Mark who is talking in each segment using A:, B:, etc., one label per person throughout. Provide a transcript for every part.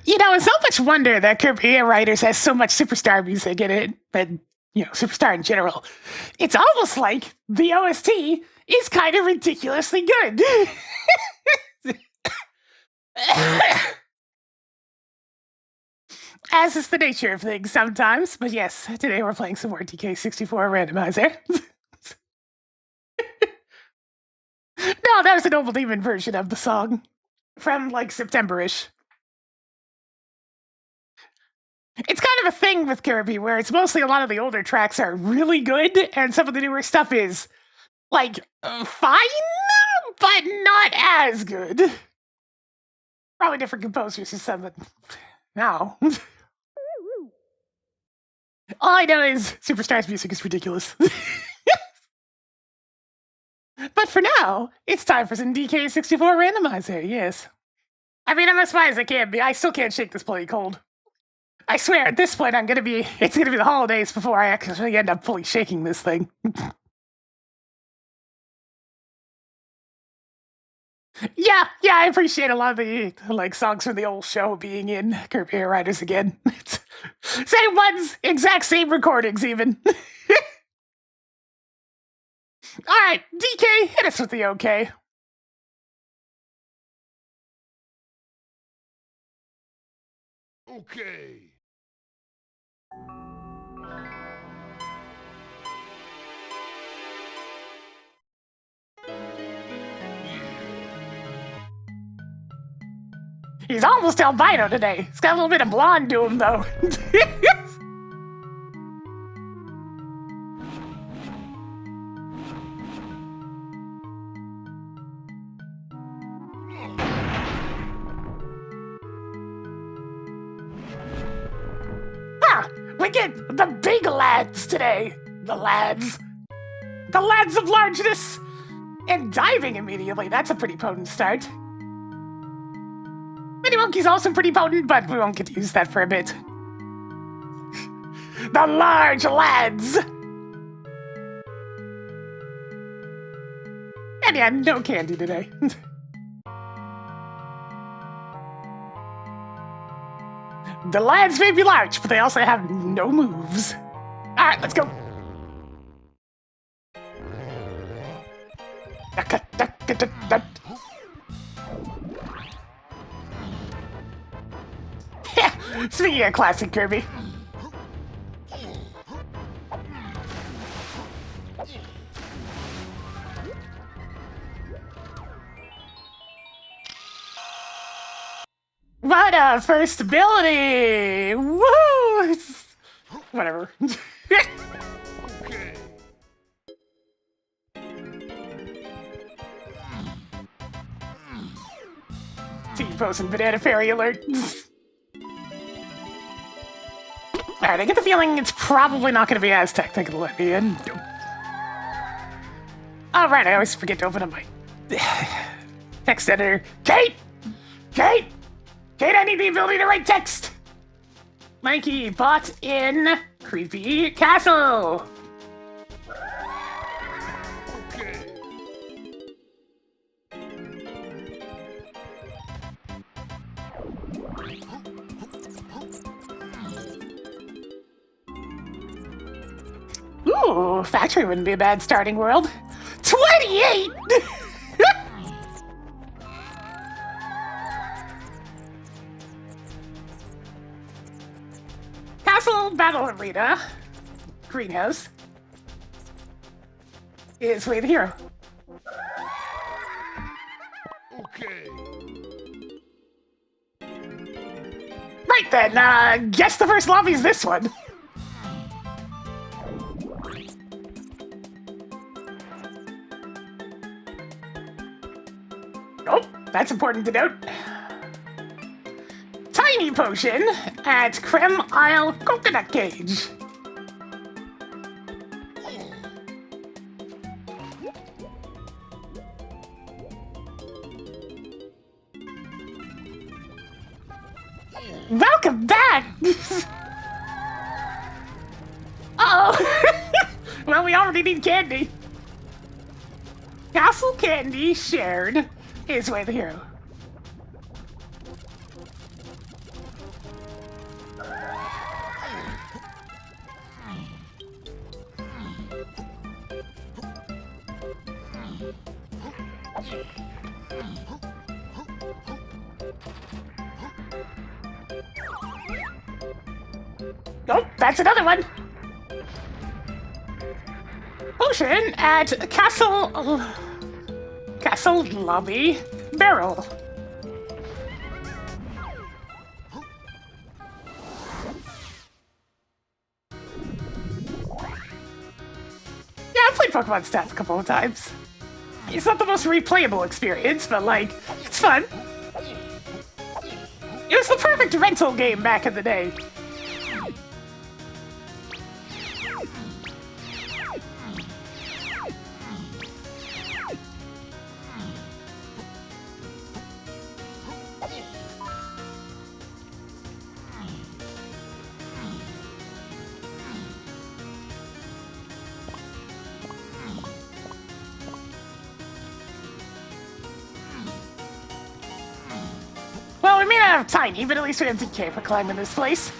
A: You know, it's so much wonder that Kirby Writers has so much superstar music in it, but, you know, superstar in general. It's almost like the OST is kind of ridiculously good. As is the nature of things sometimes, but yes, today we're playing some more DK64 Randomizer. No, that was an Noble Demon version of the song from, like, September-ish. It's kind of a thing with Kirby where it's mostly a lot of the older tracks are really good, and some of the newer stuff is, like, fine, but not as good. Probably different composers or something. Now. All I know is Superstar's music is ridiculous. But for now, it's time for some DK64 Randomizer, yes. I mean, I'm as far as I can be. I still can't shake this bloody cold. I swear, at this point, it's gonna be the holidays before I actually end up fully shaking this thing. Yeah, I appreciate a lot of the, like, songs from the old show being in Kirby Air Riders again. Same ones, exact same recordings, even. Alright, DK, hit us with the okay.
B: Okay.
A: He's almost albino today. He's got a little bit of blonde to him, though. We get the big lads today. The lads. The lads of largeness. And diving immediately. That's a pretty potent start. Mini Monkey's also pretty potent, but we won't get to use that for a bit. The large lads. And yeah, no candy today. The lads may be large, but they also have no moves. Alright, let's go. Speaking of classic Kirby. What a first ability! Woo! Whatever.
B: Okay.
A: T-pose and banana fairy alert. Alright, I get the feeling it's probably not going to be as technical at the end. Alright, I always forget to open up my text editor. Kate! Kate! Kate, I need the ability to write text! Mikey bought in Creepy Castle!
B: Okay.
A: Ooh, factory wouldn't be a bad starting world. 28! Castle Battle Arena. Greenhouse. Is Way the Hero.
B: Okay.
A: Right then, guess the first lobby's this one. Oh, that's important to note. Tiny potion at Creme Isle Coconut Cage. Welcome back! Uh-oh! Well, we already need candy. Castle candy shared is Way the Hero. Oh, that's another one. Potion at Castle Lobby Barrel. Yeah, I've played Pokemon Snap a couple of times. It's not the most replayable experience, but like, it's fun. It was the perfect rental game back in the day. Well, we may not have Tiny, but at least we have DK for climbing this place.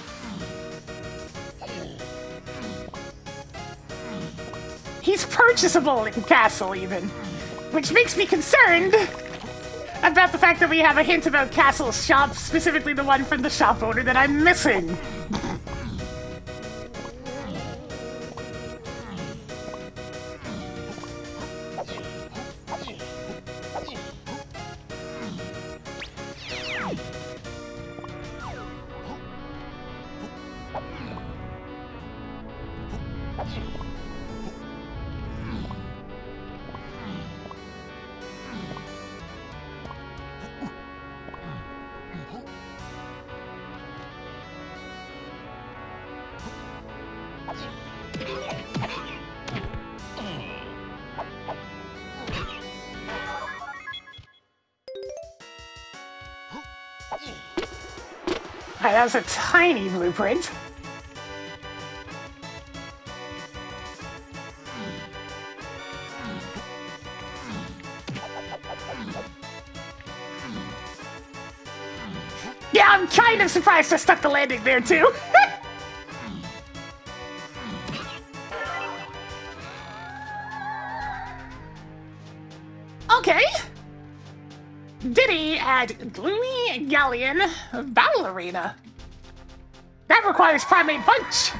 A: He's purchasable in Castle, even. Which makes me concerned about the fact that we have a hint about Castle's shop, specifically the one from the shop owner that I'm missing. Alright, that was a tiny blueprint. Yeah, I'm kind of surprised I stuck the landing there too. Okay. Diddy at Gloomy Galleon Battle Arena. That requires Primate Punch.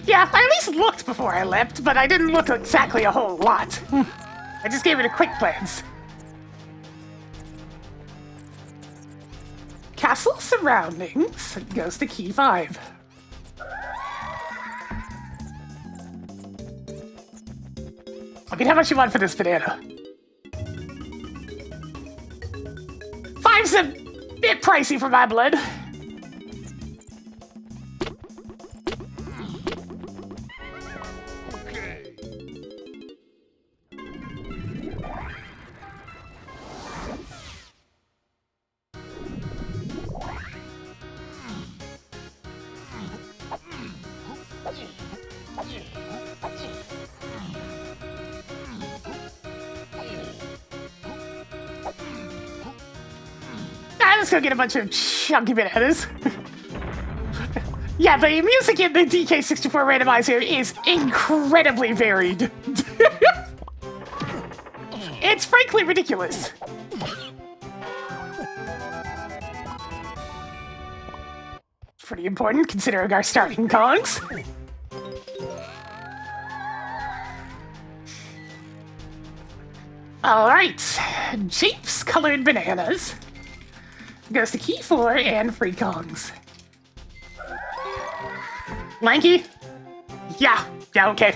A: Yeah, I at least looked before I leapt, but I didn't look exactly a whole lot. I just gave it a quick glance. Castle surroundings goes to key 5. I mean, how much you want for this banana? 5's a bit pricey for my blood. let's go get a bunch of chunky bananas. Yeah, the music in the DK64 randomizer is incredibly varied. It's frankly ridiculous. Pretty important considering our starting Kongs. Alright, Japes colored bananas. Goes to key 4 and free Kongs. Lanky? Yeah, okay.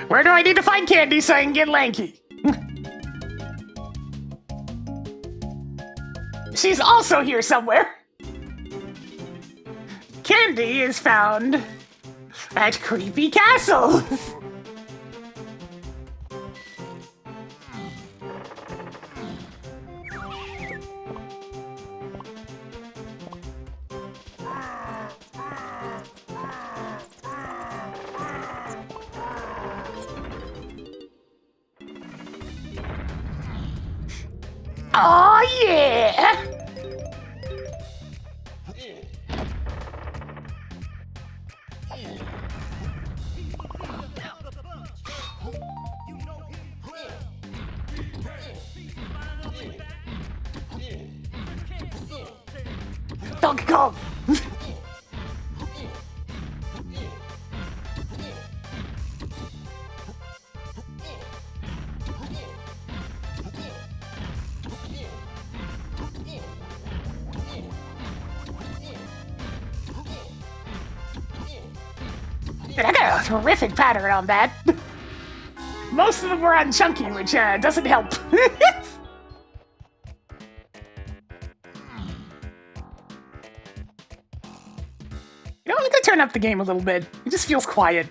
A: Where do I need to find candy so I can get Lanky? She's also here somewhere. Candy is found at Creepy Castle. Oh yeah! Donkey Kong! Dude, I got a terrific pattern on that. Most of them were on Chunky, which doesn't help. You know, I'm gonna turn up the game a little bit. It just feels quiet.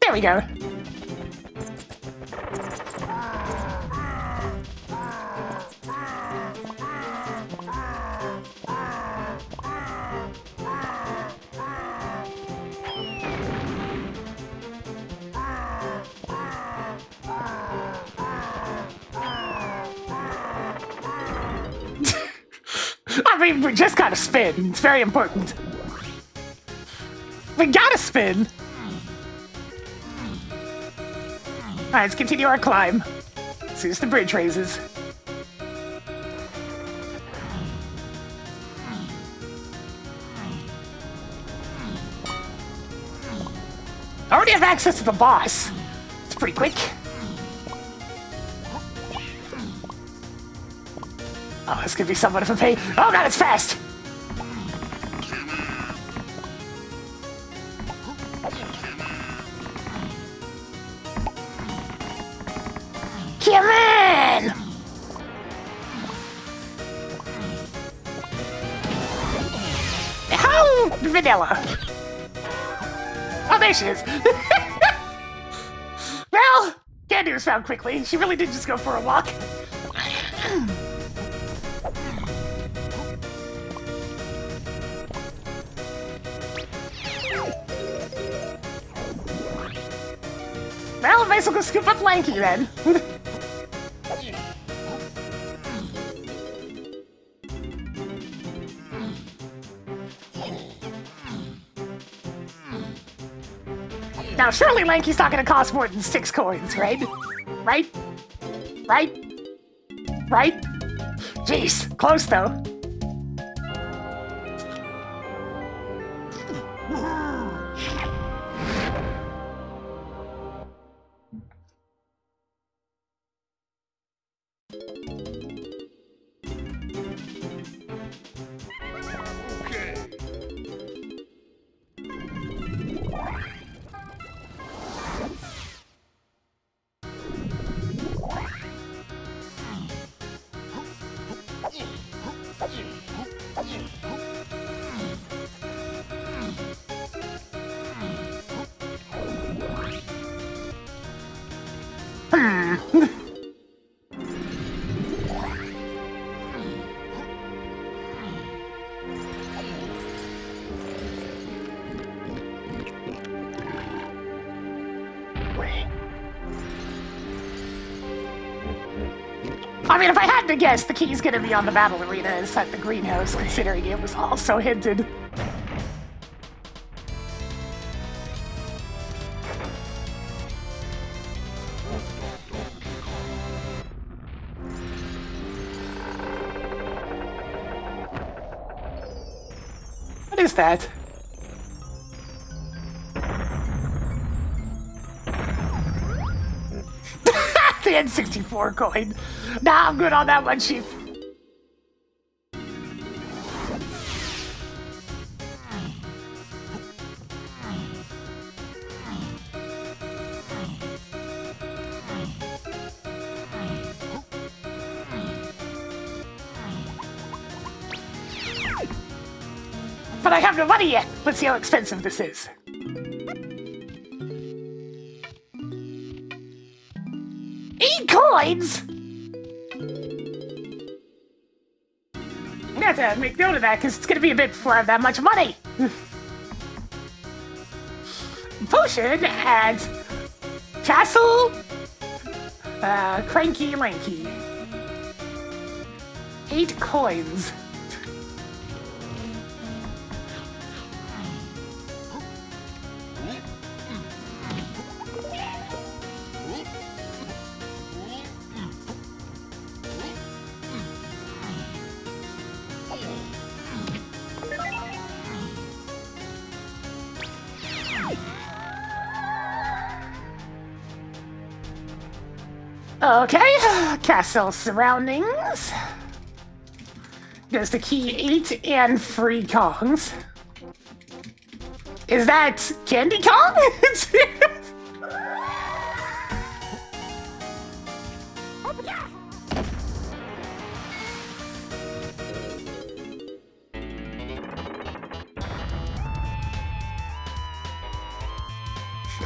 A: There we go. I mean, we just gotta spin. It's very important. We gotta spin. Alright, let's continue our climb. As soon as the bridge raises. I already have access to the boss. It's pretty quick. Oh, this could be somewhat of a pain. Oh god, it's fast! Come on! How vanilla? Oh, there she is. Well, Candy was found quickly. She really did just go for a walk. Well, I might as well go scoop up Lanky then. Now, surely Lanky's not gonna cost more than 6 coins, right? Right? Jeez, close though. I mean, if I had to guess, the key's gonna be on the battle arena inside the greenhouse, considering it was also hinted. What is that? The N64 coin. Nah, I'm good on that one, Chief. But I have no money yet. Let's see how expensive this is. Coins? I'm gonna have to make note of that because it's gonna be a bit before I have that much money. Potion and castle, cranky lanky. 8 coins. Okay, castle surroundings. There's the key 8 and free Kongs. Is that Candy Kong?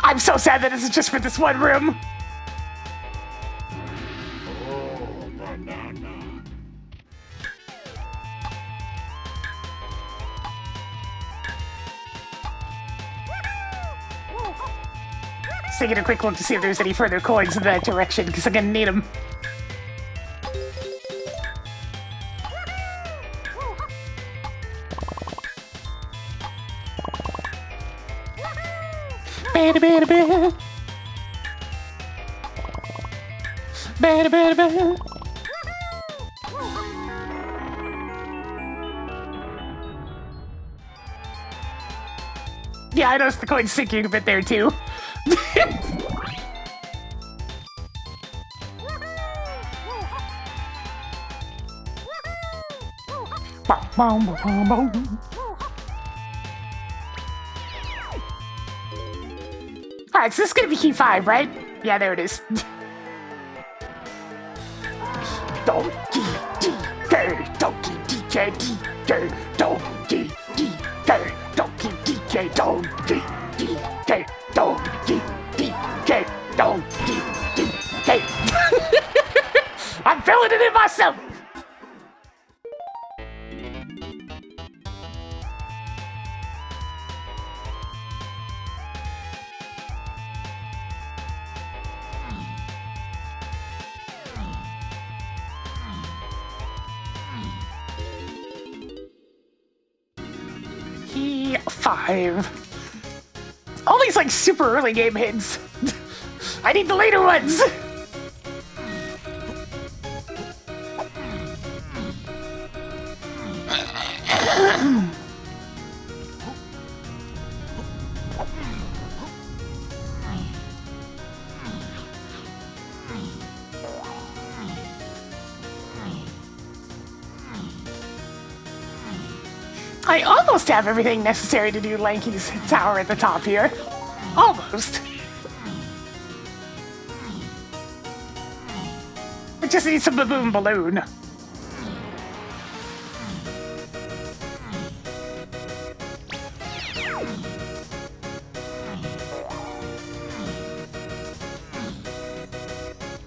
A: I'm so sad that this is just for this one room. Just taking a quick look to see if there's any further coins in that direction, because I'm gonna need them. Better, better, better. Better, better, better. Yeah, I noticed the coin's sinking a bit there too. Alright, so this is gonna be key 5, right? Yeah, there it is. Donkey DK, Donkey DK, DK, Donkey DK, Donkey DK, Donkey DK, Donkey DK, Donkey DK. I'm feeling it in myself. Key 5. All these like super early game hints. I need the later ones. I almost have everything necessary to do Lanky's tower at the top here. Almost. I just need some Baboon Balloon.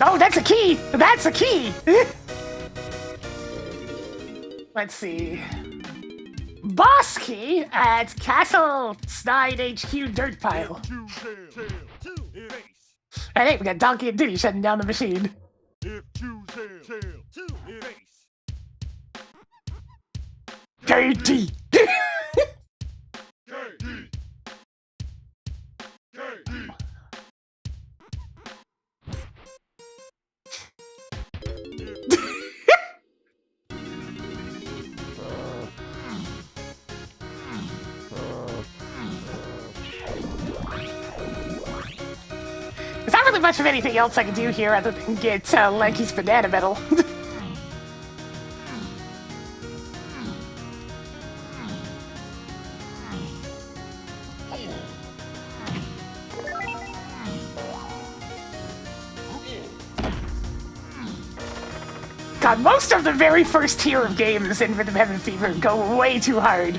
A: Oh, that's a key! That's a key! Let's see. Boss key at Castle Snide HQ dirt pile. And hey, we got Donkey and Diddy shutting down the machine. KD! There's not really much of anything else I can do here other than get Lanky's banana medal. God, most of the very first tier of games in Rhythm Heaven Fever go way too hard.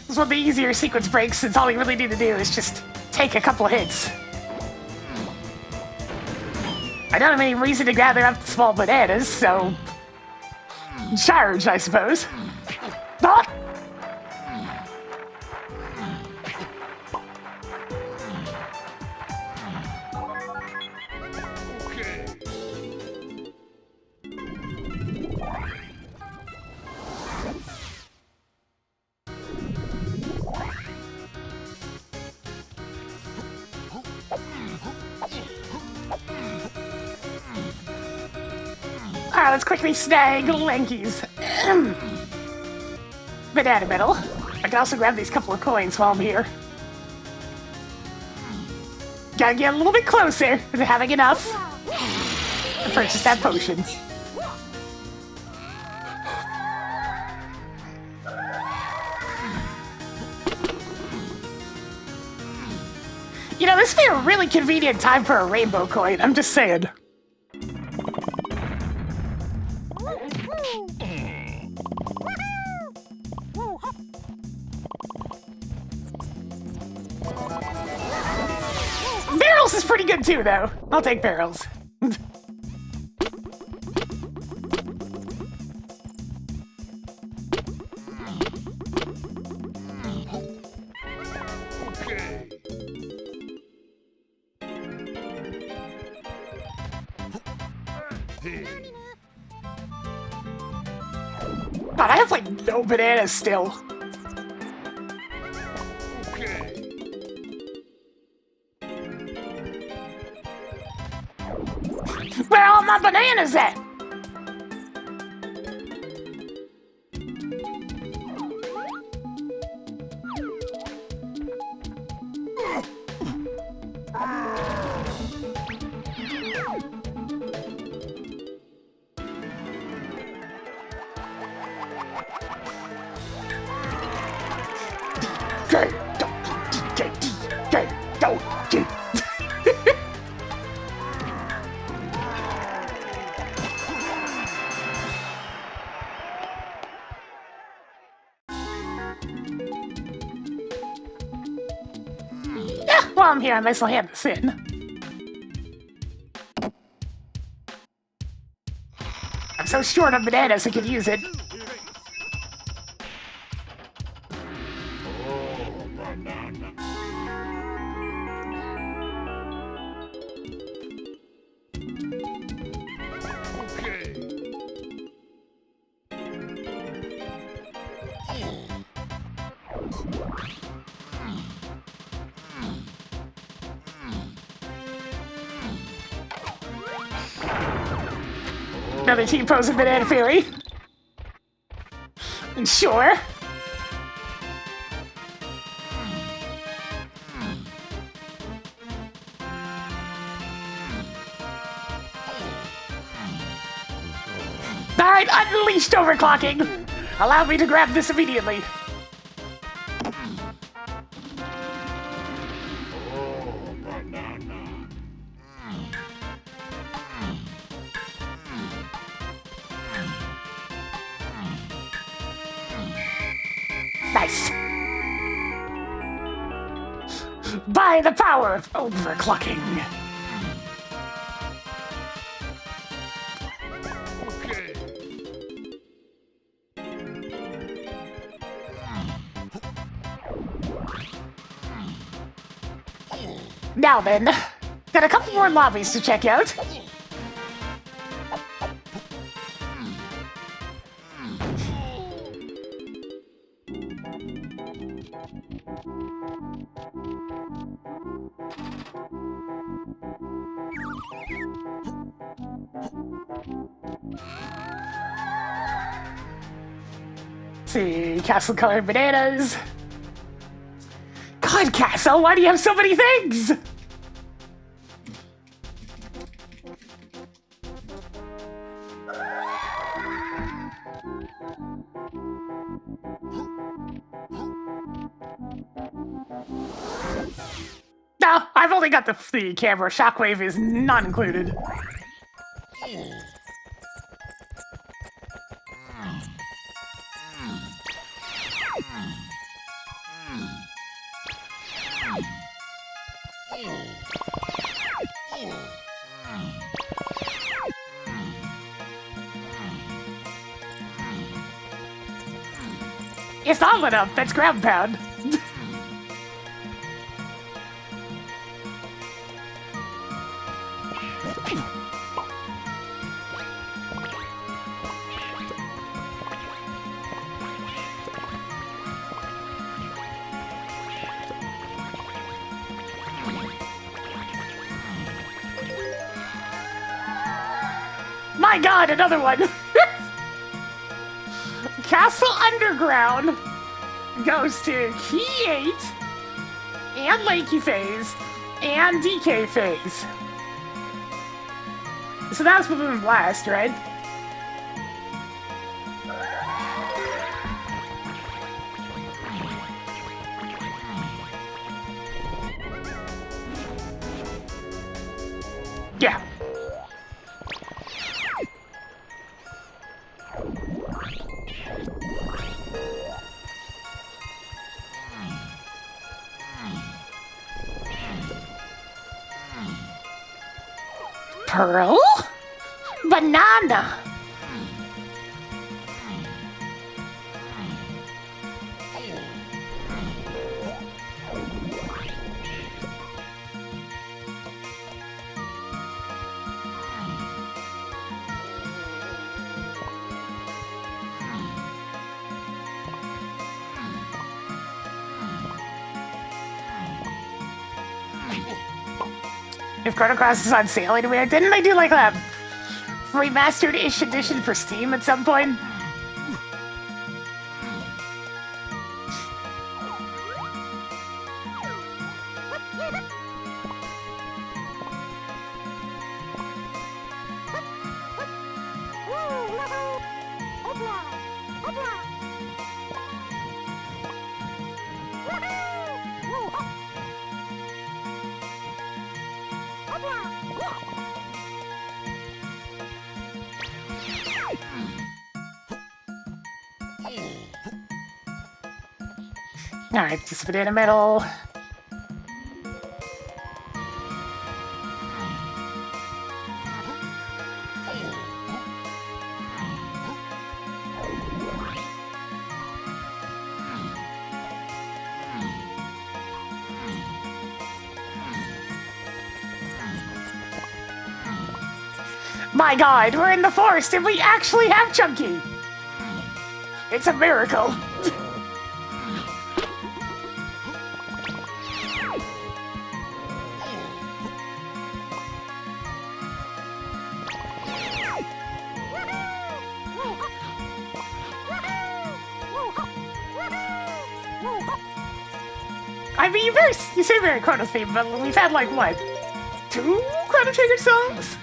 A: This is one of the easier sequence breaks, since all you really need to do is just take a couple hits. I don't have any reason to gather up the small bananas, so... charge, I suppose. Ah! Alright, let's quickly snag Lanky's banana medal. I can also grab these couple of coins while I'm here. Gotta get a little bit closer to having enough to purchase that potion. You know, this would be a really convenient time for a rainbow coin, I'm just saying. Barrels is pretty good too, though. I'll take barrels. God, I have like no bananas still. Where are all my bananas at? While I'm here, I might as well hand this in. I'm so short on bananas I could use it. Another T-pose of Banana Fairy. Sure. Alright, unleashed overclocking! Allow me to grab this immediately. Nice! By the power of overclocking!
B: Okay.
A: Now then, got a couple more lobbies to check out. See, castle colored bananas. God, Castle, why do you have so many things? No, I've only got the camera. Shockwave is not included. It's not lit up. That's ground pound. My God, another one. Castle Underground goes to Key 8 and Lakey Phase and DK Phase. So that's within Blast, right? Yeah. Pearl? Banana! If Chrono Cross is on sale anywhere, didn't they do like a remastered-ish edition for Steam at some point? Alright, just put it in the middle. My God, we're in the forest and we actually have Chunky! It's a miracle! I mean, you say very Chrono theme, but we've had like, what? 2 Chrono Trigger songs?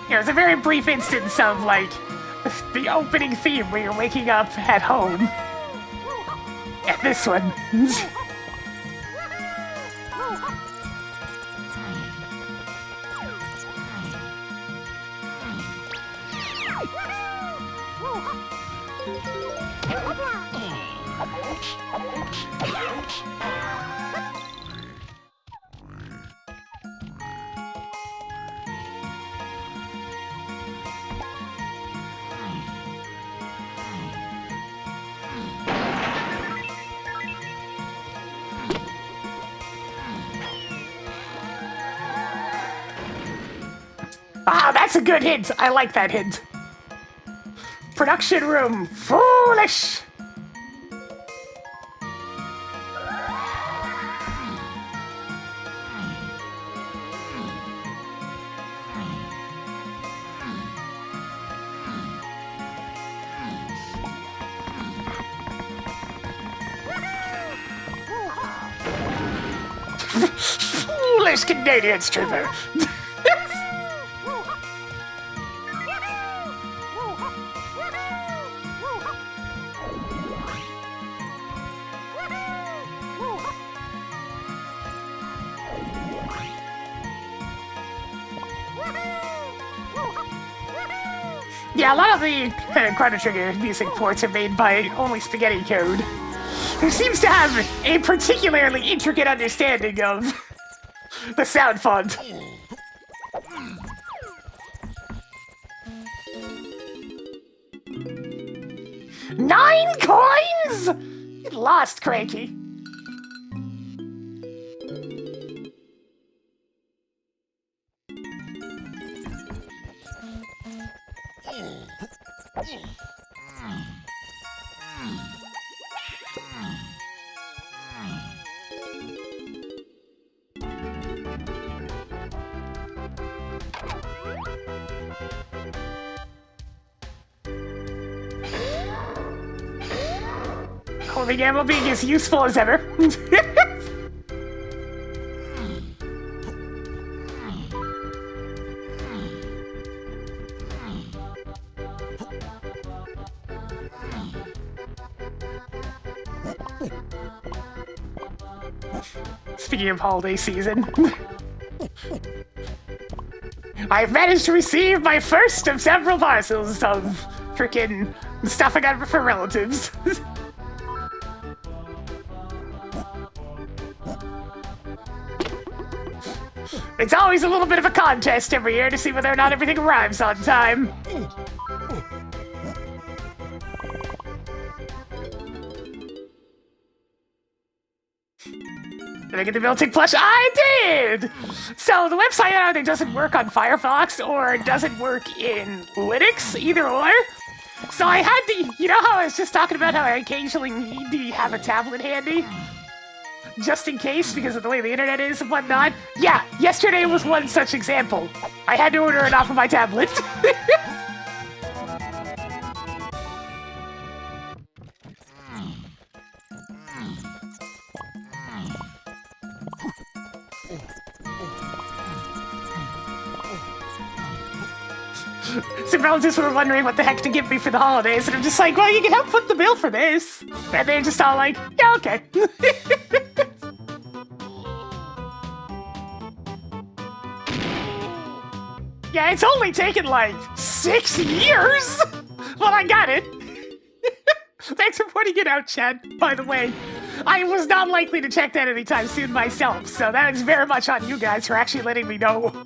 A: There's a very brief instance of, like, the opening theme where you're waking up at home. And this one. Ah, that's a good hint. I like that hint. Production room. Foolish. Foolish Canadian streamer. Yeah, a lot of the Chrono Trigger music ports are made by only Spaghetti Code, who seems to have a particularly intricate understanding of the sound font. Nine coins? Get lost, Cranky. Holy Gamble being as useful as ever. Speaking of holiday season, I've managed to receive my first of several parcels of frickin' stuff I got for relatives. It's always a little bit of a contest every year to see whether or not everything arrives on time. Did I get the built-in plush? I did! So the website either doesn't work on Firefox or doesn't work in Linux, either or. So I had to, you know how I was just talking about how I occasionally need to have a tablet handy? Just in case, because of the way the internet is and whatnot. Yeah, yesterday was one such example. I had to order it off of my tablet. Some relatives were wondering what the heck to give me for the holidays, and I'm just like, well, you can help foot the bill for this. And they're just all like, yeah, okay. Yeah, it's only taken like 6 years, but I got it. Thanks for pointing it out, Chad, by the way. I was not likely to check that anytime soon myself, so that is very much on you guys for actually letting me know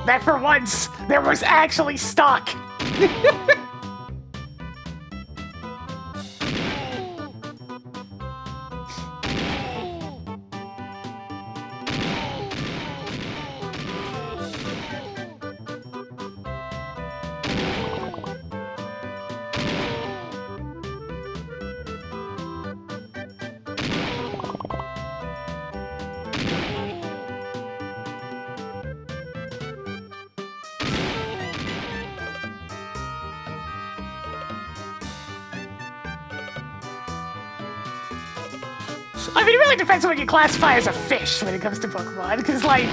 A: that for once, there was actually stock. I mean, it really depends on what you classify as a fish when it comes to Pokemon, because, like,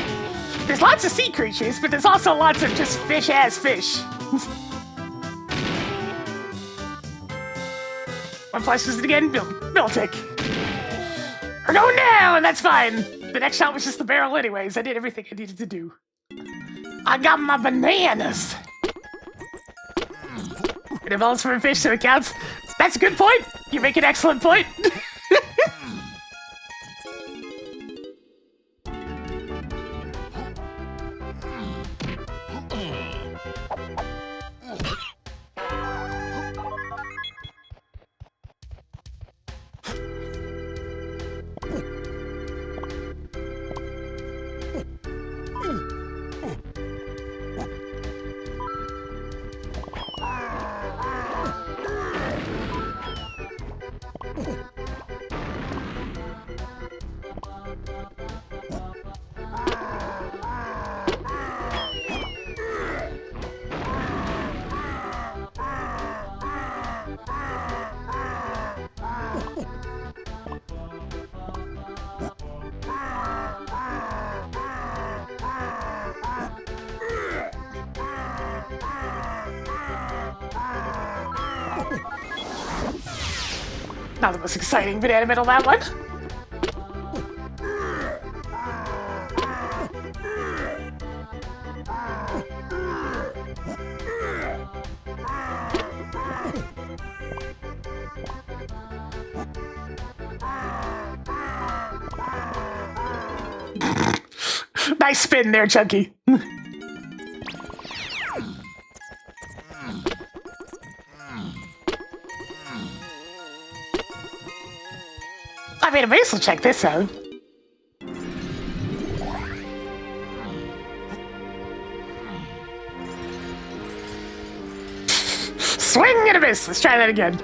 A: there's lots of sea creatures, but there's also lots of just fish-ass fish. What flash is it again? Miltic. We're going down, and that's fine. The next shot was just the barrel anyways. I did everything I needed to do. I got my bananas. It evolves from a fish, so it counts. That's a good point. You make an excellent point. Not the most exciting banana metal, that one. Nice spin there, Chunky. I mean, I may as well check this out. Swing and a miss. Let's try that again.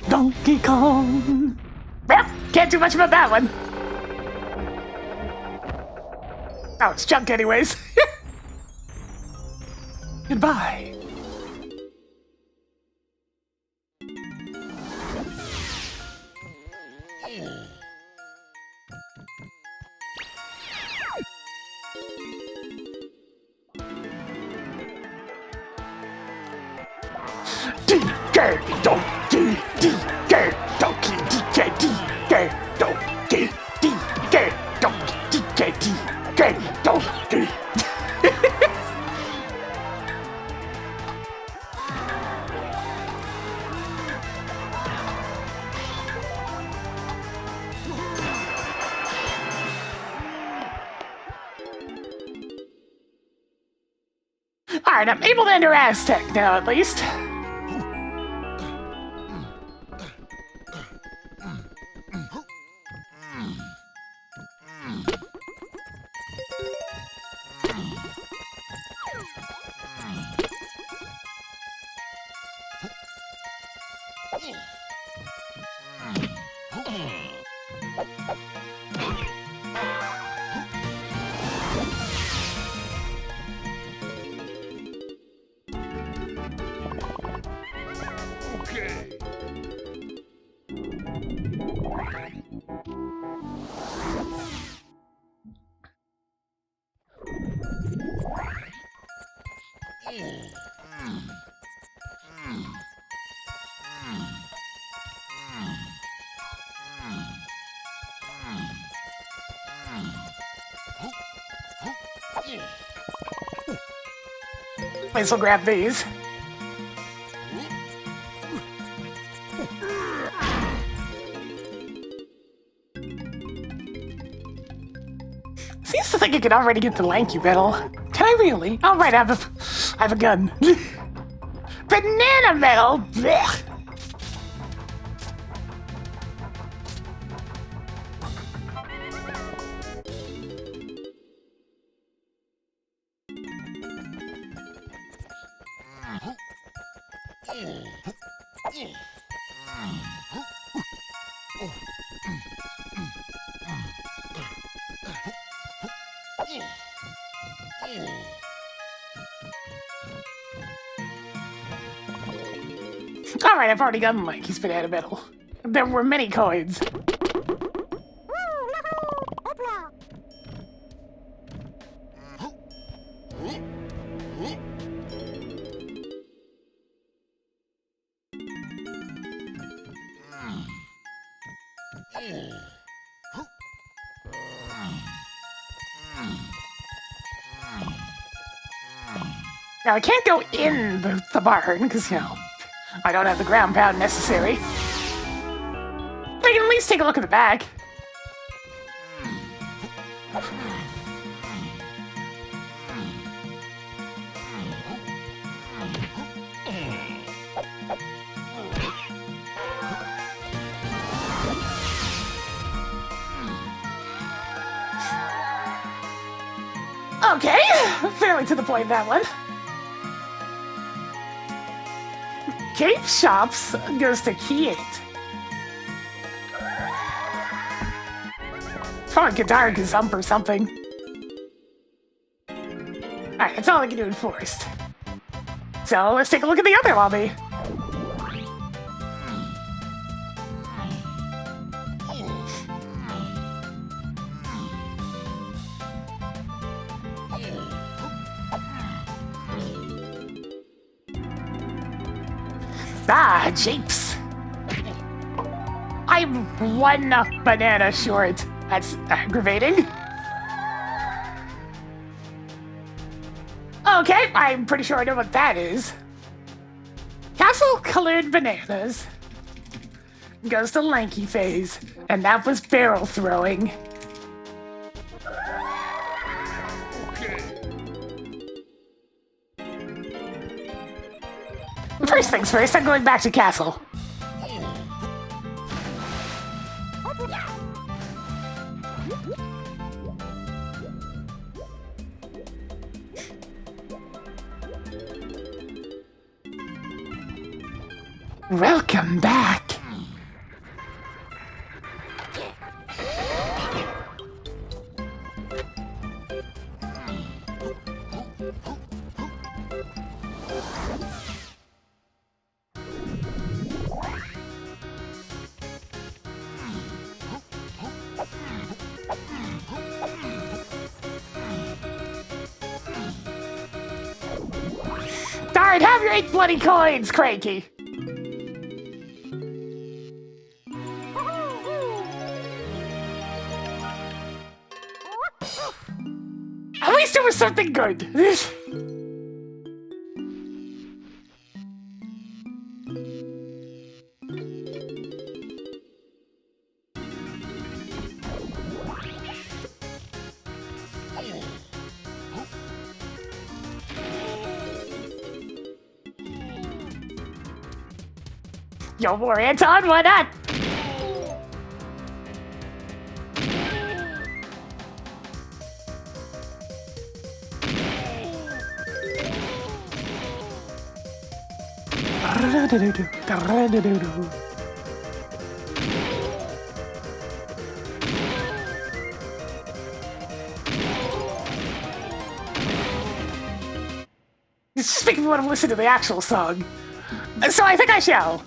A: Donkey Kong. Well, can't do much about that one. Oh, it's junk anyways. Goodbye. DK donkey, DK donkey, DK donkey, DK donkey, DK donkey. Alright, I'm able to enter Aztec now, at least.
B: Okay.
A: Might as well grab these. Seems to think I can already get the Lanky Metal. Can I really? All right, I have a gun. Banana Metal. Blech. Alright, I've already gotten Mikey's banana medal. There were many coins. Now, I can't go in the barn, because, you know, I don't have the ground pound necessary. I can at least take a look at the back. Okay, fairly to the point, that one. Cape Shops goes to Key 8. It's probably Guitar Gazump or something. Alright, that's all I can do in Forest. So let's take a look at the other lobby. Ah, japes. I'm one banana short. That's aggravating. Okay, I'm pretty sure I know what that is. Castle-colored bananas goes to Lanky Phase, and that was barrel throwing. First things first, I'm going back to Castle. Welcome back. Darn, have your 8 bloody coins, Cranky. At least it was something good. Yo, more Anton, why not? It's just making me want to listen to the actual song. So I think I shall.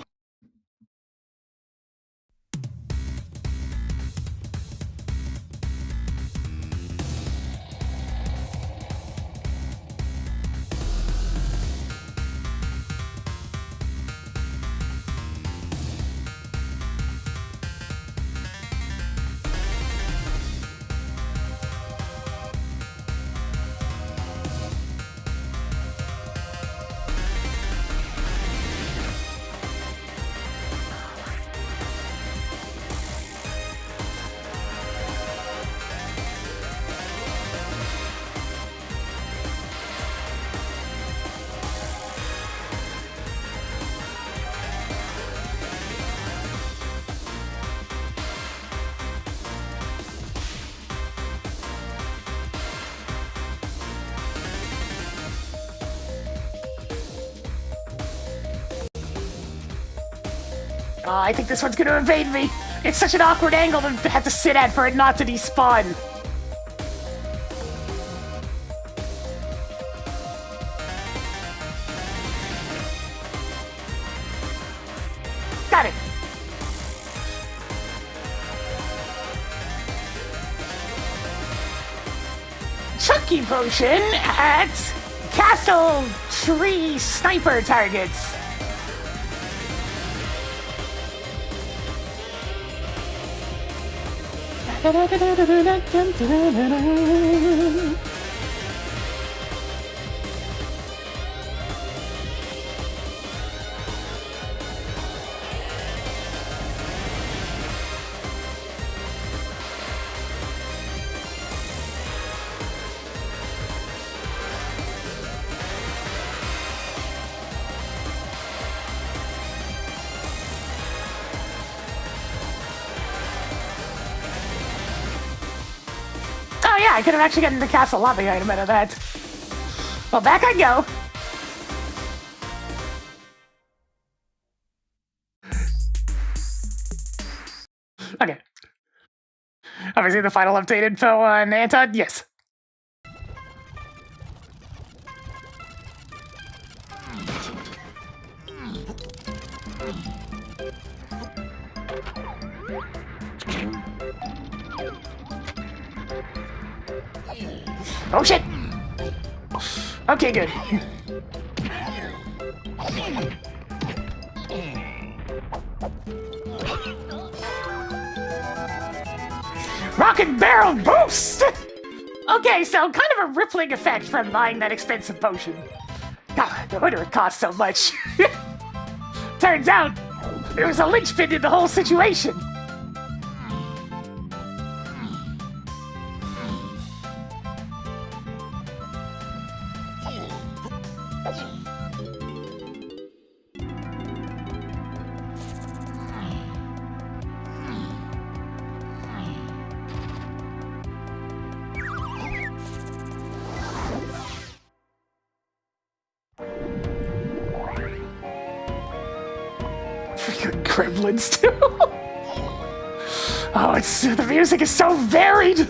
A: I think this one's gonna evade me. It's such an awkward angle to have to sit at for it not to despawn. Got it. Chunky potion at castle tree sniper targets. Oh yeah, I could have actually gotten the castle lobby item out of that. Well, back I go. Okay. Obviously the final update info on Anton, yes. Oh shit! Okay, good. Rocket barrel boost! Okay, so kind of a rippling effect from buying that expensive potion. God, no wonder it cost so much. Turns out, it was a linchpin in the whole situation. Freaking Kremlins too. Oh, the music is so varied.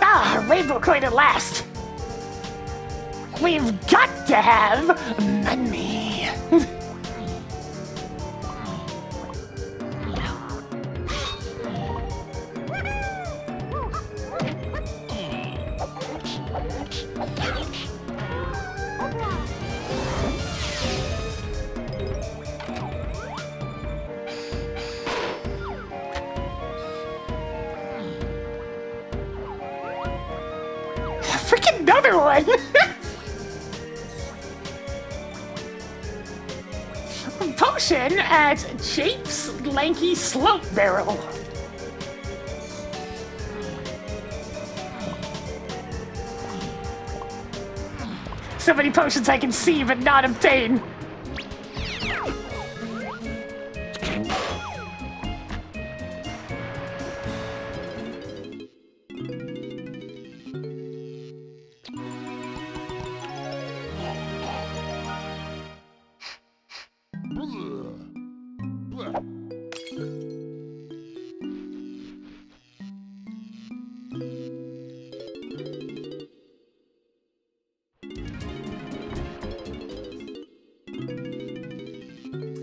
A: Ah, rainbow coin at last. We've got to have money. Freaking another one! Potion at Jape's Lanky Slope Barrel. So many potions I can see but not obtain.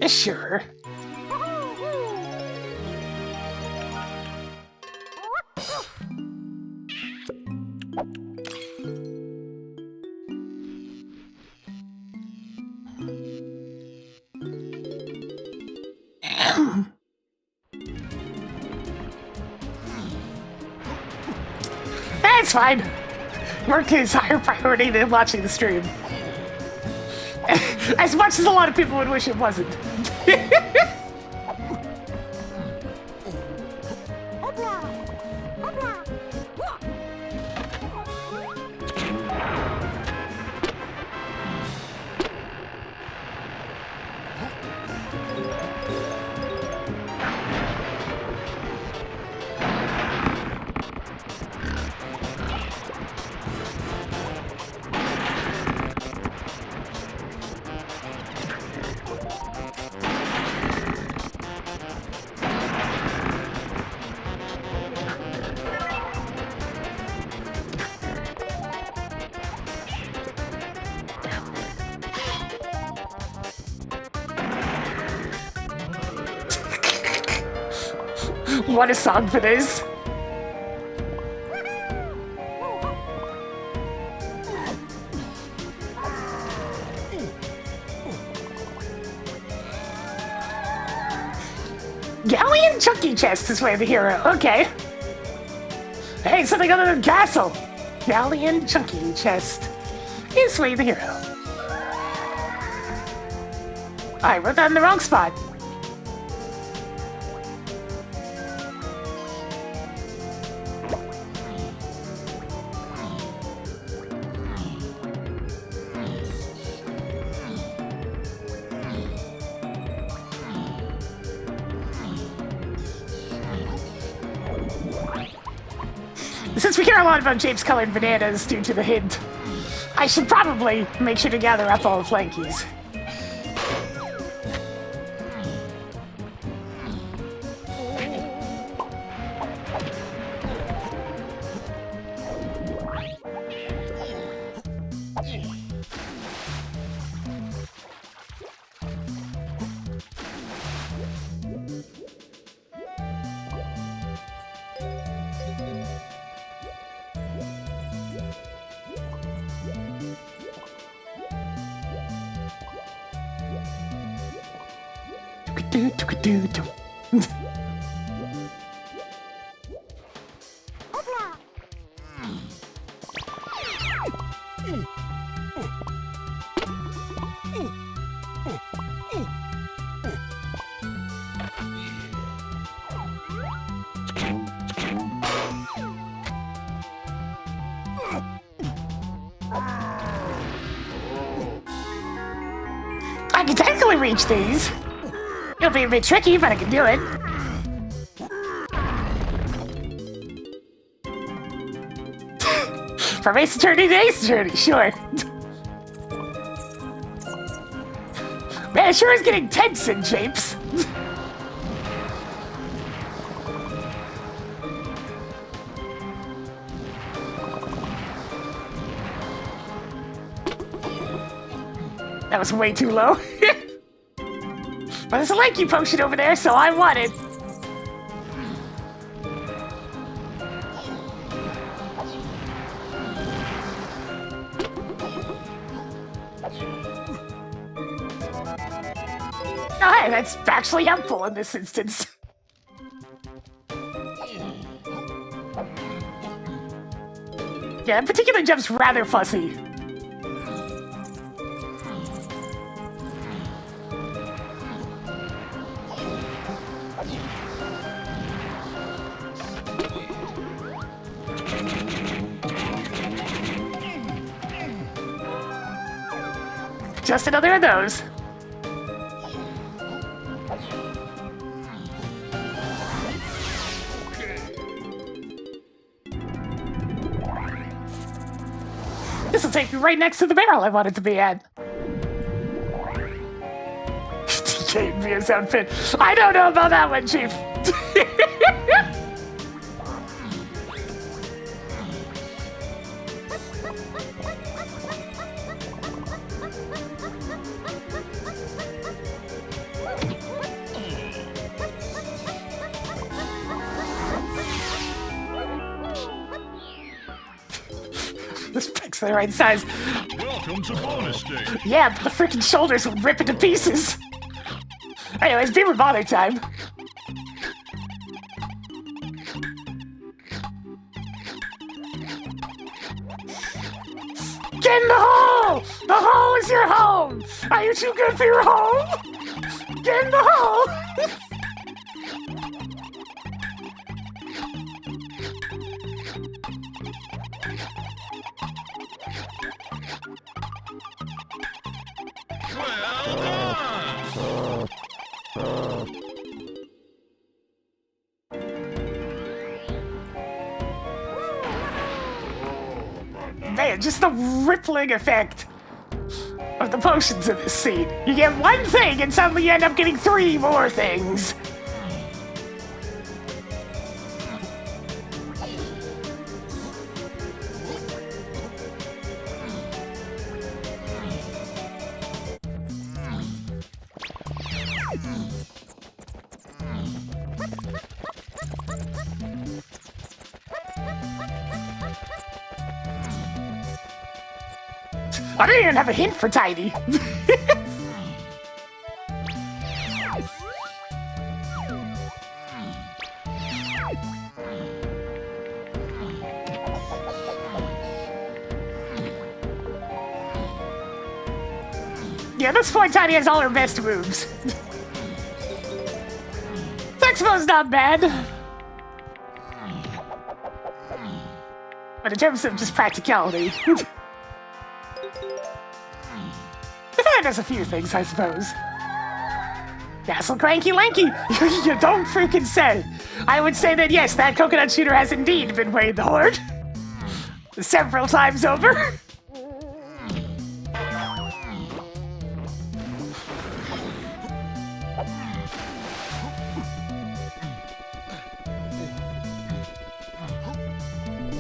A: Sure. That's fine. Work is higher priority than watching the stream. As much as a lot of people would wish it wasn't. What a song for this. Galleon Chunky Chest is way the hero. Okay. Hey, something other than castle. Galleon Chunky Chest is way the hero. I wrote that in the wrong spot. Since we hear a lot about Japes colored bananas due to the hint, I should probably make sure to gather up all the flankies. I can technically reach these. It'll be a bit tricky, but I can do it. From Ace Attorney to Ace Attorney, sure. Man, it sure is getting tense in Japes. That was way too low. But there's a lanky potion over there, so I want it. Oh, hey, that's actually helpful in this instance. Yeah, that particular jump's rather fussy. Just another of those. This will take me right next to the barrel I wanted to be at. DK and Mia's outfit. I don't know about that one, Chief. This pick's the right size.
B: Welcome to bonus stage.
A: Yeah, but the freaking shoulders would rip into pieces. Anyways, beaver bother time. Get in the hole! The hole is your home! Are you too good for your home? Get in the hole! Man, just the rippling effect of the potions in this scene. You get one thing and suddenly you end up getting 3 more things. I don't even have a hint for Tiny. Yeah, at this point, Tiny has all her best moves. Saxophone's not bad. But in terms of just practicality... It does a few things, I suppose. Castle Cranky Lanky! You don't freaking say! I would say that yes, that coconut shooter has indeed been weighing the horde. Several times over.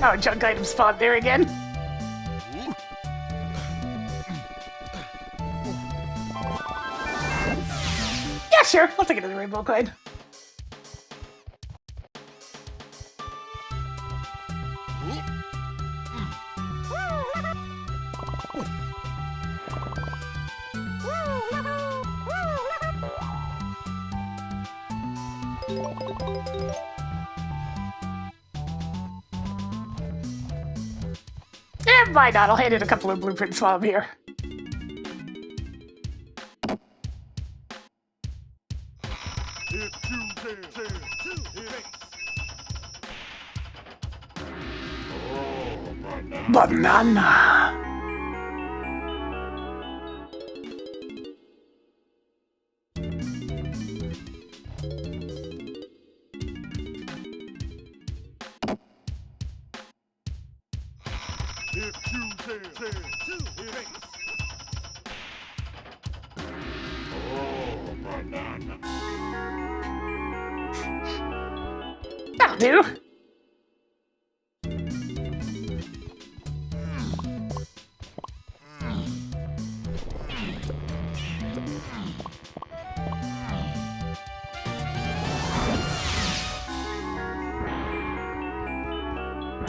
A: Oh, junk item spawned there again. Yeah, sure. I'll take another rainbow coin. Eh, why not? I'll hand in a couple of blueprints while I'm here. Banana. That'll do.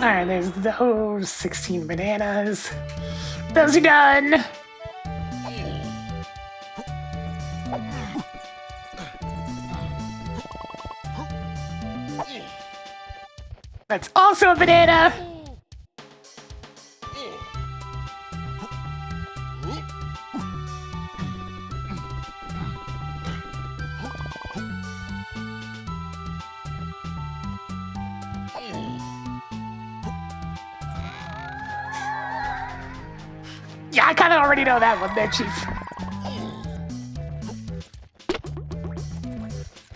A: Alright, there's those 16 bananas. Those are done. That's also a banana. Yeah, I kind of already know that one there, Chief.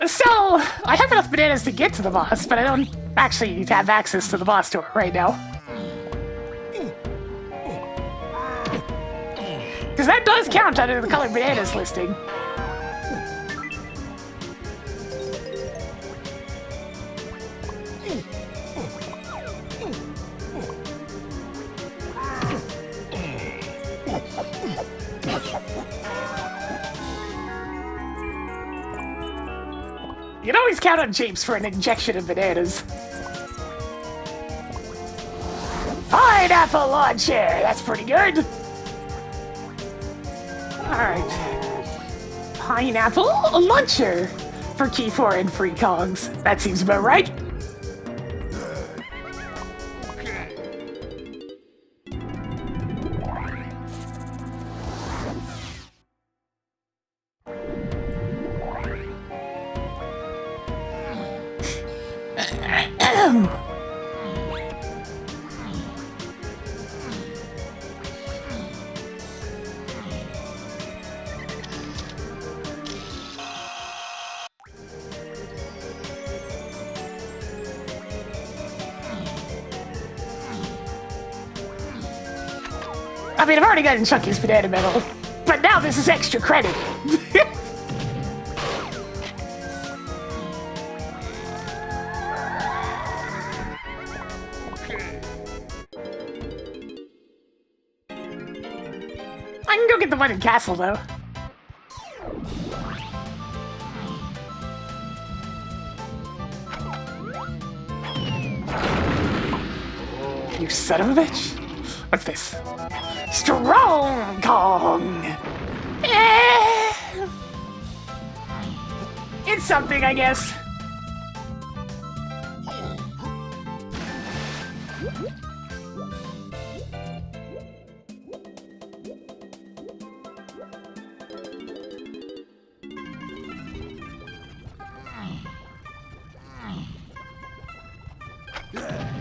A: So, I have enough bananas to get to the boss, but I don't actually have access to the boss door right now. Because that does count under the colored bananas listing. You can always count on Japes for an injection of bananas. Pineapple launcher! That's pretty good. Alright. Pineapple launcher for key 4 and free cogs. That seems about right. I mean, I've already gotten Chunky's banana medal, but now this is extra credit. I can go get the one in Castle, though. You son of a bitch. What's this? Strong Kong! It's something, I guess.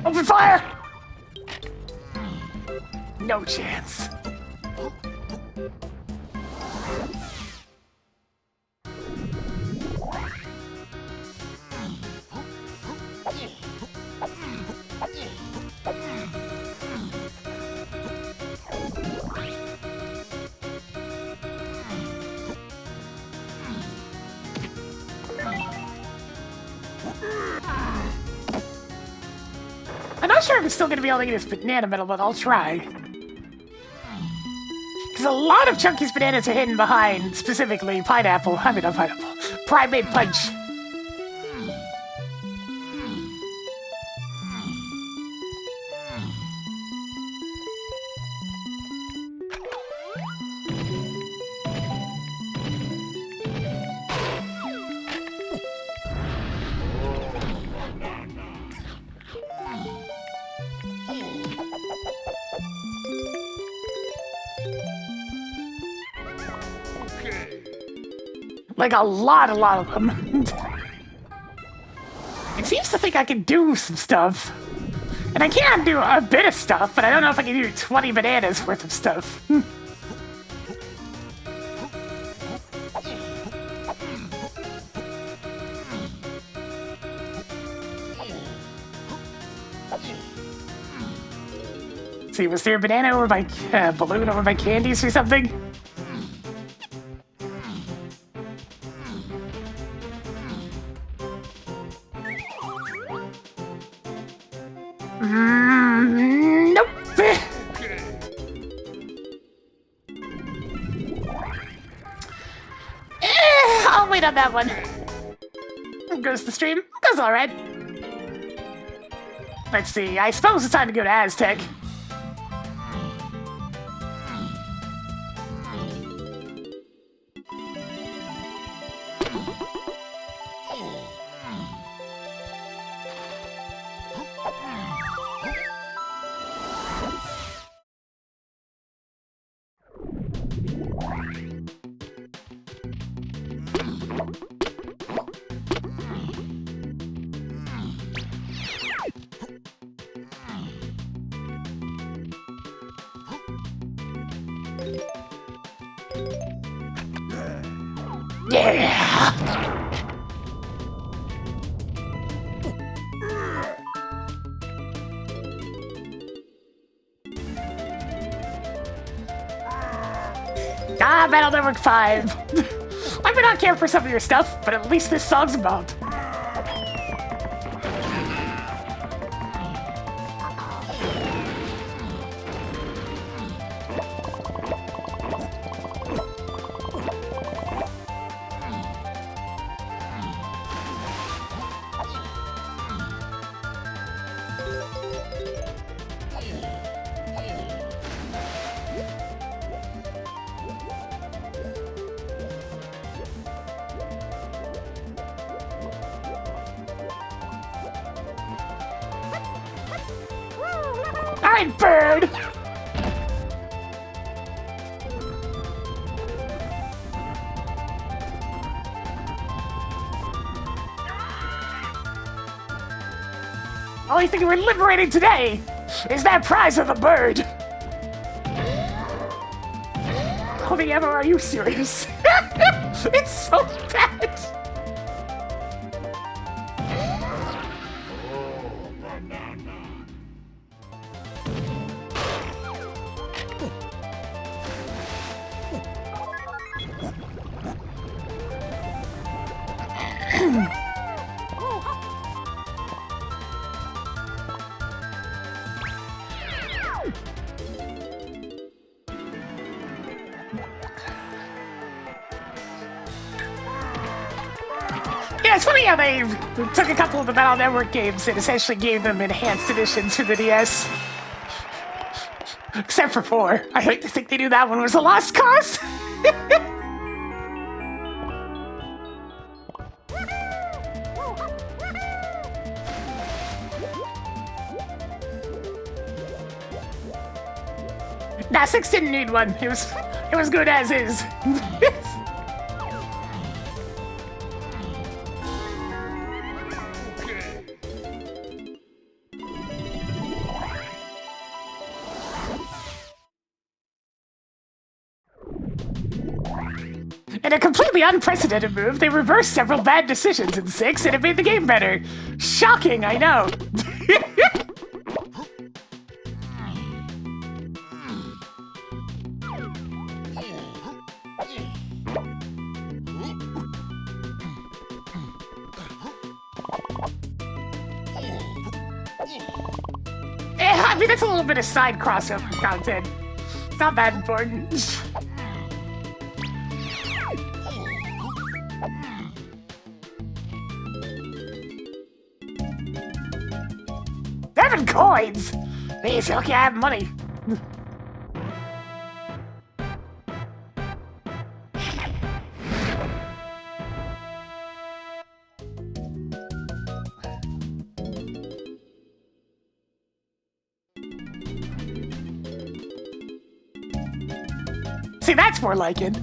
A: Open fire! No chance. I'm not sure if I'm still going to be able to get this banana medal, but I'll try. Because a lot of Chunky's bananas are hidden behind, specifically pineapple. I mean, not pineapple. Primate Punch. Like a lot of them. It seems to think I can do some stuff. And I can do a bit of stuff, but I don't know if I can do 20 bananas worth of stuff. See, was there a banana over my balloon over my candies or something? Nope. I'll wait on that one. Goes the stream. Goes all right. Let's see. I suppose it's time to go to Aztec. Yeah! Battle Network 5. I may not care for some of your stuff, but at least this song's about. Alright, bird! Only thing we're liberating today is that prize of the bird! Holy ever, are you serious? It's so bad! Yeah, it's funny how they took a couple of the Battle Network games and essentially gave them enhanced editions for the DS. Except for 4. I like to think they knew that one was a lost cause. Nah, 6 didn't need one. It was good as is. In a completely unprecedented move, they reversed several bad decisions in 6 and it made the game better. Shocking, I know. I mean, that's a little bit of side crossover content. It's not that important. Seven coins! Please, okay, I have money. See, that's more like it.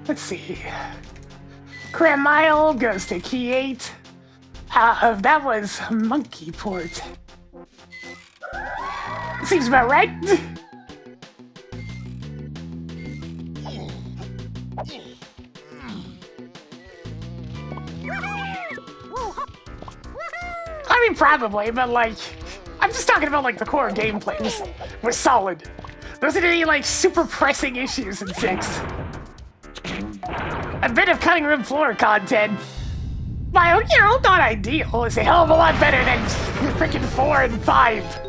A: Let's see. Kremlin goes to key 8. That was Monkey Port. Seems about right. I mean, probably, but like, I'm just talking about like the core gameplay was solid. There wasn't any like super pressing issues in 6. A bit of cutting room floor content. While, you know, not ideal, it's a hell of a lot better than freaking 4 and 5.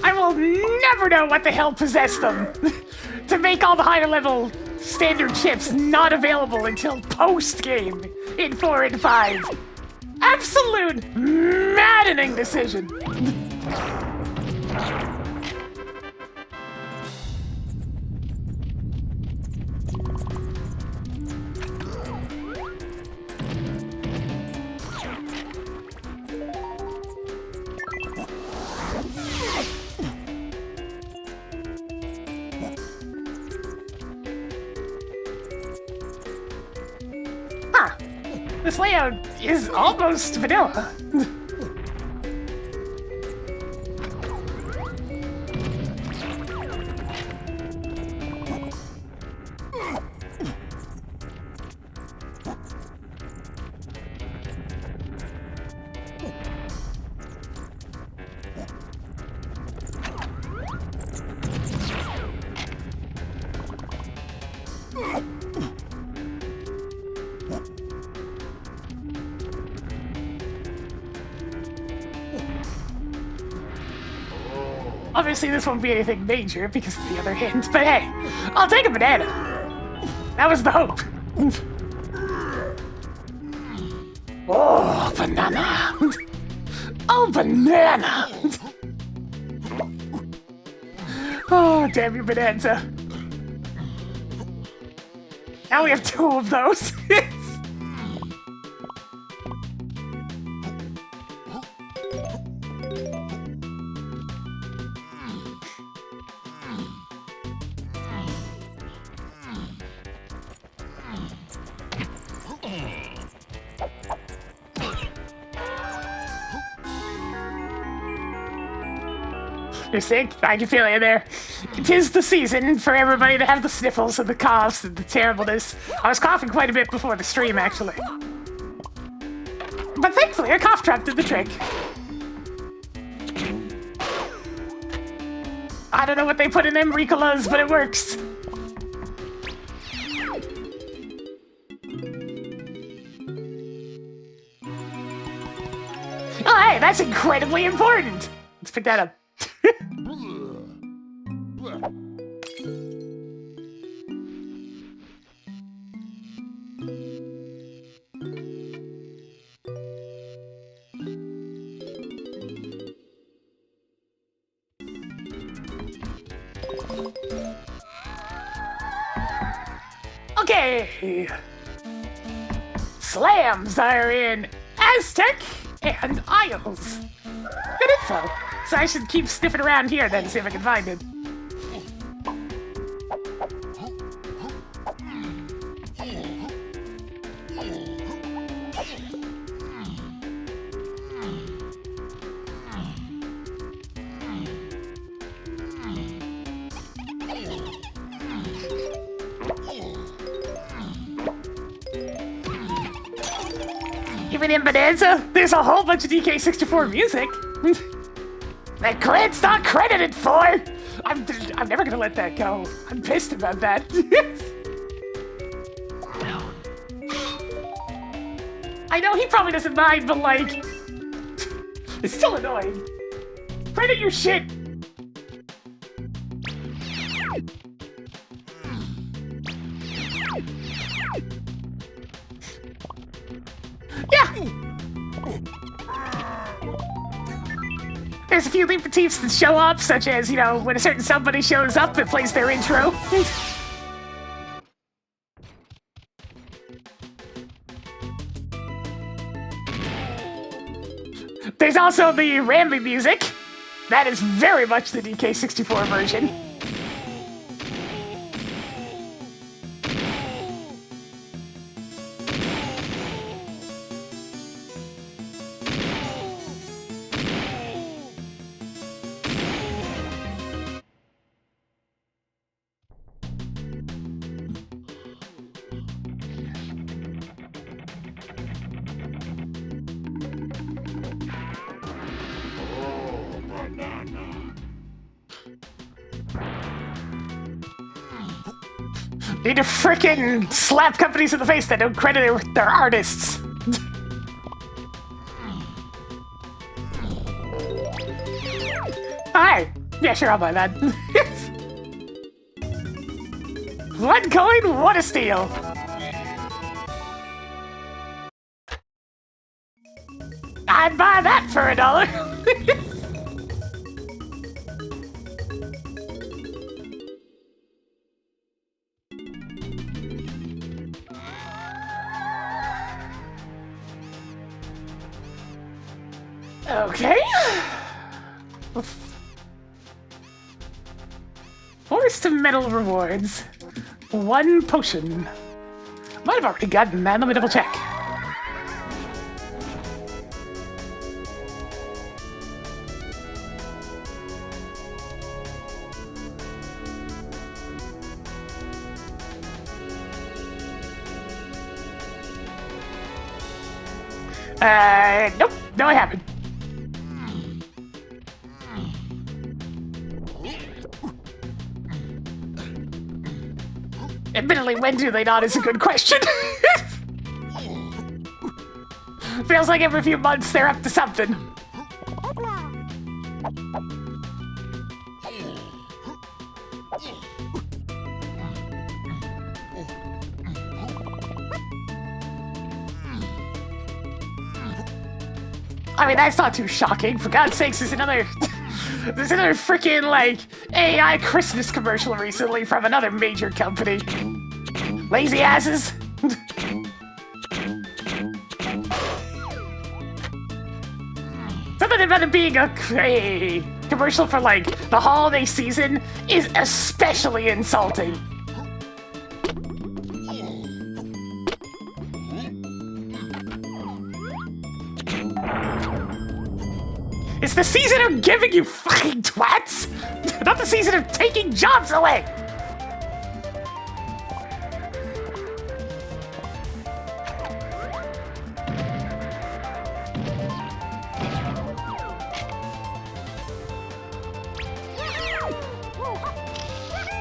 A: I will never know what the hell possessed them to make all the higher level standard chips not available until post-game in 4 and 5. Absolute maddening decision. This layout is almost vanilla. Obviously, this won't be anything major because of the other hint, but hey, I'll take a banana. That was the hope. Oh, banana. Oh, banana. Oh, damn you, bonanza. Now we have 2 of those. You're sick? I can feel you there. It is the season for everybody to have the sniffles and the coughs and the terribleness. I was coughing quite a bit before the stream, actually. But thankfully, a cough trap did the trick. I don't know what they put in them ridiculousness, but it works. Oh, hey, that's incredibly important. Let's pick that up. Okay. Slams are in Aztec and Isles. Good info. So I should keep sniffing around here then, see if I can find it. Even in Bonanza, there's a whole bunch of DK64 music that Clint's not credited for. I'm never gonna let that go. I'm pissed about that. I know he probably doesn't mind, but like, it's still annoying. Credit your shit. Yeah. There's a few leitmotifs that show up, such as, you know, when a certain somebody shows up and plays their intro. There's also the Rambi music. That is very much the DK64 version. Need to frickin' slap companies in the face that don't credit their artists. Hi. Yeah, sure, I'll buy that. 1 coin, what a steal. I'd buy that for $1. Okay. Forest of Metal rewards. 1 potion. Might have already gotten that. Let me double check. Nope. No, I haven't. Admittedly, when do they not is a good question. Feels like every few months they're up to something. I mean, that's not too shocking. For God's sakes, there's another freaking, like, AI Christmas commercial recently from another major company. Lazy asses. Something about it being a commercial for, like, the holiday season is especially insulting. It's the season of giving, you fucking twats! Not the season of taking jobs away!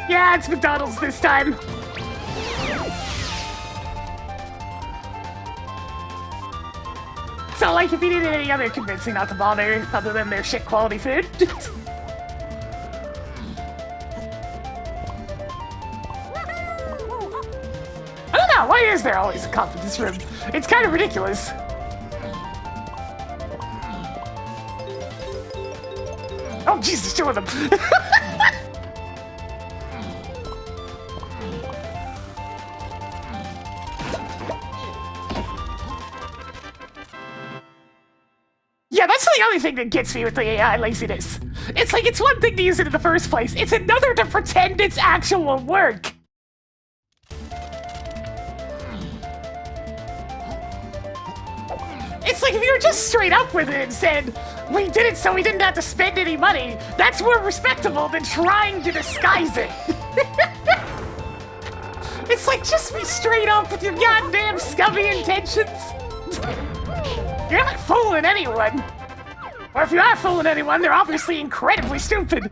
A: Yeah, it's McDonald's this time. So, like, if you needed any other convincing not to bother other than their shit quality food. I don't know, why is there always a cop in this room? It's kind of ridiculous. Oh, Jesus, two of them. Yeah, that's the only thing that gets me with the AI laziness. It's like, it's one thing to use it in the first place, it's another to pretend it's actual work. It's like, if you were just straight up with it and said, we did it so we didn't have to spend any money, that's more respectable than trying to disguise it. It's like, just be straight up with your goddamn scummy intentions. You're not fooling anyone. Or if you are fooling anyone, they're obviously incredibly stupid.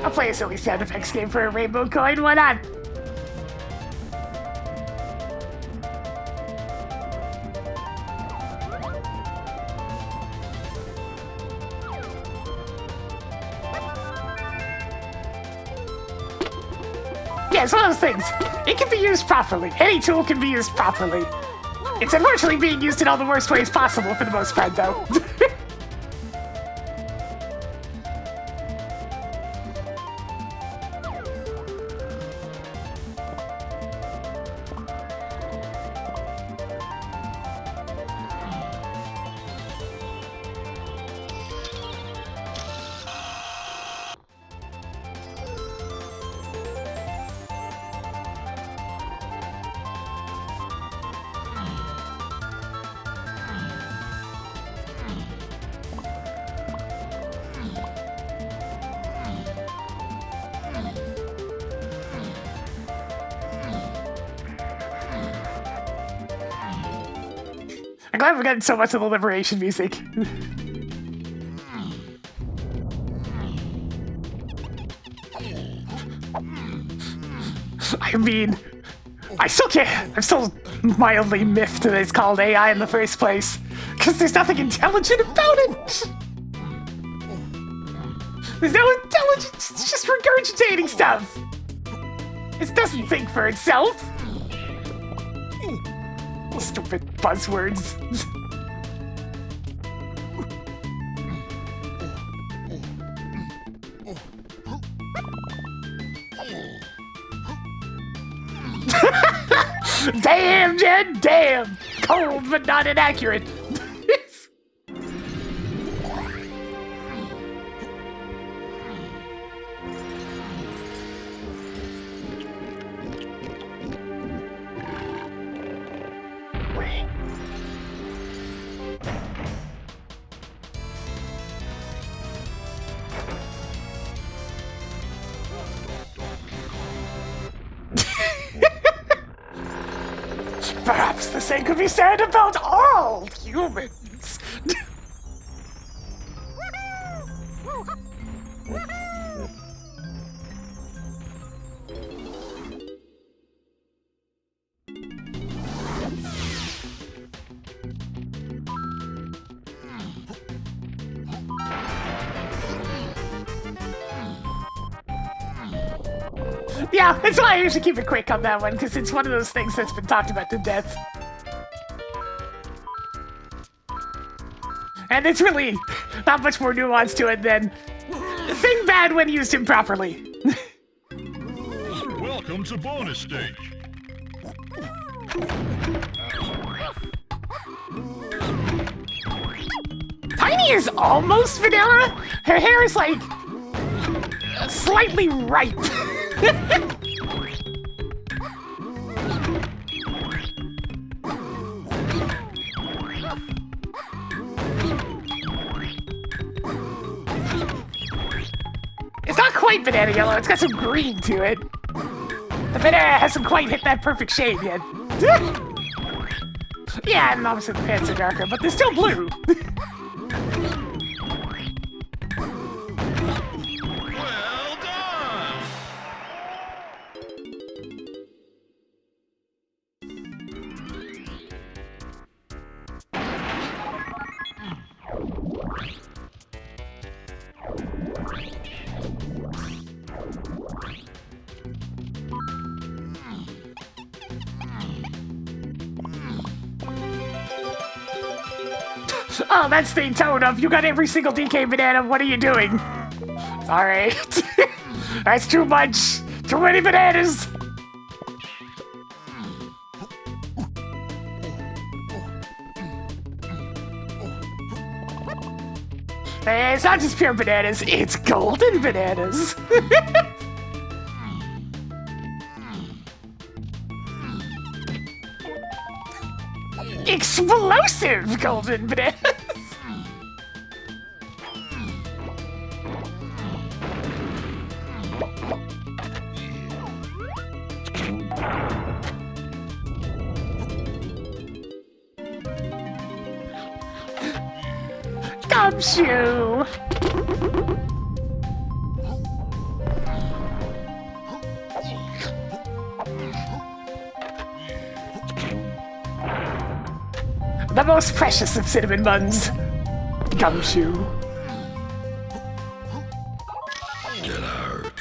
A: I'll play a silly sound effects game for a rainbow coin, why not? Yeah, it's one of those things. It can be used properly. Any tool can be used properly. It's unfortunately being used in all the worst ways possible for the most part, though. I'm glad we're getting so much of the liberation music. I mean, I'm still mildly miffed that it's called AI in the first place, because there's nothing intelligent about it! There's no intelligence, it's just regurgitating stuff! It doesn't think for itself! Stupid buzzwords. Damn, Jen, damn! Cold but not inaccurate. Perhaps the same could be said about all humans. Yeah, that's why I usually keep it quick on that one, because it's one of those things that's been talked about to death. And it's really not much more nuance to it than thing bad when used improperly.
B: Welcome to bonus stage.
A: is almost vanilla. Her hair is like slightly ripe. It's not quite banana yellow, it's got some green to it. The banana hasn't quite hit that perfect shade yet. Yeah, and obviously the pants are darker, but they're still blue.
B: Well done!
A: Oh, that's the tone of, you got every single DK banana, what are you doing? Sorry. That's too much. Too many bananas. It's not just pure bananas, it's golden bananas. Explosive golden bananas. Gumshoe. The most precious of cinnamon buns. Gumshoe.
B: Get out.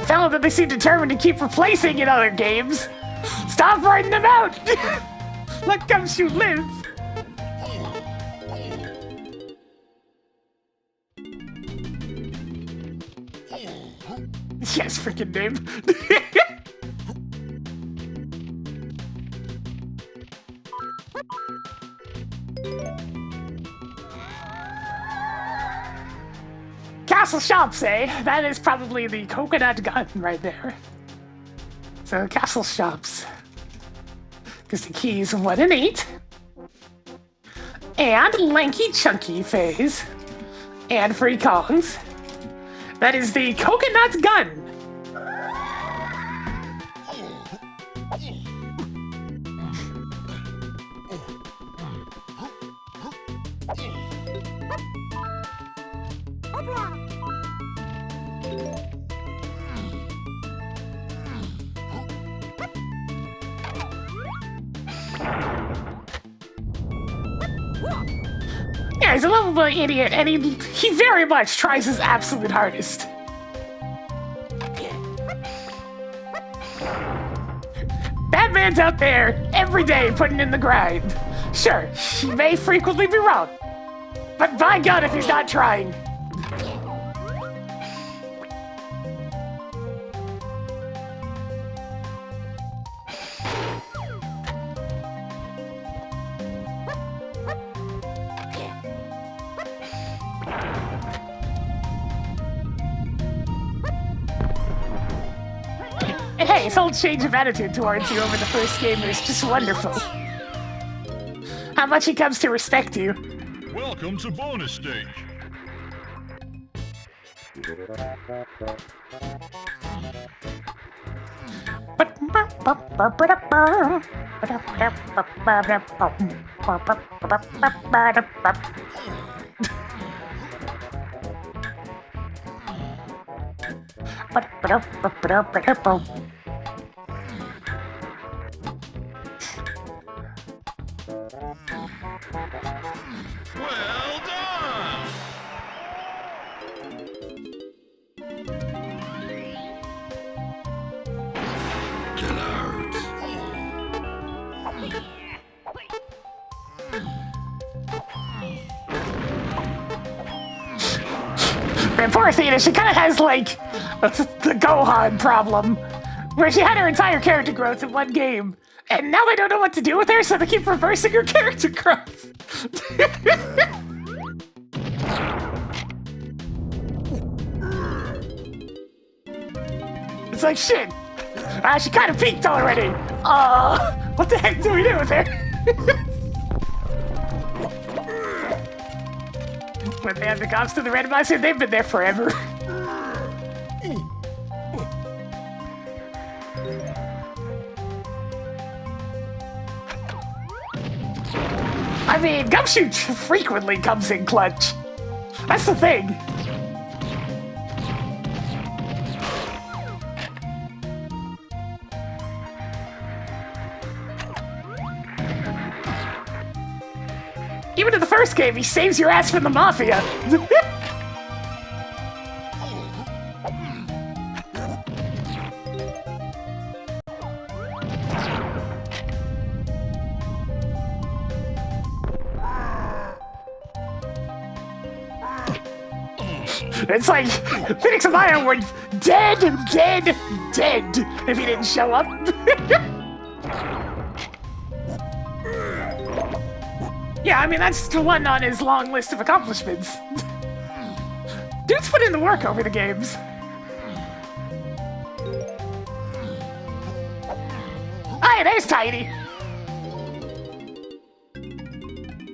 A: Fellow that they seem determined to keep replacing in other games. Stop writing them out! Let Gumshoe live! Yes, freaking name. Castle Shops, eh? That is probably the coconut gun right there. So, Castle Shops. Because the keys 1 and 8. And Lanky Chunky phase. And free Kongs. That is the coconut gun. Yeah, he's a lovable idiot, and he very much tries his absolute hardest. Batman's out there every day putting in the grind. Sure, he may frequently be wrong, but by God if he's not trying. And hey, his whole change of attitude towards you over the first game is just wonderful. How much he comes to respect you.
B: Welcome to bonus stage. Well done! Get out.
A: Man, poor Athena, she kind of has like the Gohan problem. where she had her entire character growth in one game, and now they don't know what to do with her, so they keep reversing her character growth. It's like, shit. She kind of peaked already. What the heck do we do with her? When they had the cops to the randomizer, they've been there forever. I mean, Gumshoe frequently comes in clutch. That's the thing. Even in the first game, he saves your ass from the Mafia. It's like Phoenix and Maya were dead if he didn't show up. Yeah, I mean, that's the one on his long list of accomplishments. Dude's put in the work over the games. Hey, there's Tidy.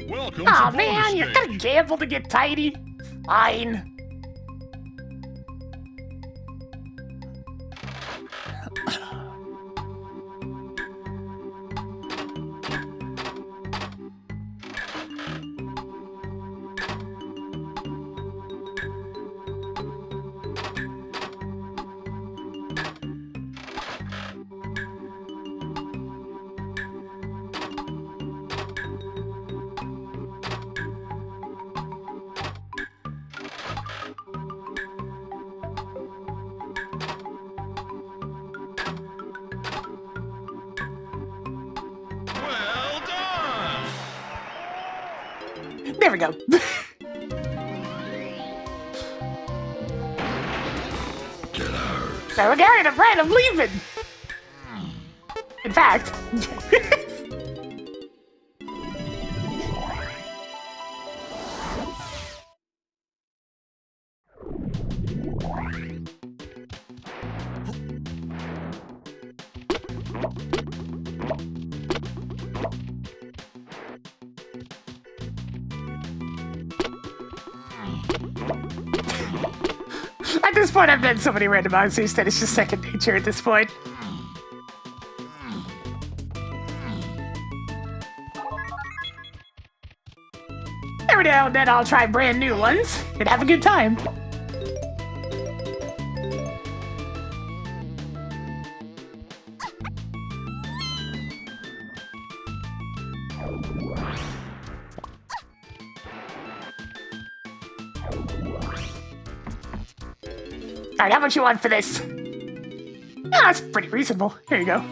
B: Welcome
A: Aw,
B: to
A: man,
B: bonus
A: you're
B: stage.
A: gonna gamble to get Tidy? Fine.
B: Well done!
A: There we go.
B: Get out.
A: Now we're getting a brand, I'm leaving. In fact. At this point, I've done so many randomizers that it's just second nature at this point. Every now and then I'll try brand new ones and have a good time. Alright, how much you want for this? Oh, that's pretty reasonable. Here you go.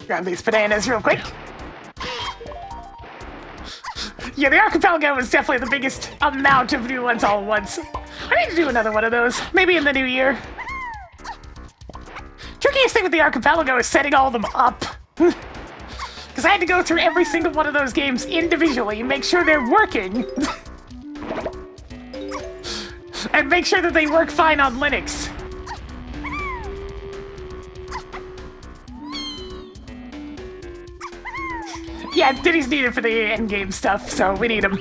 A: Grab these bananas real quick. Yeah, the archipelago was definitely the biggest amount of new ones all at once. I need to do another one of those, maybe in the new year. Trickiest thing with the archipelago is setting all of them up. Because I had to go through every single one of those games individually, make sure they're working. And make sure that they work fine on Linux. Yeah, Diddy's needed for the endgame stuff, so we need him.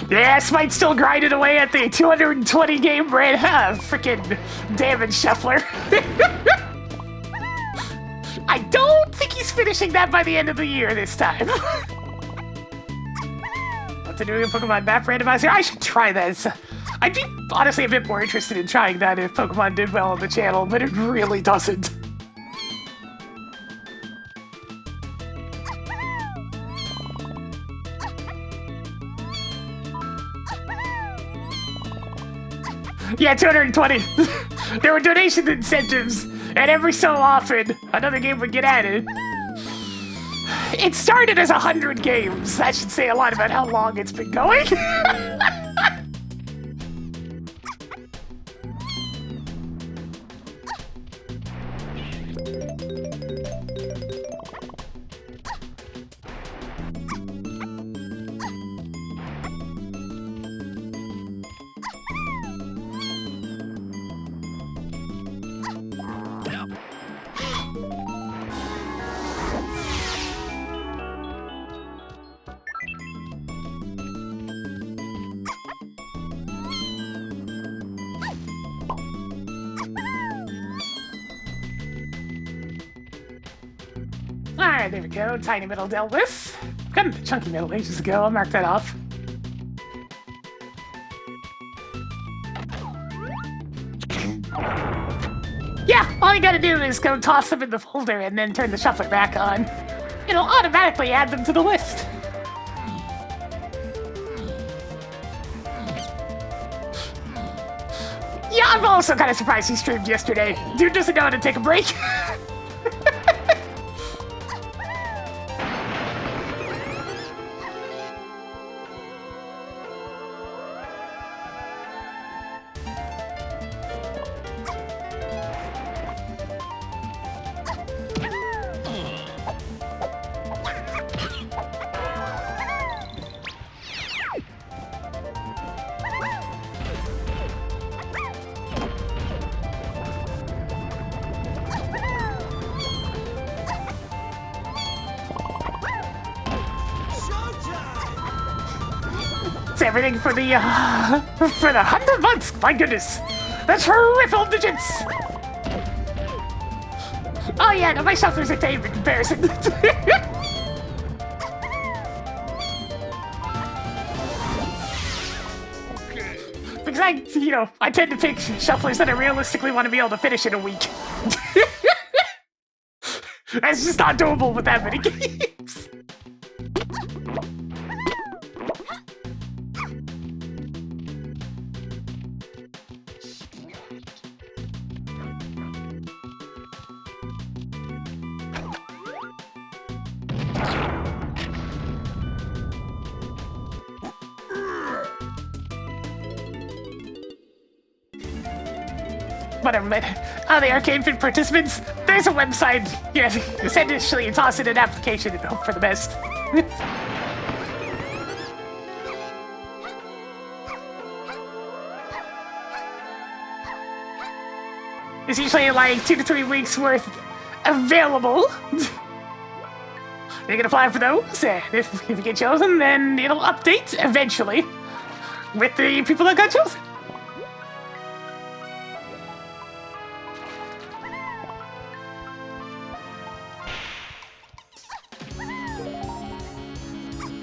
A: Yeah, Smite still grinding away at the 220 game brand, frickin' damage shuffler. I don't think he's finishing that by the end of the year this time. What to do in Pokemon Map Randomizer? I should try this. I'd be honestly a bit more interested in trying that if Pokemon did well on the channel, but it really doesn't. Yeah, 220. There were donation incentives, and every so often, another game would get added. It started as 100 games. That should say a lot about how long it's been going. Alright, there we go. Tiny metal dealt with. Got into chunky metal ages ago. I'll mark that off. Yeah, all you gotta do is go toss them in the folder and then turn the shuffler back on. It'll automatically add them to the list. Yeah, I'm also kind of surprised he streamed yesterday. Dude doesn't know how to take a break. Everything for the 100 months. My goodness, that's triple digits. Oh yeah, no, my shufflers are tame in comparison. Because I tend to pick shufflers that I realistically want to be able to finish in a week. That's just not doable with that many games. Whatever, the Arcade Fit participants, there's a website. Yeah, essentially you toss in an application and hope for the best. There's usually like 2 to 3 weeks worth available. You can apply for those, and if you get chosen, then it'll update eventually with the people that got chosen.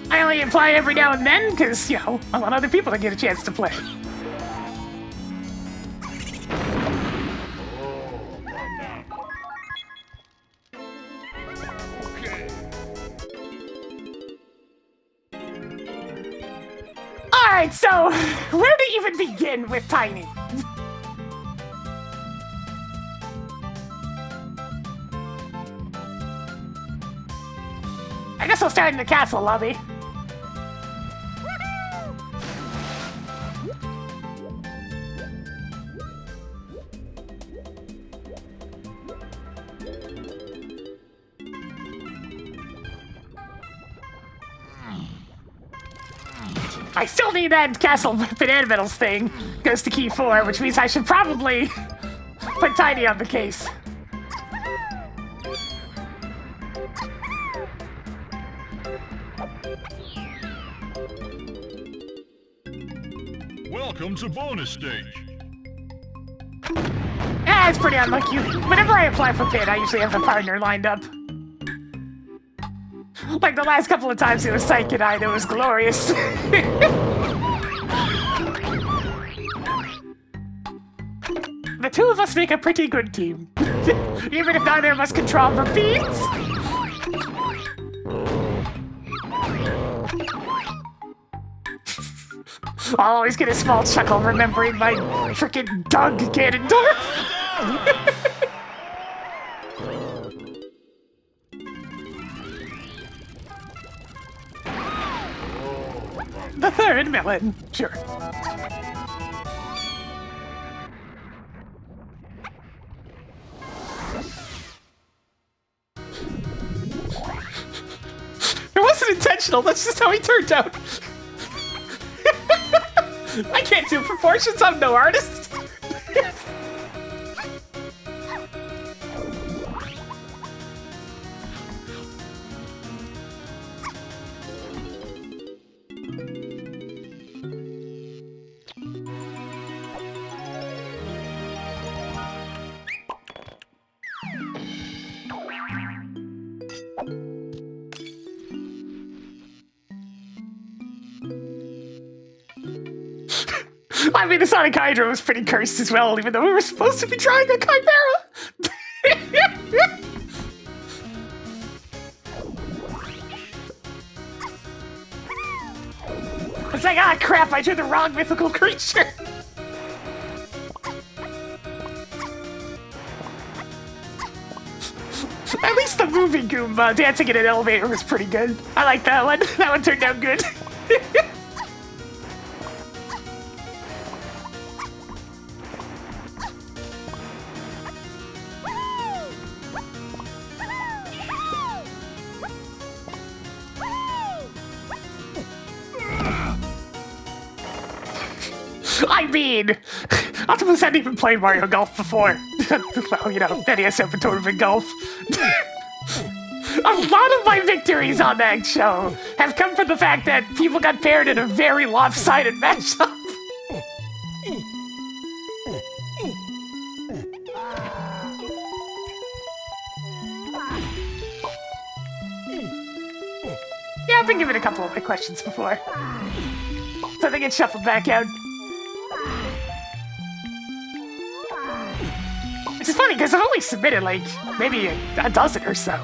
A: I only apply every now and then because, I want other people to get a chance to play. Alright, so where to even begin with Tiny? I guess I'll start in the castle lobby. I still need that castle banana medals thing. Goes to key 4, which means I should probably put Tiny on the case.
B: Welcome to bonus stage.
A: Yeah, it's pretty unlucky. Whenever I apply for Pit, I usually have a partner lined up. Like the last couple of times it was Psych and I, it was glorious. The two of us make a pretty good team. Even if neither of us control the beats. I'll always get a small chuckle remembering my frickin' Doug Ganondorf. The third melon, sure. It wasn't intentional, that's just how he turned out. I can't do proportions, I'm no artist. I mean, the Sonic Hydra was pretty cursed as well, even though we were supposed to be trying a Chimera. It's like, ah, crap, I drew the wrong mythical creature. At least the movie Goomba dancing in an elevator was pretty good. I like that one. That one turned out good. I mean, Optimus hadn't even played Mario Golf before. Well, you know, NES Open Tournament Golf. A lot of my victories on that show have come from the fact that people got paired in a very lopsided matchup. Yeah, I've been given a couple of my questions before. So they get shuffled back out. Which is funny, because I've only submitted, like, maybe a dozen or so.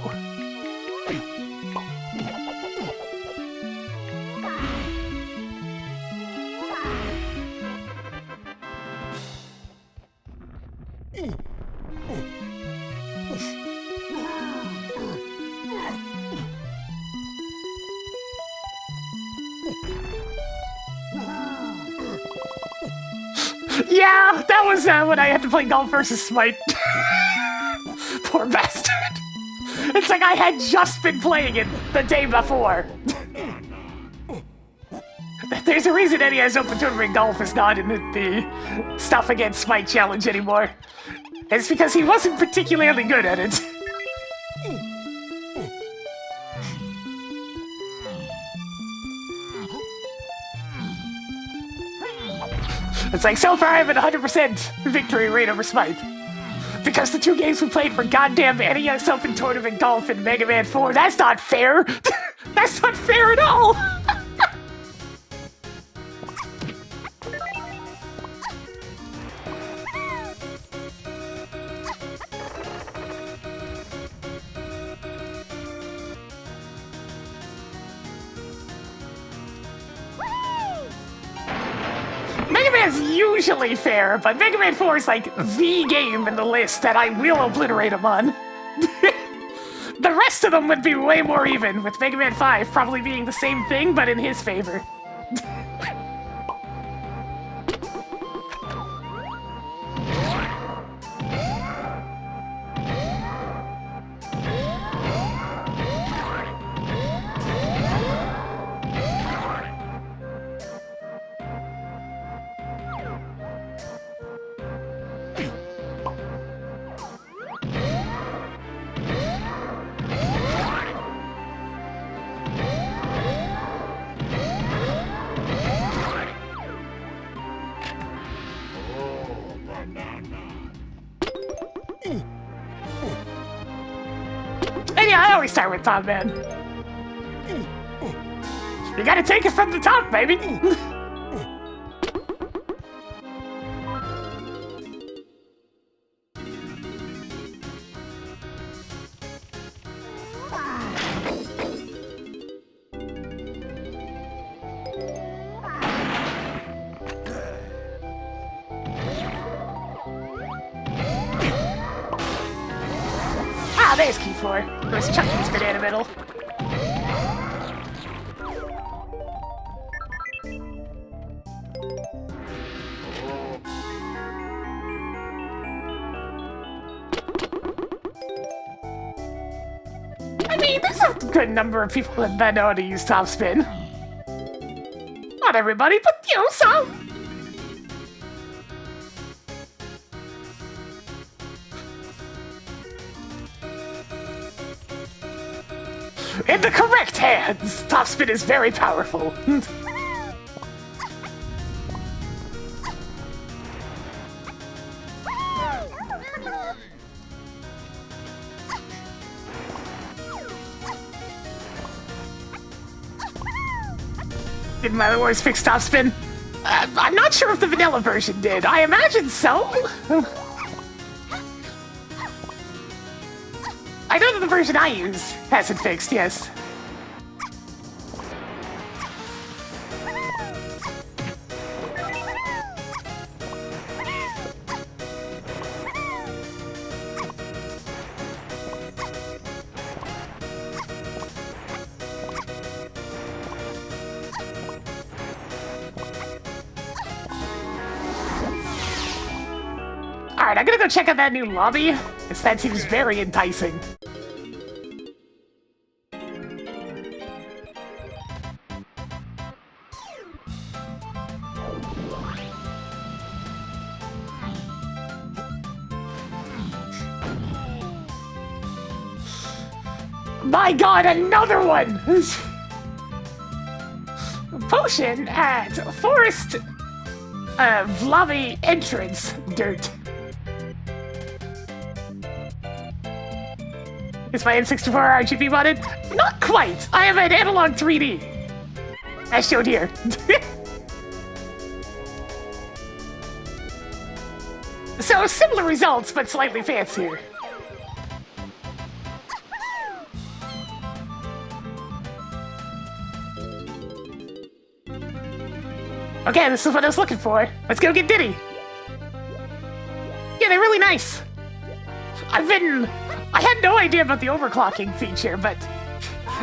A: Yeah, that was when I had to play Golf versus Smite. Poor bastard. It's like I had just been playing it the day before. There's a reason NES Open Tournament Golf is not in the Stuff Against Smite challenge anymore. It's because he wasn't particularly good at it. It's like, so far I have an 100% victory rate over Smite. Because the two games we played were goddamn NES Open Tournament Golf and Mega Man 4. That's not fair! That's not fair at all! Mega Man's usually fair, but Mega Man 4 is like the game in the list that I will obliterate him on. The rest of them would be way more even, with Mega Man 5 probably being the same thing, but in his favor. And yeah, I always start with top, man. You gotta take it from the top, baby. Ah, there's key 4. There's Chucky's banana middle. I mean, there's a good number of people that know how to use top spin. Not everybody, but you know, some. In the correct hands, top spin is very powerful. Did my other voice fix top spin? I'm not sure if the vanilla version did. I imagine so. I know that the version I use has it fixed, yes. Alright, I'm gonna go check out that new lobby, because that seems very enticing. My god, another one! Potion at Forest Lobby entrance dirt. Is my N64 RGB modded? Not quite! I have an analog 3D, as shown here. So similar results, but slightly fancier. Okay, this is what I was looking for. Let's go get Diddy. Yeah, they're really nice. I had no idea about the overclocking feature, but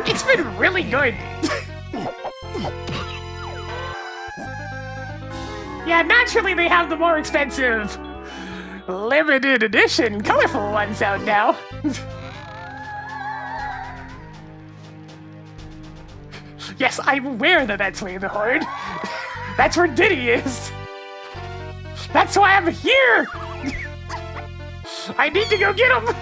A: it's been really good. Yeah, naturally they have the more expensive limited edition colorful ones out now. Yes, I'm aware that that's way in the Horde. That's where Diddy is. That's why I'm here. I need to go get him.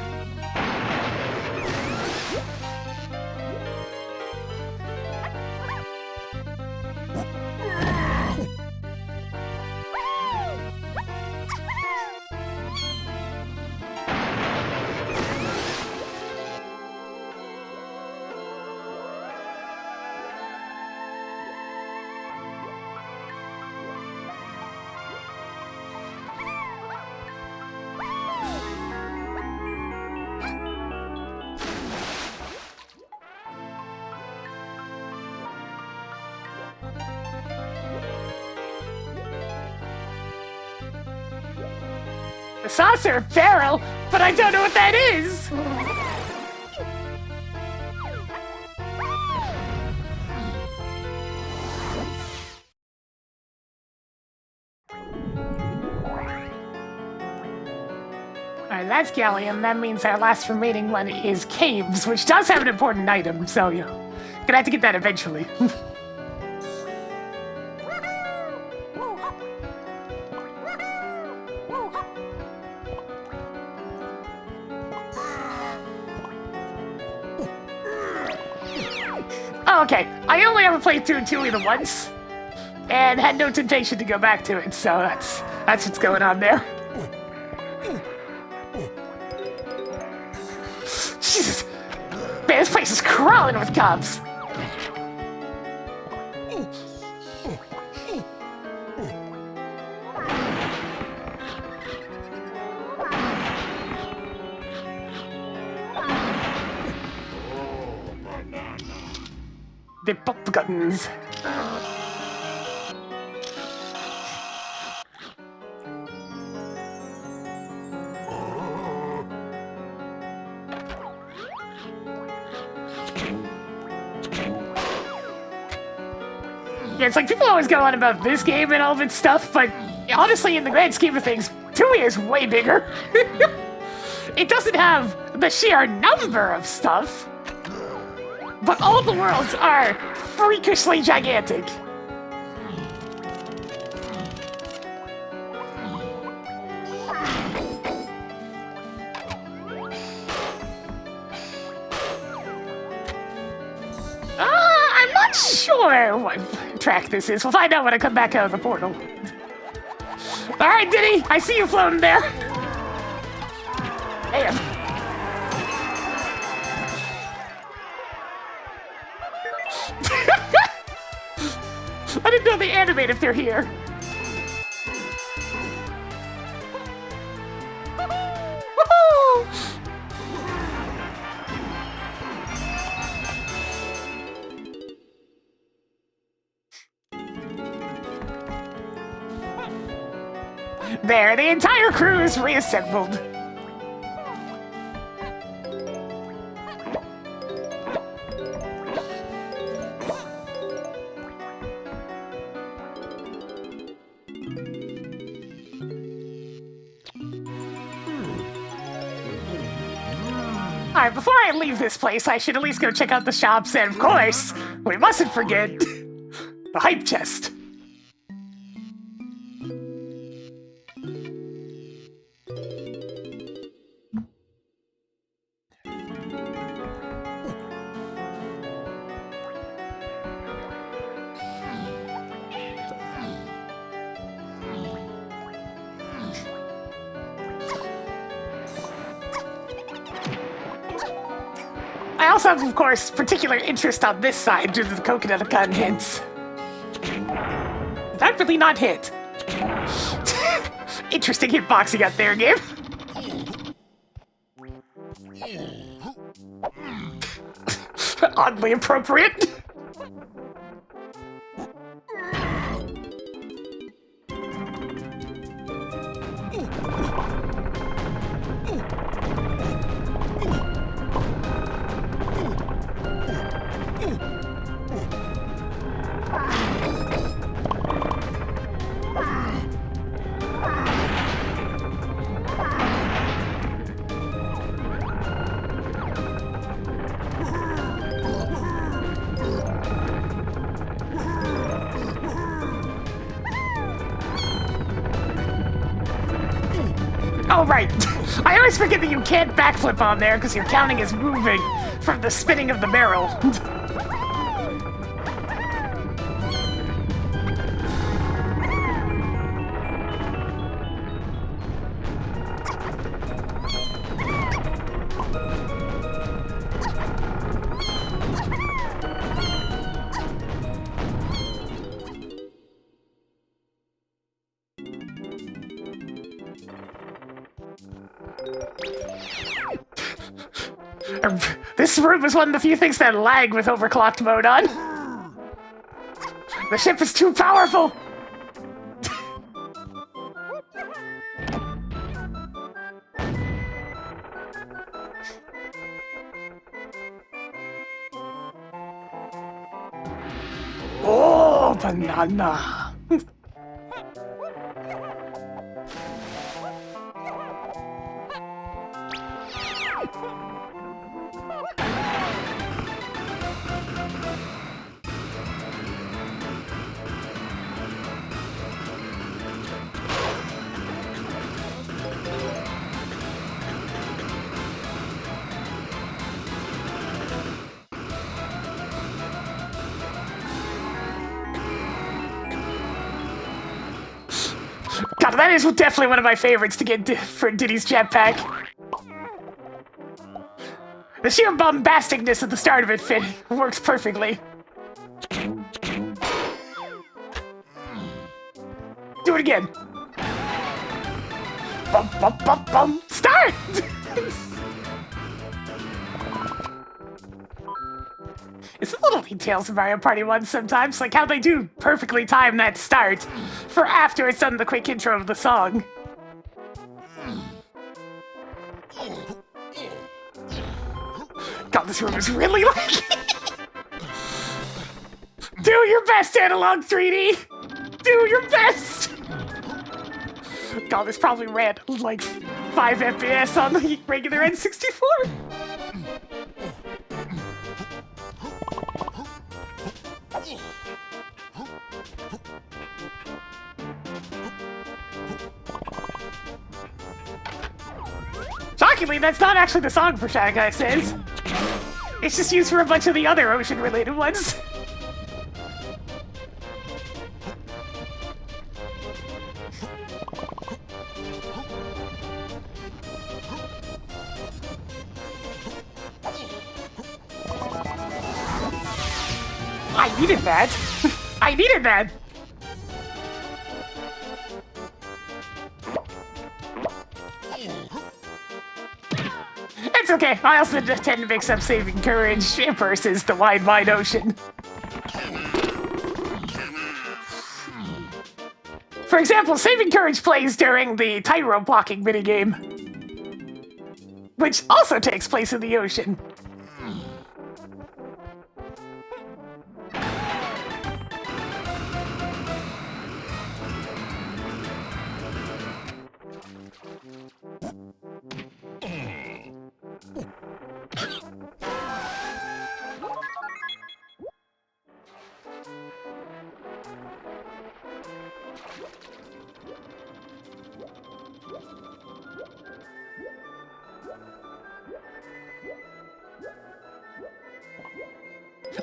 A: The saucer barrel, but I don't know what that is. Alright, that's gallium. That means our last remaining one is caves, which does have an important item, so, you know, gonna have to get that eventually. Oh, okay. I only ever played through Tuli once, and had no temptation to go back to it, so that's what's going on there. Jesus! Man, this place is crawling with cops! The pop guns. Yeah, it's like people always go on about this game and all of its stuff, but honestly, in the grand scheme of things, 2 is way bigger. It doesn't have the sheer number of stuff, but all the worlds are freakishly gigantic. I'm not sure what track this is. We'll find out when I come back out of the portal. Alright, Diddy, I see you floating there. Damn. I didn't know they animate if they're here. Woohoo! There, the entire crew is reassembled. Alright, before I leave this place, I should at least go check out the shops, and of course, we mustn't forget the hype chest. I also have, of course, particular interest on this side due to the coconut contents. Did that really not hit? Interesting hitboxing out there, game. Oddly appropriate. Oh, right. I always forget that you can't backflip on there because your counting is moving from the spinning of the barrel. This room is one of the few things that lag with overclocked mode on. The ship is too powerful! Oh, banana! God, that is definitely one of my favorites to get for Diddy's jetpack. The sheer bombasticness at the start of it works perfectly. Do it again. Bum, bum, bum, bum. Start! It's the little details of Mario Party 1 sometimes, like how they do perfectly time that start for after it's done the quick intro of the song. God, this room is really laggy. Do your best, Analog 3D! Do your best! God, this probably ran like 5 FPS on the regular N64. Shockingly, that's not actually the song for Shy Guy Says. It's just used for a bunch of the other ocean-related ones. I needed that. I needed that. It's okay. I also tend to mix up saving courage versus the wide, wide ocean. For example, saving courage plays during the tightrope blocking minigame, which also takes place in the ocean.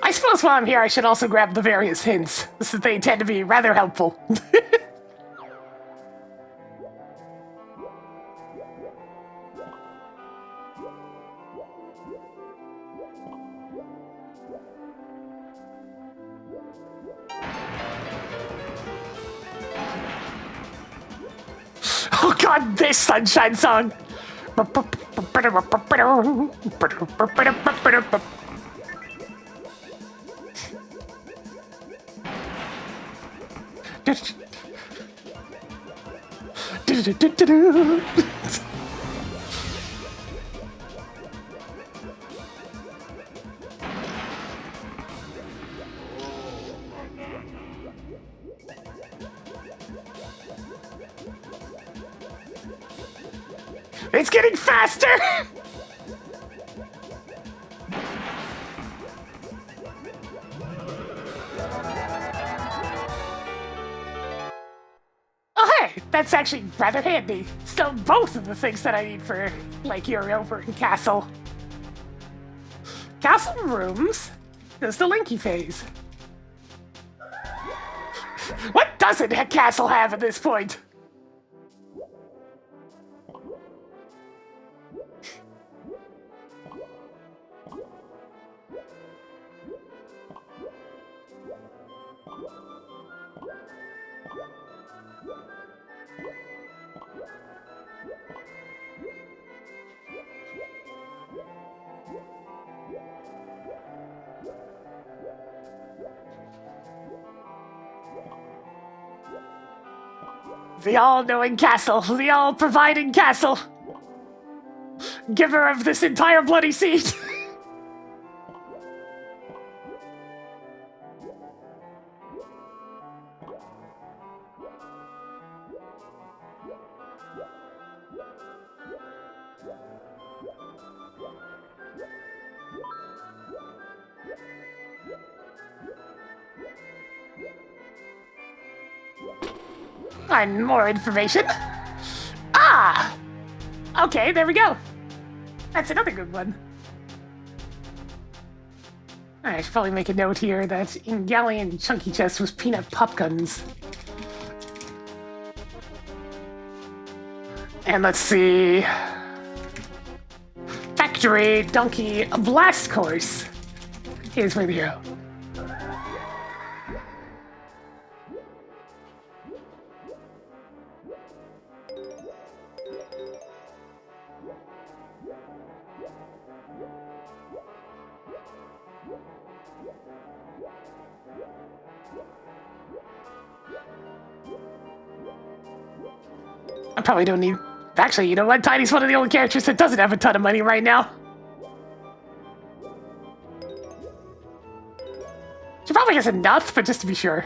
A: I suppose while I'm here, I should also grab the various hints, since they tend to be rather helpful. Oh god, this Sunshine song! It's getting faster! Oh hey, that's actually rather handy. Still both of the things that I need for, like, your over in Castle. Castle rooms. There's the Linky phase. What doesn't Castle have at this point? The all-knowing Castle, the all-providing Castle, giver of this entire bloody seed. And more information. Ah! Okay, there we go. That's another good one. I should probably make a note here that in Galleon Chunky Chest was peanut pop guns. And let's see. Factory Donkey Blast Course is where we go. I probably don't need... Actually, you know what? Tiny's one of the only characters that doesn't have a ton of money right now. She probably has enough, but just to be sure.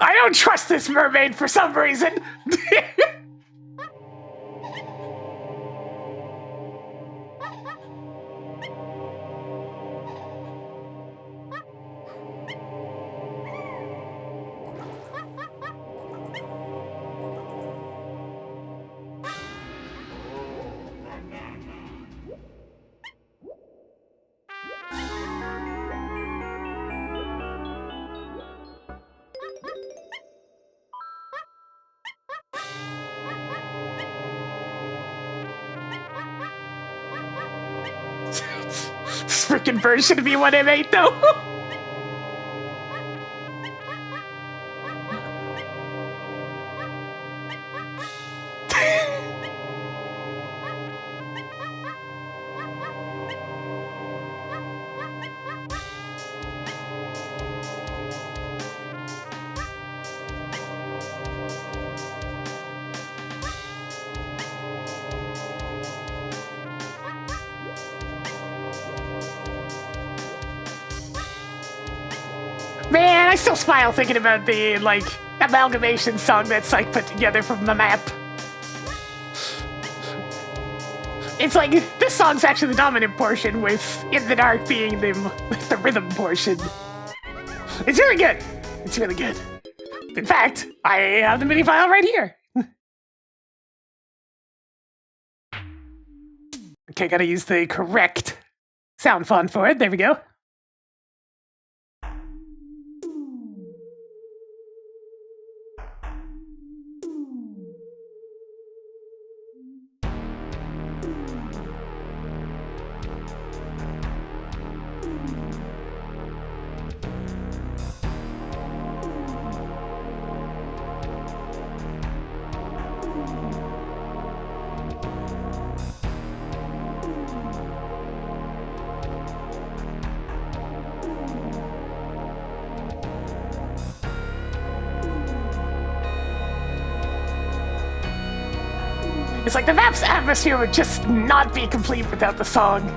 A: I don't trust this mermaid for some reason. This freaking bird should be 1M8 though. Man, I still smile thinking about the, like, amalgamation song that's, like, put together from the map. It's like, this song's actually the dominant portion, with In the Dark being the rhythm portion. It's really good. It's really good. In fact, I have the MIDI file right here. Okay, gotta use the correct sound font for it. There we go. It's like the map's atmosphere would just not be complete without the song.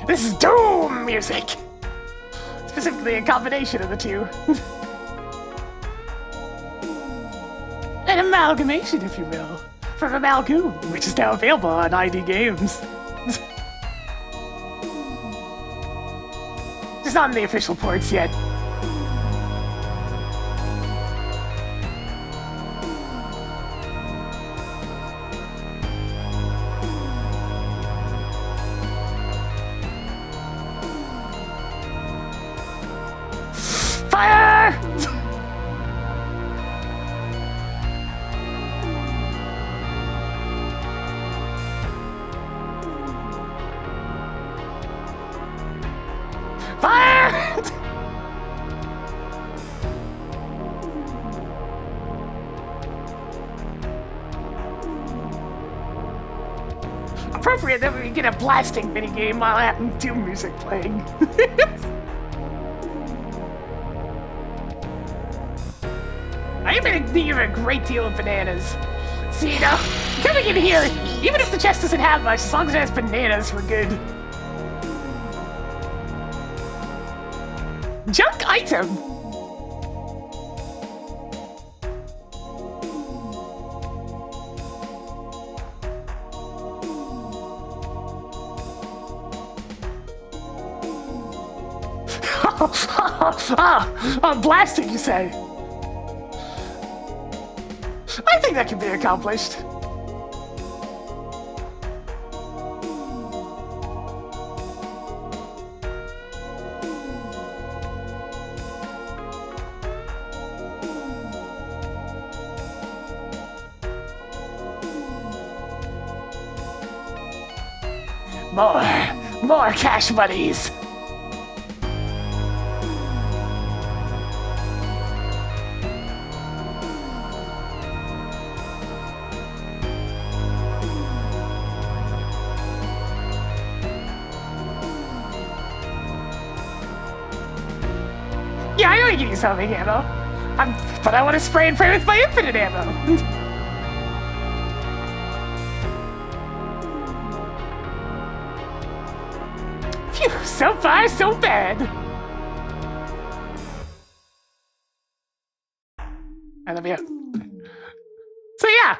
A: This is Doom music! Specifically a combination of the two. An amalgamation, if you will, from Amalgoom, which is now available on ID Games. Just not on the official ports yet. Fire! Fire! Appropriate that we get a blasting minigame while having Doom music playing. I am gonna give a great deal of bananas. See, now, coming in here, even if the chest doesn't have much, as long as it has bananas, we're good. Junk item! Blasting, you say? I think that can be accomplished. More cash monies. Yeah, I only use homing ammo. But I want to spray and pray with my infinite ammo. Phew, so far, so bad. I love you. So yeah.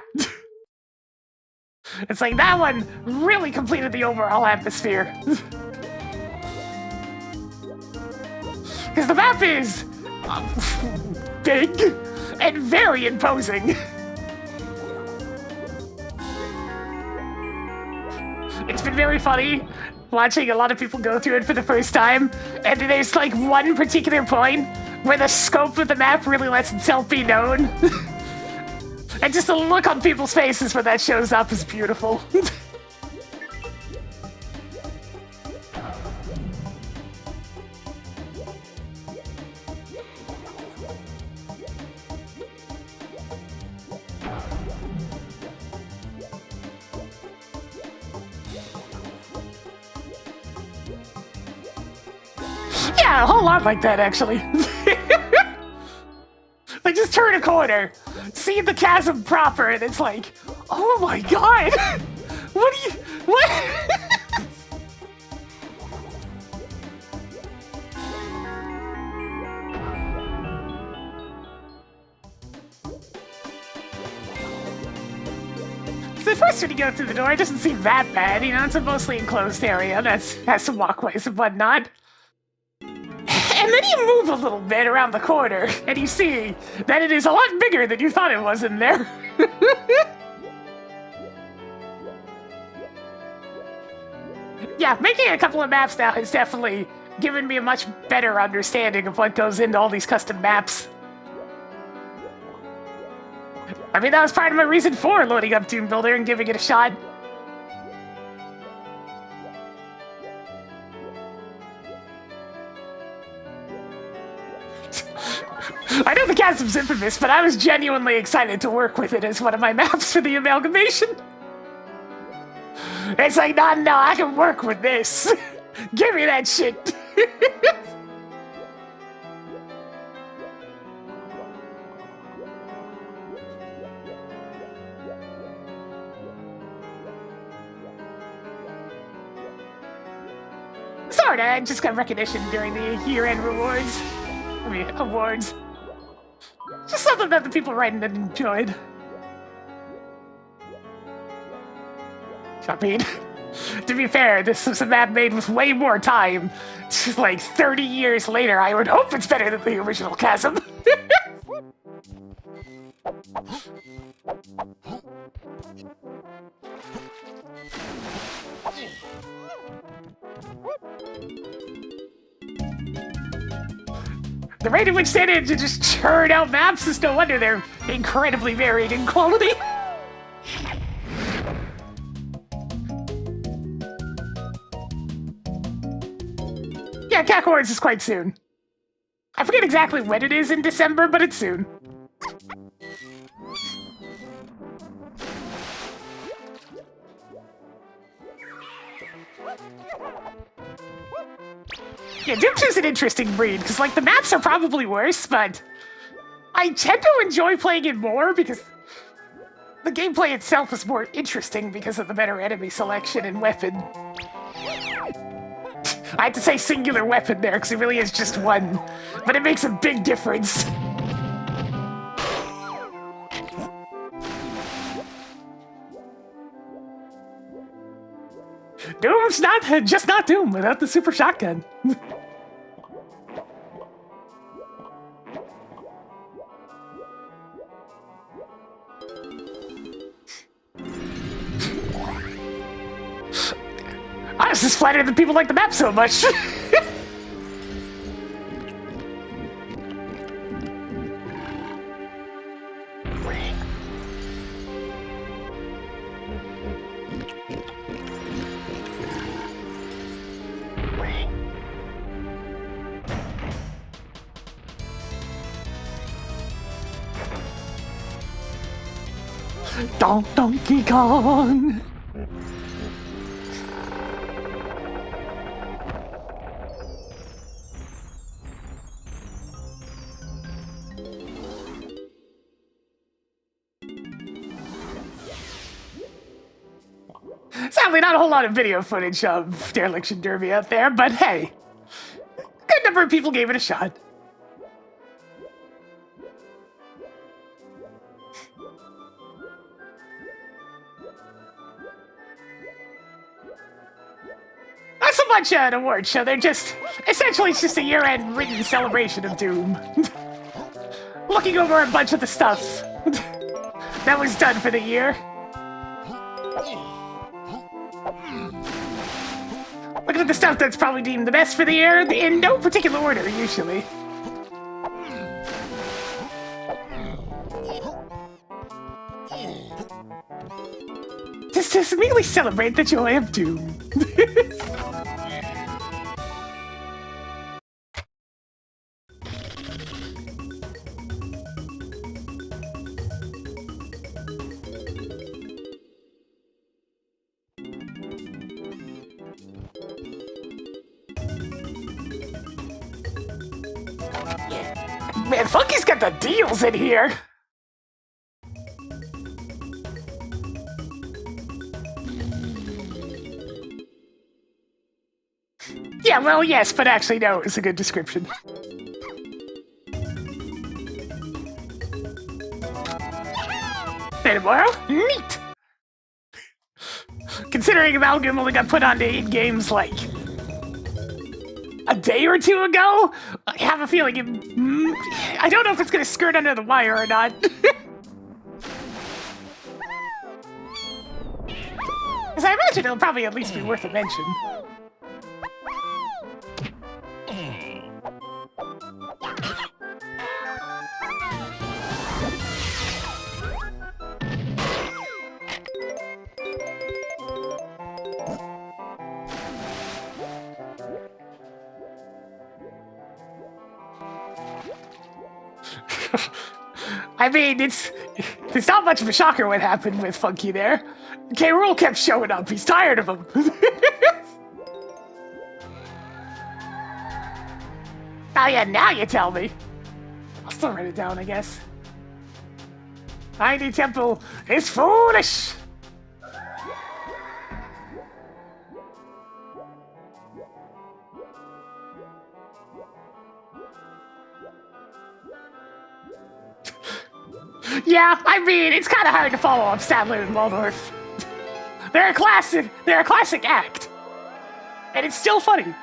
A: It's like that one really completed the overall atmosphere. Because the map is big and very imposing. It's been very funny watching a lot of people go through it for the first time, and there's like one particular point where the scope of the map really lets itself be known. And just the look on people's faces when that shows up is beautiful. Yeah, a whole lot like that, actually. Like, just turn a corner, see the chasm proper, and it's like, oh my god! What do you... what? The first when you go through the door, it doesn't seem that bad, you know, it's a mostly enclosed area that has some walkways and whatnot. And then you move a little bit around the corner, and you see that it is a lot bigger than you thought it was in there. Yeah, making a couple of maps now has definitely given me a much better understanding of what goes into all these custom maps. I mean, that was part of my reason for loading up Doom Builder and giving it a shot. I know the chasm's infamous, but I was genuinely excited to work with it as one of my maps for the amalgamation. It's like, no, I can work with this. Give me that shit. Sorta, I just got recognition during the year-end rewards. I mean, awards. Just something that the people writing it enjoyed. I mean, to be fair, this was a map made with way more time. It's just like 30 years later, I would hope it's better than the original Chasm. The rate at which they did to just churn out maps is no wonder they're incredibly varied in quality. Yeah, CAC Awards is quite soon. I forget exactly when it is in December, but it's soon. Yeah, Doom 2's an interesting breed, because, like, the maps are probably worse, but I tend to enjoy playing it more because the gameplay itself is more interesting because of the better enemy selection and weapon. I had to say singular weapon there, because it really is just one, but it makes a big difference. Doom's just not Doom without the super shotgun. I was just flattered that people like the map so much. Donkey Kong. Sadly, not a whole lot of video footage of Dereliction Derby out there, but hey, good number of people gave it a shot. Not so much an award show, they're just, essentially it's just a year-end written celebration of Doom. Looking over a bunch of the stuff that was done for the year. Looking at the stuff that's probably deemed the best for the year, in no particular order, usually. Just to merely celebrate the joy of Doom. Man, Funky's got the deals in here. Yeah, well, yes, but actually, no, it's a good description. Day tomorrow? Neat! Considering Amalgam only got put onto 8 games, like, a day or two ago, I have a feeling I don't know if it's gonna skirt under the wire or not. Because I imagine it'll probably at least be worth a mention. I mean, it's not much of a shocker what happened with Funky there. K. Rool kept showing up. He's tired of him. Oh yeah, now you tell me. I'll still write it down, I guess. Tiny Temple is foolish. Yeah, I mean, it's kind of hard to follow up Statler and Waldorf. They're a classic act. And it's still funny.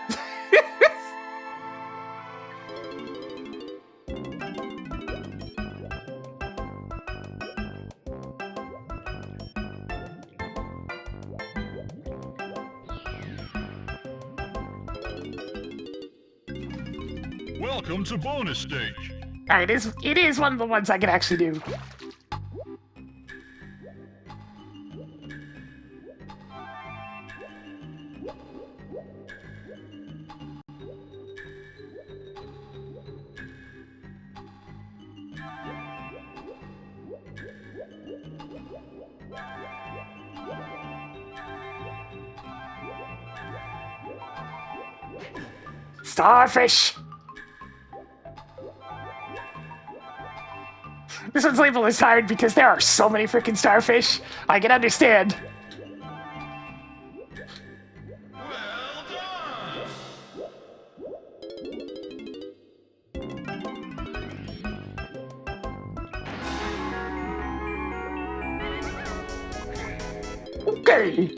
B: Welcome to bonus stage.
A: Alright, it is one of the ones I can actually do. Starfish! This one's labeled as hard because there are so many freaking starfish. I can understand.
B: Well done.
A: Okay.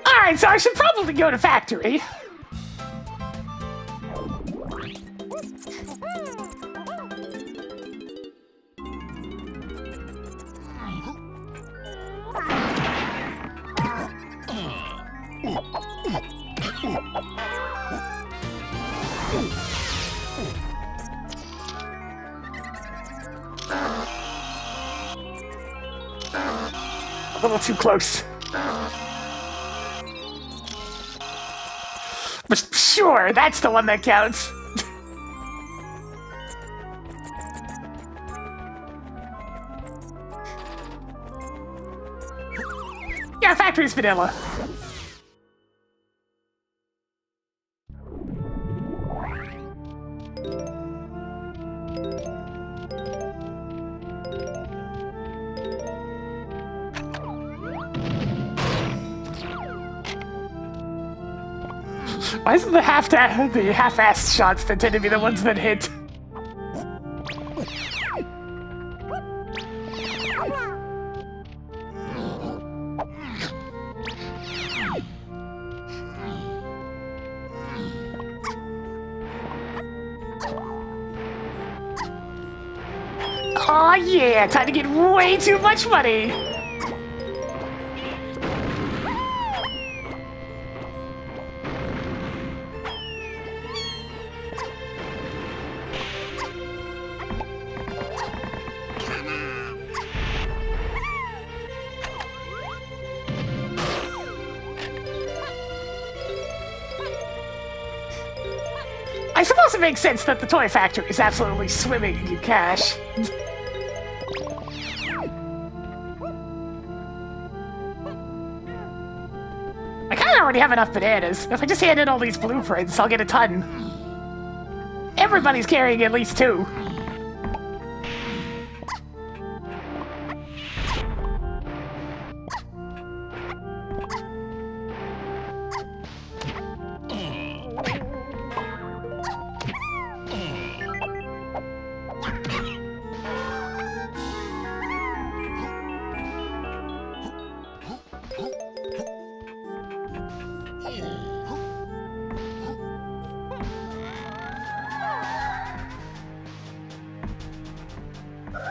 A: Alright, so I should probably go to factory. A little too close. But sure, that's the one that counts. our factory's vanilla. Why isn't the half-assed shots that tend to be the ones that hit? Oh yeah, time to get way too much money. I suppose it makes sense that the toy factory is absolutely swimming in cash. I kind of already have enough bananas. If I just hand in all these blueprints, I'll get a ton. Everybody's carrying at least 2.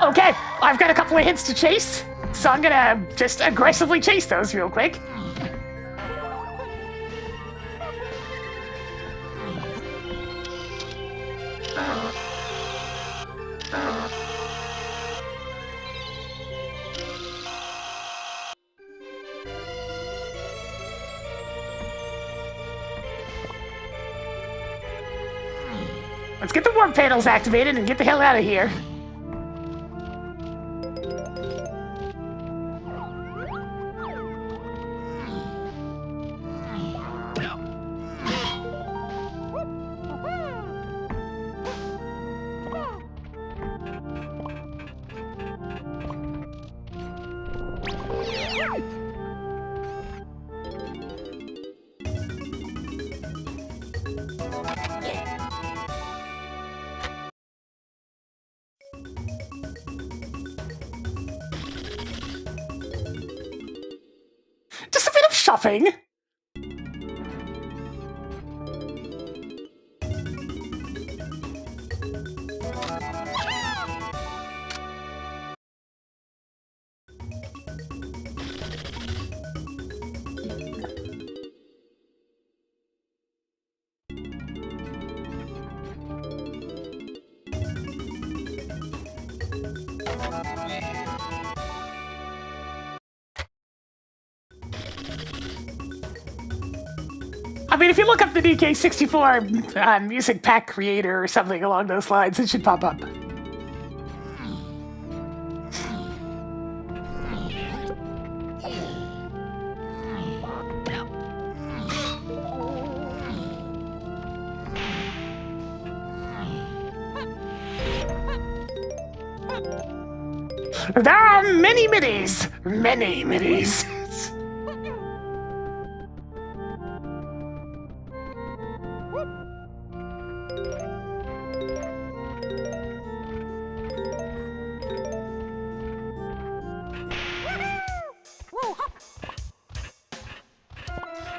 A: Okay, I've got a couple of hits to chase, so I'm gonna just aggressively chase those real quick. Let's get the warp panels activated and get the hell out of here. Just a bit of shopping. I mean, if you look up the DK64 music pack creator or something along those lines, it should pop up. There are many middies! Many middies!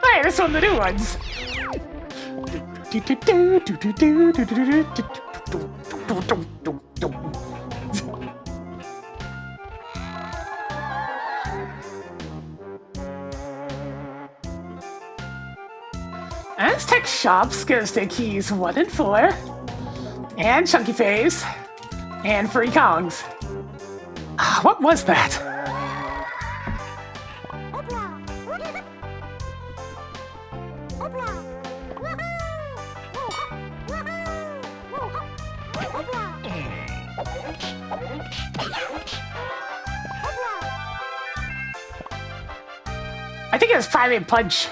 A: Hey, this one, the new ones. Aztec Shops goes to keys 1 and 4, and Chunky Face, and Free Kongs. What was that? I think it was Primate Punch.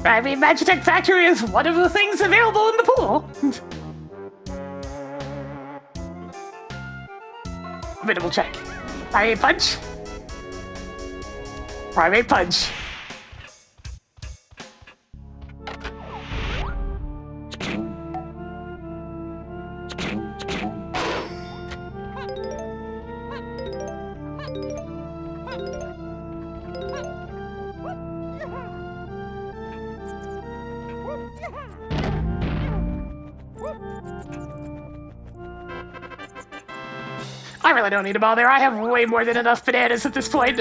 A: I mean, Magitech Factory is one of the things available in the pool. I'm gonna double check. Primate Punch. Primate Punch. I really don't need a ball there. I have way more than enough bananas at this point.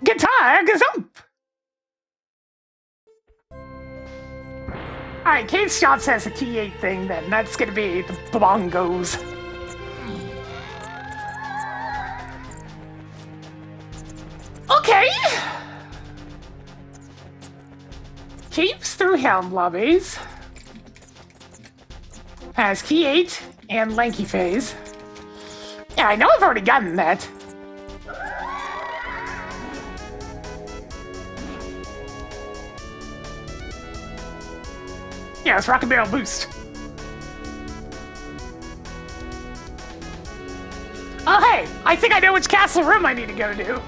A: Guitar gazump! Alright, Cave Shops has a key 8 thing then. That's gonna be the bongos. Okay! Caves through Helm lobbies. Has key 8 and lanky phase. Yeah, I know I've already gotten that. Yeah, it's Rocket Barrel Boost. Oh, hey! I think I know which castle room I need to go to.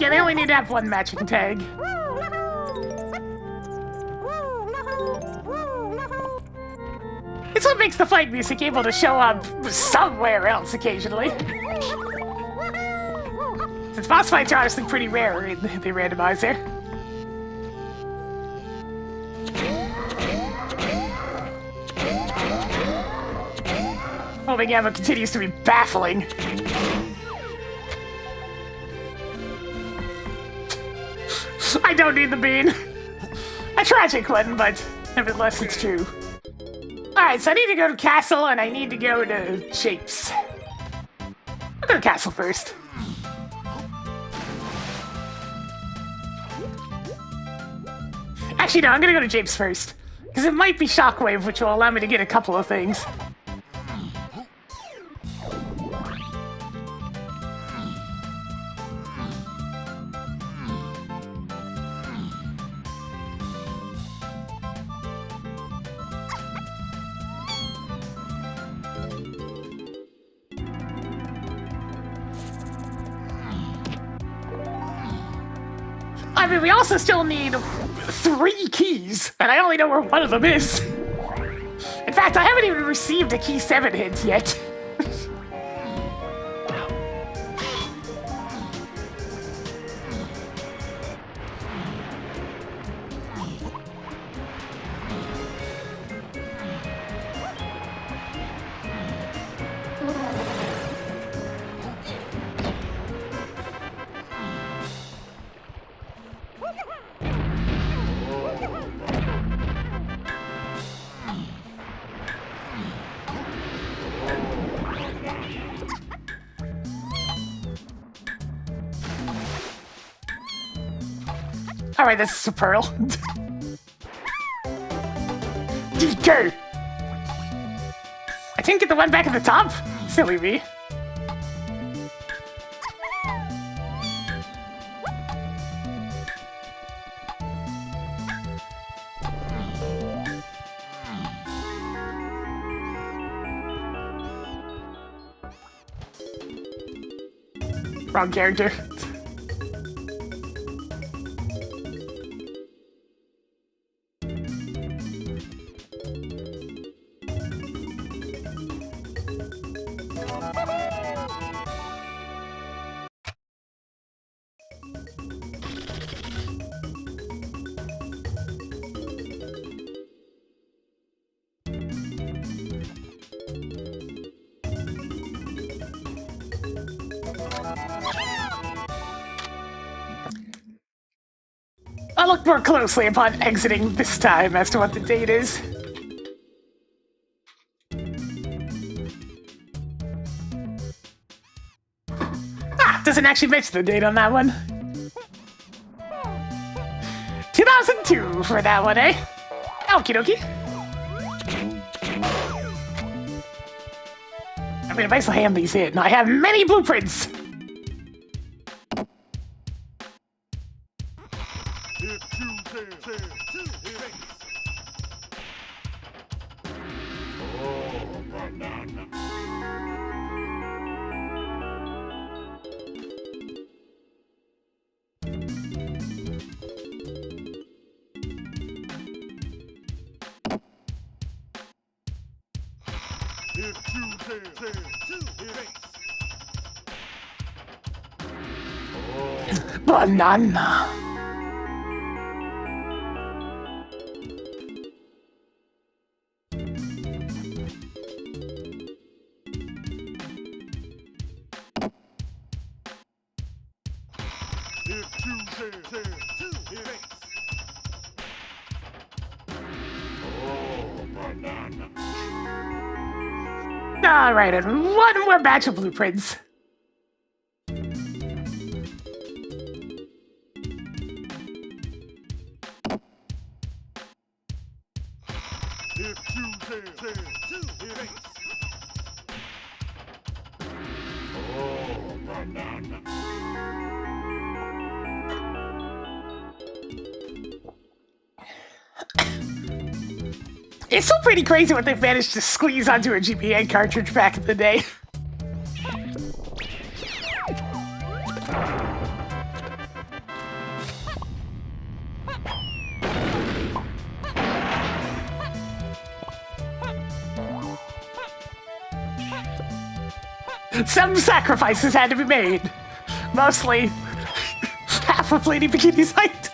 A: Yeah, they only need to have one matching tag. It's what makes the fight music able to show up somewhere else occasionally. Since boss fights are honestly pretty rare in the randomizer. Hoping Emma continues to be baffling. I don't need the bean. A tragic one, but nevertheless it's true. Alright, so I need to go to Castle and I need to go to Shapes. I'll go to Castle first. Actually, no, I'm gonna go to Japes first. Because it might be Shockwave, which will allow me to get a couple of things. I mean, we also still need 3 keys, and I only know where one of them is. In fact, I haven't even received a key 7 hint yet. Alright, this is a pearl. DK! I didn't get the one back at the top? Silly me. Wrong character. I'll look more closely upon exiting this time as to what the date is. Ah, doesn't actually mention the date on that one. 2002 for that one, eh? Okie dokie. I mean, if I still hand these in, I have many blueprints. Banana. All right, and one more batch of blueprints. It's still pretty crazy what they've managed to squeeze onto a GBA cartridge back in the day. Some sacrifices had to be made. Mostly half of Lady Bikini's height.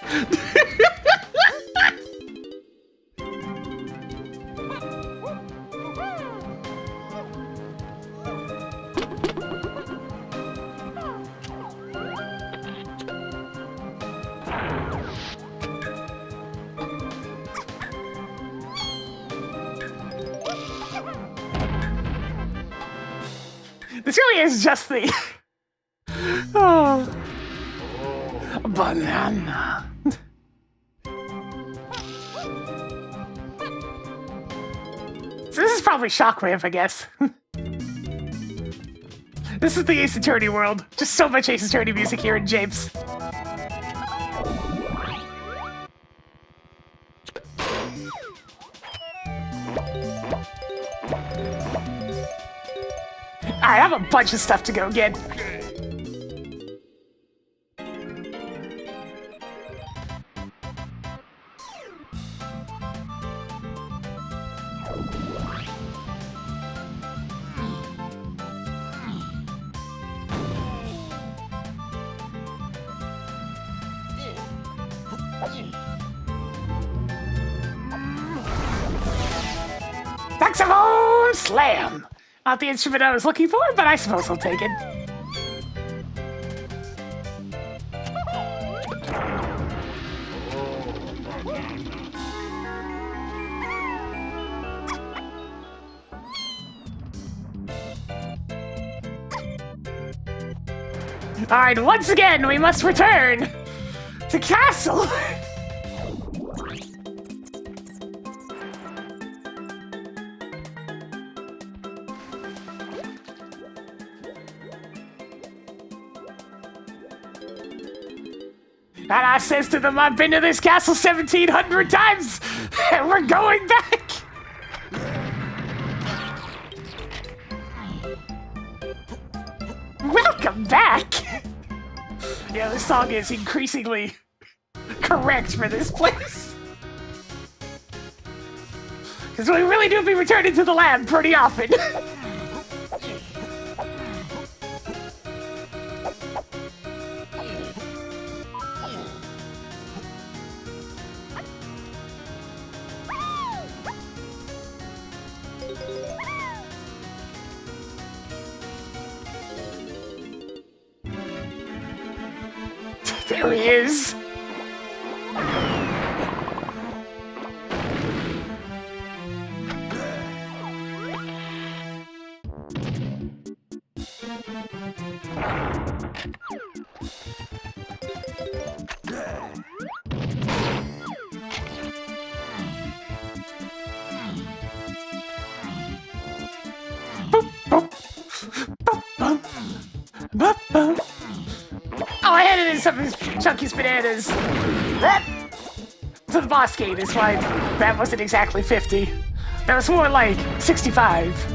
A: This really is just the... oh. Banana. So this is probably Shockwave, I guess. This is the Ace Attorney world. Just so much Ace Attorney music here in Japes. Alright, I have a bunch of stuff to go get. Saxophone slam! Not the instrument I was looking for, but I suppose I'll take it. Alright, once again, we must return to Castle! And I says to them, I've been to this castle 1,700 times, and we're going back! Welcome back! Yeah, this song is increasingly correct for this place. Because we really do be returning to the lab pretty often. There he is! Oh, I added in some of his Chunky's bananas. To the boss gate is why that wasn't exactly 50. That was more like 65.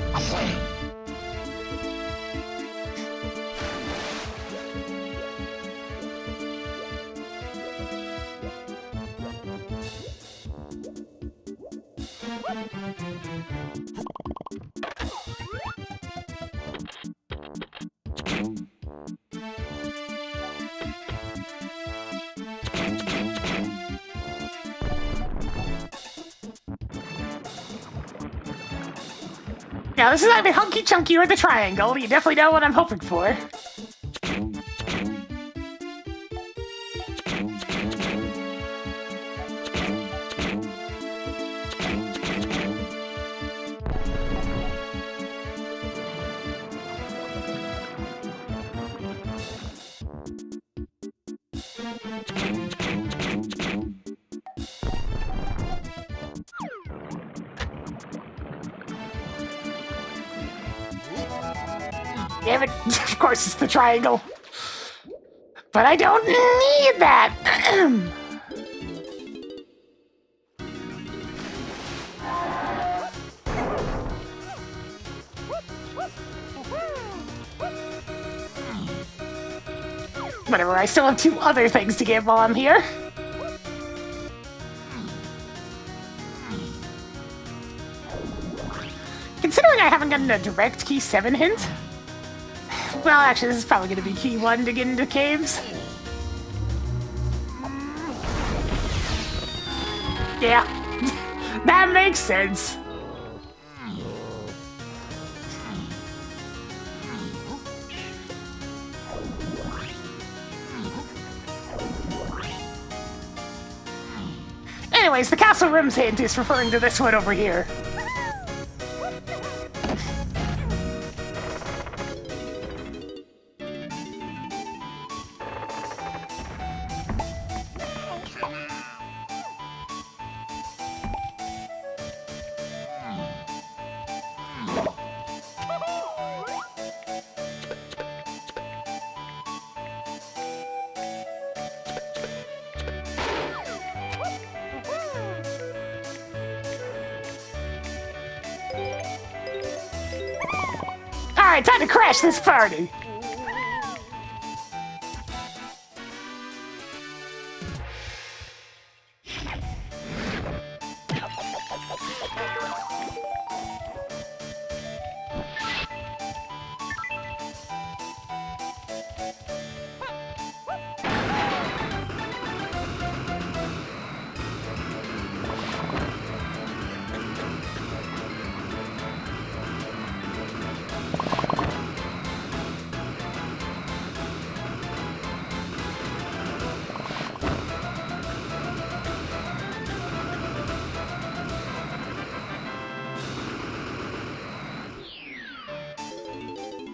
A: Now, this is either Hunky Chunky or the triangle. You definitely know what I'm hoping for. Damn it, of course it's the triangle. But I don't need that. Whatever, I still have 2 other things to get while I'm here. Considering I haven't gotten a direct key 7 hint, well, actually, this is probably going to be key 1 to get into caves. Yeah, that makes sense. Anyways, the castle room's hint is referring to this one over here. Alright, time to crash this party!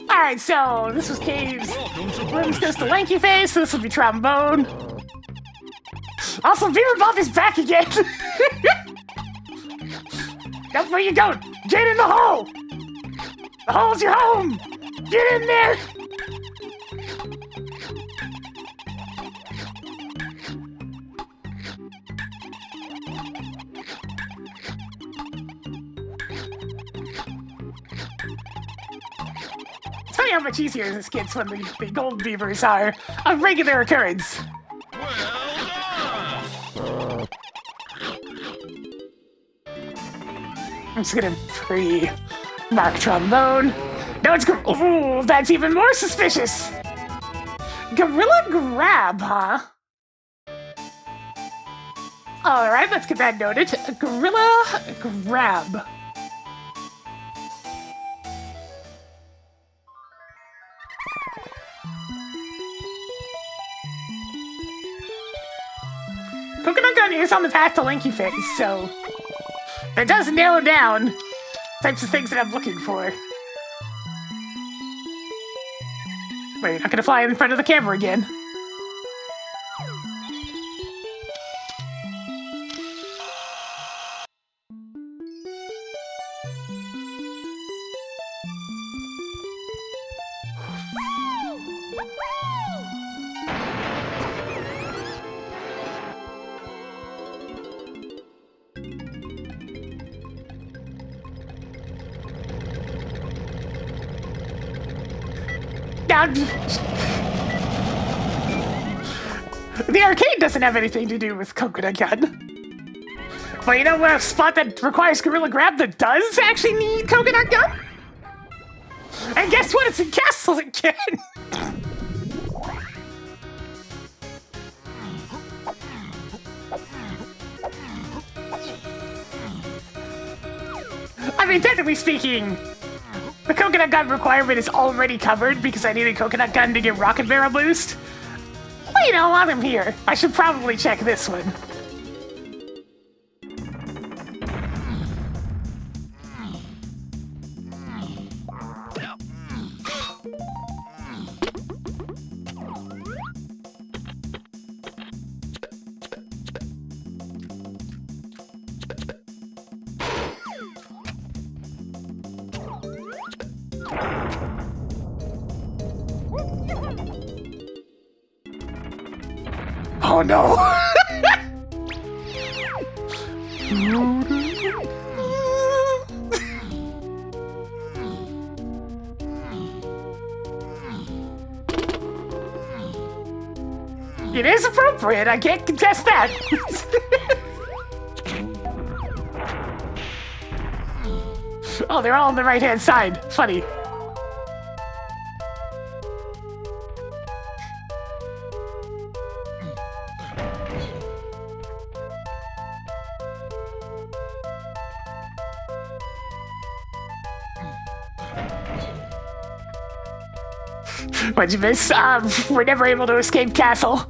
A: Alright, so this was Caves. Rooms goes to Lanky Face, so this will be Trombone. Also, Beaver Bob is back again! That's where you go! Get in the hole! The hole's your home! Get in there! It's funny how much easier this gets when the gold beavers are a regular occurrence.
B: Well done!
A: I'm just gonna pre-mark Trombone. No, it's ooh, that's even more suspicious. Gorilla Grab, huh? All right, let's get that noted. Gorilla Grab. Coconut Gun is on the path to Lanky Face, so that does narrow down types of things that I'm looking for. Wait, you're not gonna fly in front of the camera again. down. The arcade doesn't have anything to do with coconut gun. But you know what, a spot that requires Gorilla Grab that does actually need coconut gun? And guess what? It's in Castle again! I mean, technically speaking, the coconut gun requirement is already covered because I need a coconut gun to get rocket barrel boost. But you know, while I'm here, I should probably check this one. Oh no! It is appropriate, I can't contest that. Oh, they're all on the right-hand side. Funny. What'd you miss? We're never able to escape Castle.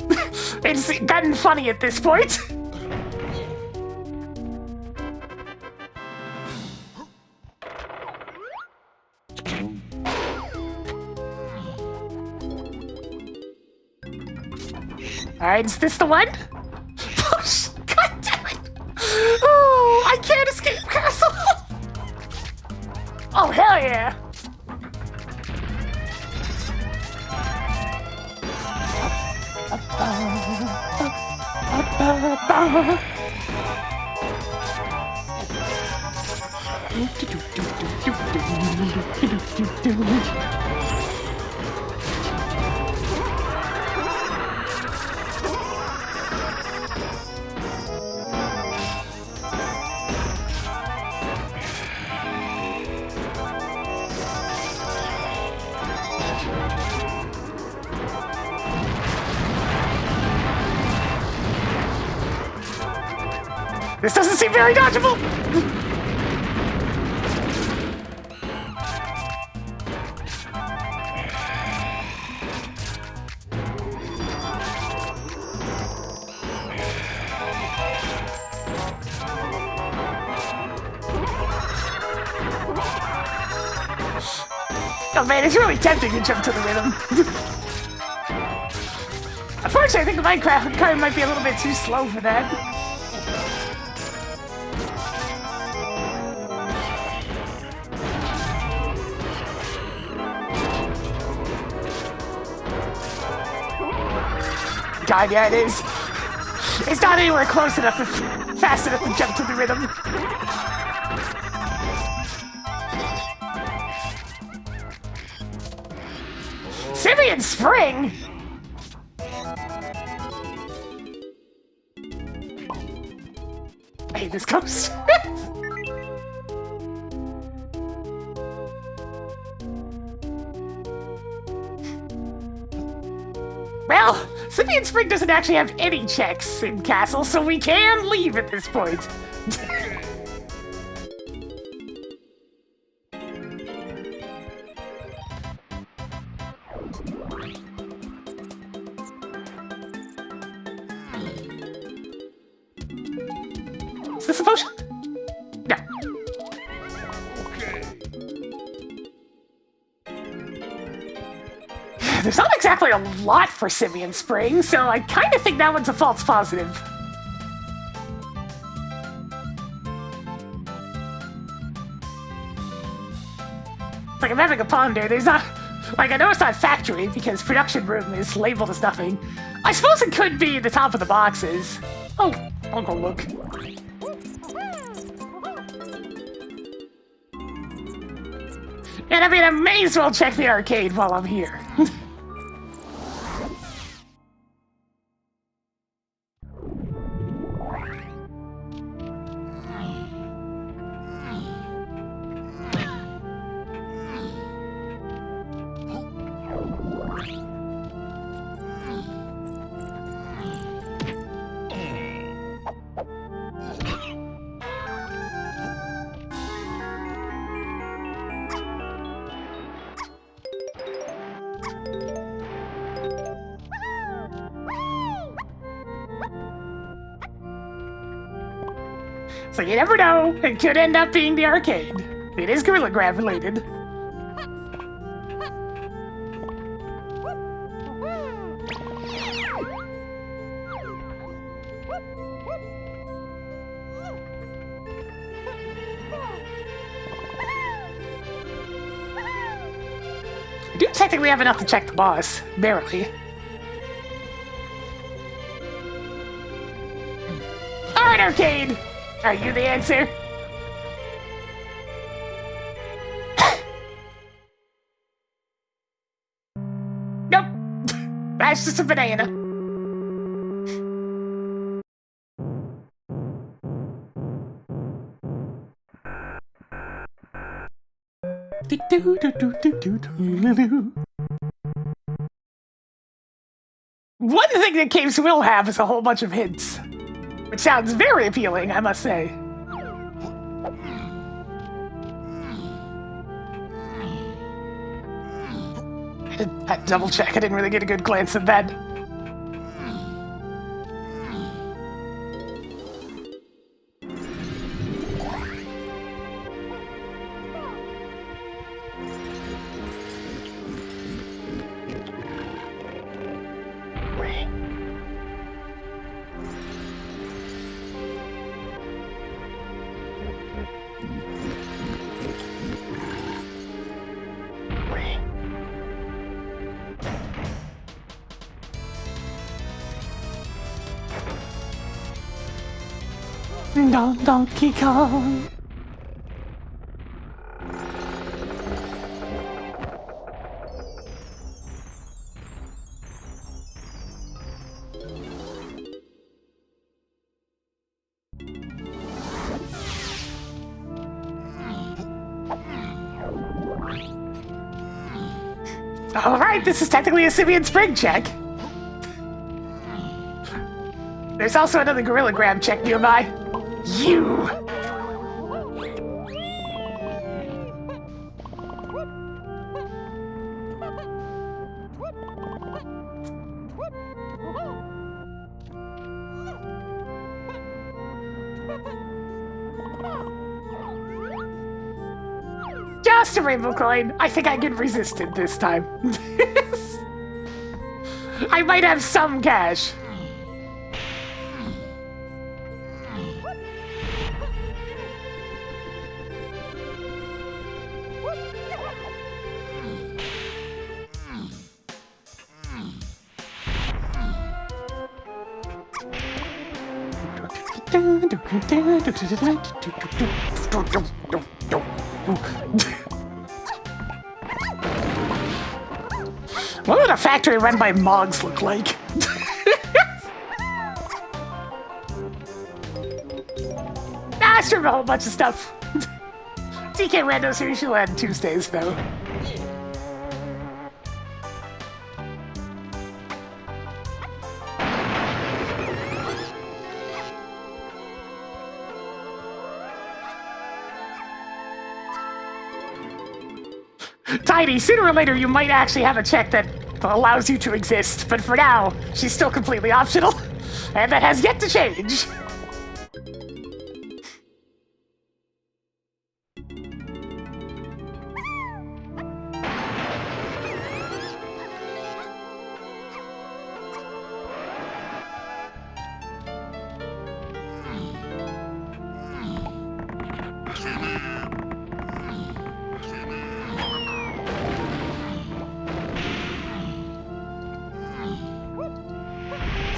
A: It's gotten funny at this point. Alright, is this the one? Oh, God damn it! Oh, I can't escape Castle! Oh, hell yeah! This doesn't seem very dodgeable! Oh man, it's really tempting to jump to the rhythm. Unfortunately, I think the Minecraft card might be a little bit too slow for that. God, yeah, it is. It's not anywhere close enough to fast enough to jump to the rhythm. Simeon Spring? I hate this coast. Well, Simeon Spring doesn't actually have any checks in Castle, so we can leave at this point. Is this a potion? No. There's not exactly a lot for Simeon Spring, so I kind of think that one's a false positive. It's like I'm having a ponder. There's not... Like, I know it's not factory, because production room is labeled as nothing. I suppose it could be the top of the boxes. Oh, I'll go look. And I mean, I may as well check the arcade while I'm here. So you never know, it could end up being the arcade. It is Gorilla Grab related. I do technically have enough to check the boss, barely. Alright, arcade! Are you the answer? Nope. That's just a banana. One thing that games will have is a whole bunch of hints, which sounds very appealing, I must say. I had to double check, I didn't really get a good glance at that. Donkey Kong. All right, this is technically a Simian Spring check. There's also another Gorilla Grab check nearby. You! Just a rainbow coin. I think I can resist it this time. I might have some cash. What would a factory run by Mogs look like? I stream a whole bunch of stuff. DK Randos are usually on Tuesdays, though. Tiny, sooner or later you might actually have a check that allows you to exist, but for now, she's still completely optional, and that has yet to change.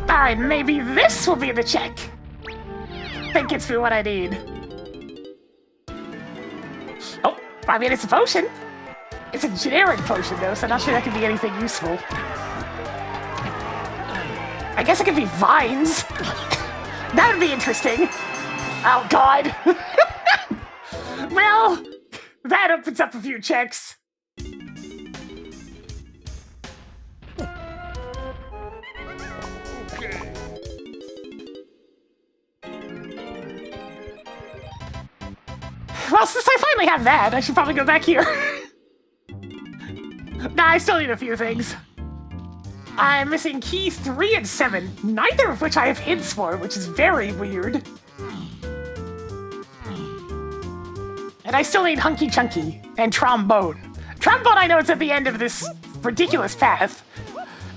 A: Alright, maybe this will be the check. Think it's for what I need. Oh, I mean, it's a potion. It's a generic potion, though, so I'm not sure that could be anything useful. I guess it could be vines. That would be interesting. Oh, God. Well, that opens up a few checks. Well, since I finally have that, I should probably go back here. Nah, I still need a few things. I'm missing keys 3 and 7, neither of which I have hints for, which is very weird. And I still need Hunky Chunky and Trombone. Trombone, I know it's at the end of this ridiculous path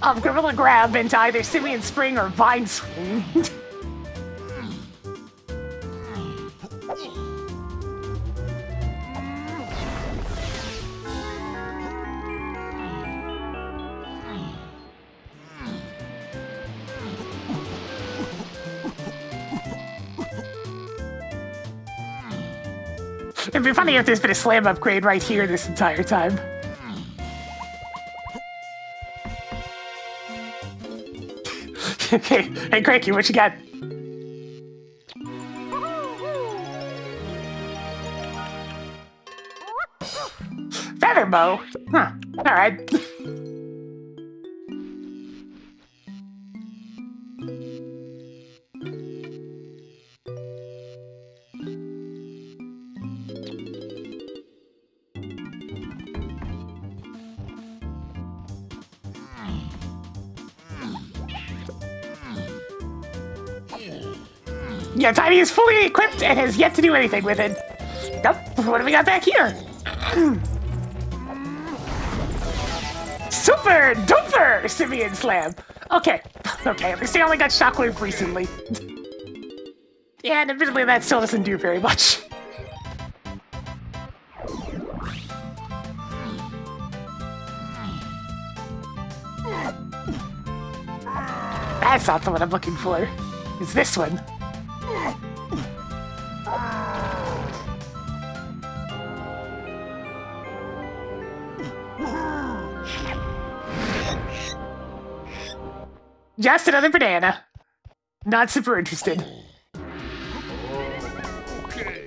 A: of Gorilla Grab into either Simian Spring or Vine Swing. It'd be funny if there's been a slam upgrade right here this entire time. Okay, hey Cranky, what you got? Feather bow? Huh, alright. Yeah, Tiny is fully equipped and has yet to do anything with it. Nope, what do we got back here? Super duper Simian Slam! Okay, at least I only got Shockwave recently. Yeah, and admittedly that still doesn't do very much. That's not the one I'm looking for. It's this one. Just another banana. Not super interested.
B: Okay.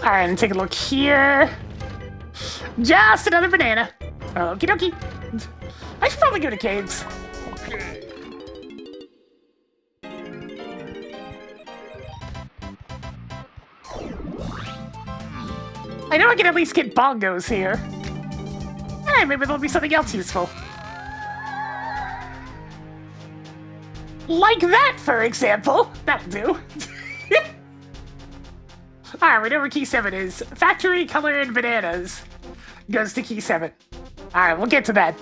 A: Alright, and take a look here. Just another banana. Okie dokie. I should probably go to caves.
B: Okay.
A: I know I can at least get bongos here. Alright, maybe there'll be something else useful. Like that, for example. That'll do. Alright, we know where key 7 is. Factory colored bananas goes to key 7. Alright, we'll get to that.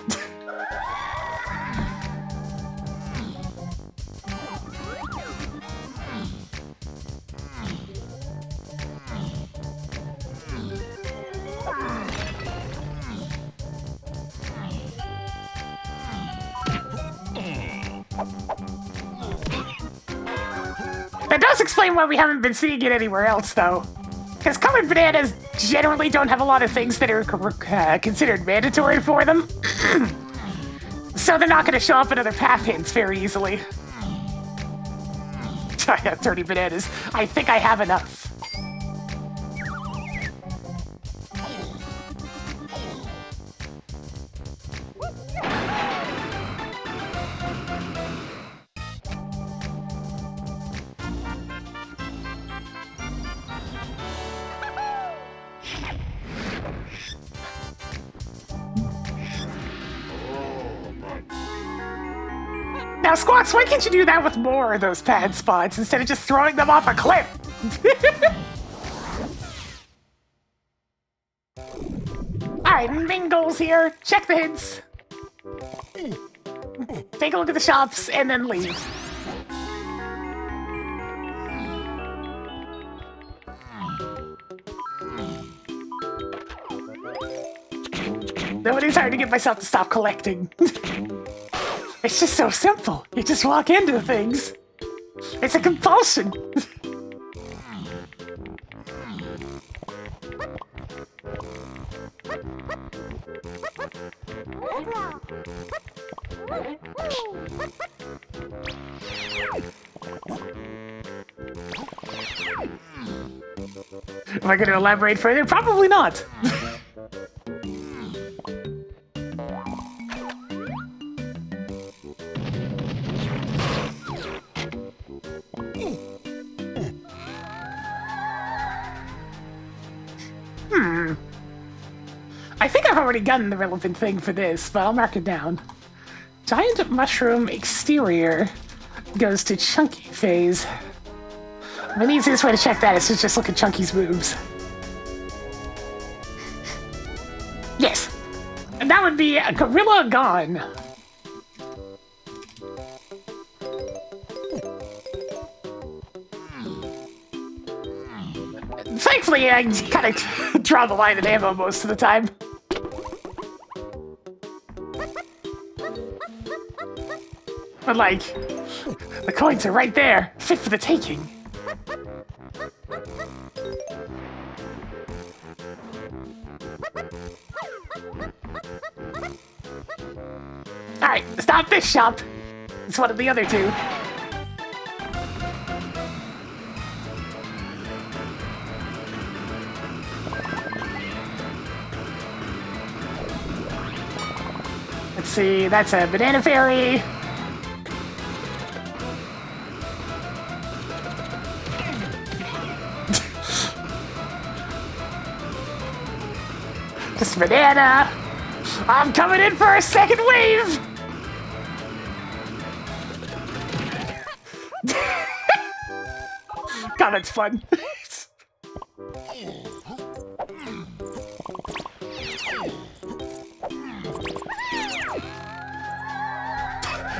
A: That does explain why we haven't been seeing it anywhere else, though. Because colored bananas generally don't have a lot of things that are considered mandatory for them. So they're not going to show up in other path hints very easily. I have 30 bananas. I think I have enough. Now, Squawks, why can't you do that with more of those pad spots instead of just throwing them off a cliff? Alright, main goals here. Check the hints. Take a look at the shops, and then leave. Nobody's hard to get myself to stop collecting. It's just so simple. You just walk into things. It's a compulsion. Am I going to elaborate further? Probably not. I think I've already gotten the relevant thing for this, but I'll mark it down. Giant mushroom exterior goes to chunky phase. The easiest way to check that is to just look at Chunky's boobs. Yes! And that would be a gorilla gone. Thankfully, I kind of draw the line at ammo most of the time. But like, the coins are right there, fit for the taking. Alright, stop this shop. It's one of the other two. Let's see, that's a banana fairy. Just banana. I'm coming in for a second wave. God, that's fun.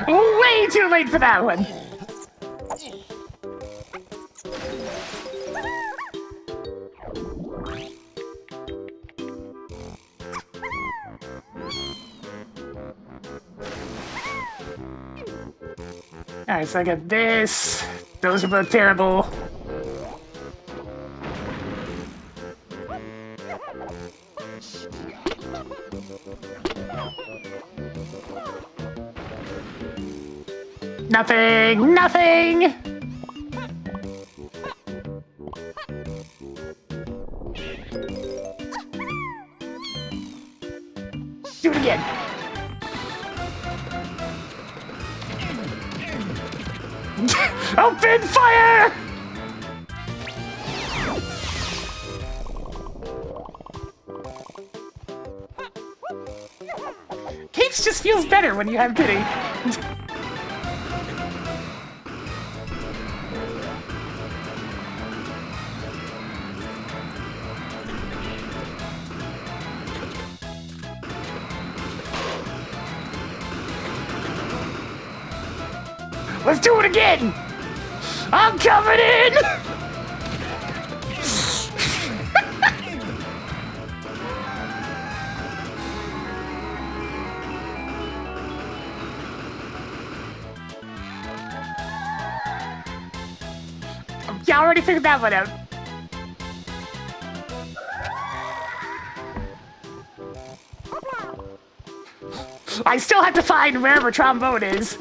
A: Way too late for that one. Alright, so I got this. Those are both terrible. Nothing! Nothing! Do it again. Open fire! Capes just feels better when you have pity. Let's do it again! I'm coming in! Yeah, I already figured that one out. I still have to find wherever trombone is.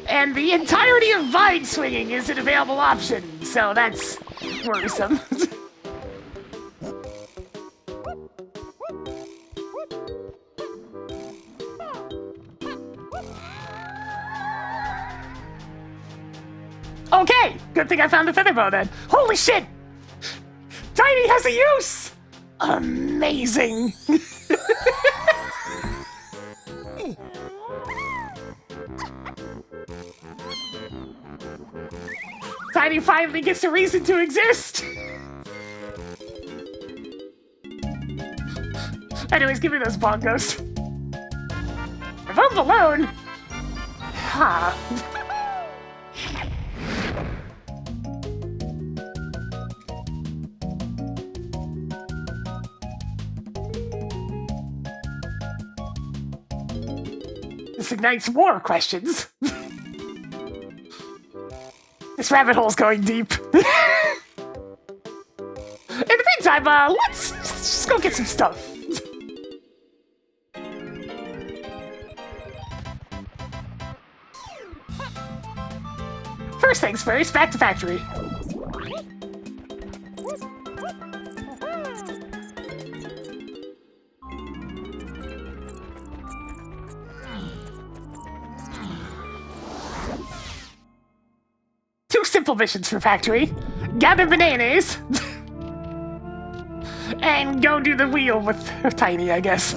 A: And the entirety of vine swinging is an available option, so that's worrisome. Okay, good thing I found the feather bow then. Holy shit! Tiny has a use! Amazing! Tiny finally gets a reason to exist! Anyways, give me those bongos. If I'm alone... Ha. This ignites more questions. This rabbit hole's going deep. In the meantime, let's just go get some stuff. First things first, back to factory. simple missions for factory. Gather bananas. And go do the wheel with Tiny, I guess.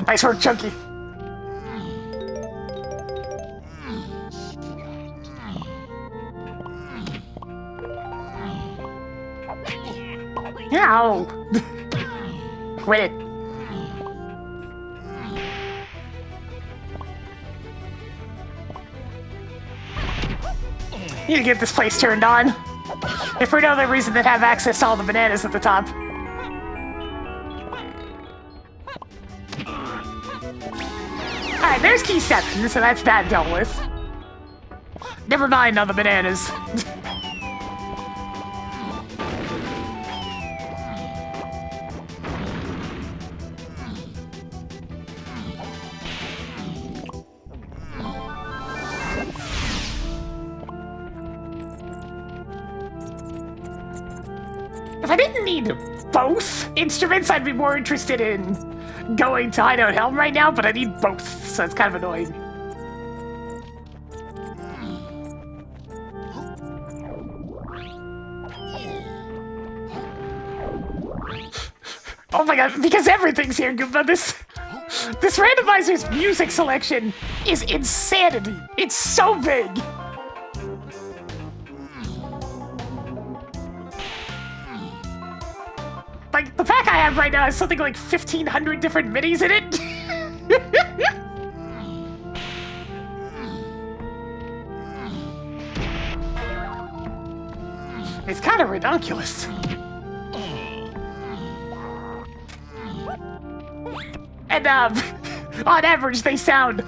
A: Nice work, Chunky. Ow! Quit it. Need to get this place turned on. If for no other reason than have access to all the bananas at the top. Alright, there's key 7, so that's that dealt with. Never mind on the bananas. If I didn't need both instruments, I'd be more interested in going to Hideout Helm right now, but I need both, so it's kind of annoying. Oh my god, because everything's here, Goomba. This randomizer's music selection is insanity. It's so big. Like, the pack I have right now has something like 1,500 different minis in it. It's kind of ridiculous. And, on average, they sound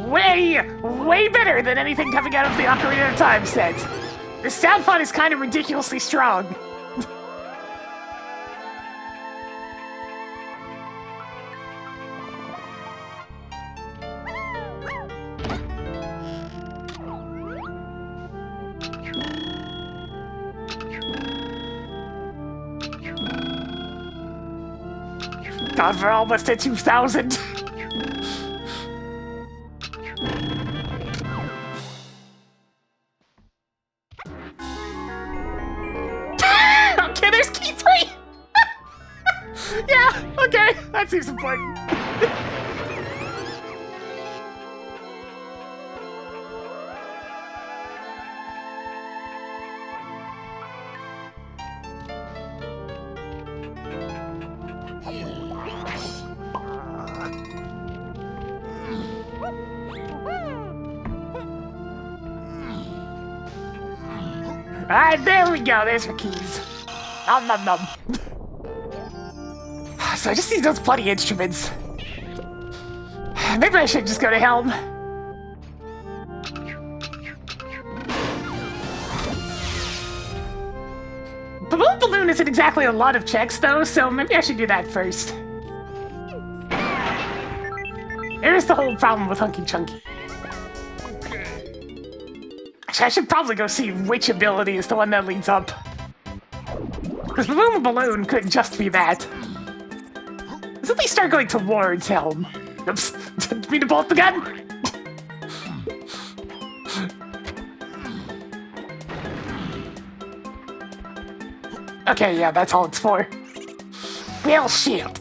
A: way, way better than anything coming out of the Ocarina of Time set. The sound font is kind of ridiculously strong. God, we're almost at 2,000. Okay, there's key 3. Yeah, okay, that seems important. Alright, there we go. There's her keys. Nom nom nom. So I just need those bloody instruments. Maybe I should just go to Helm. The balloon isn't exactly a lot of checks, though, so maybe I should do that first. There's the whole problem with Hunky Chunky. Actually, I should probably go see which ability is the one that leads up. Because the balloon could just be that. Let's at least start going towards Helm. Oops, didn't mean to bolt the gun! Okay, yeah, that's all it's for. Well, shit.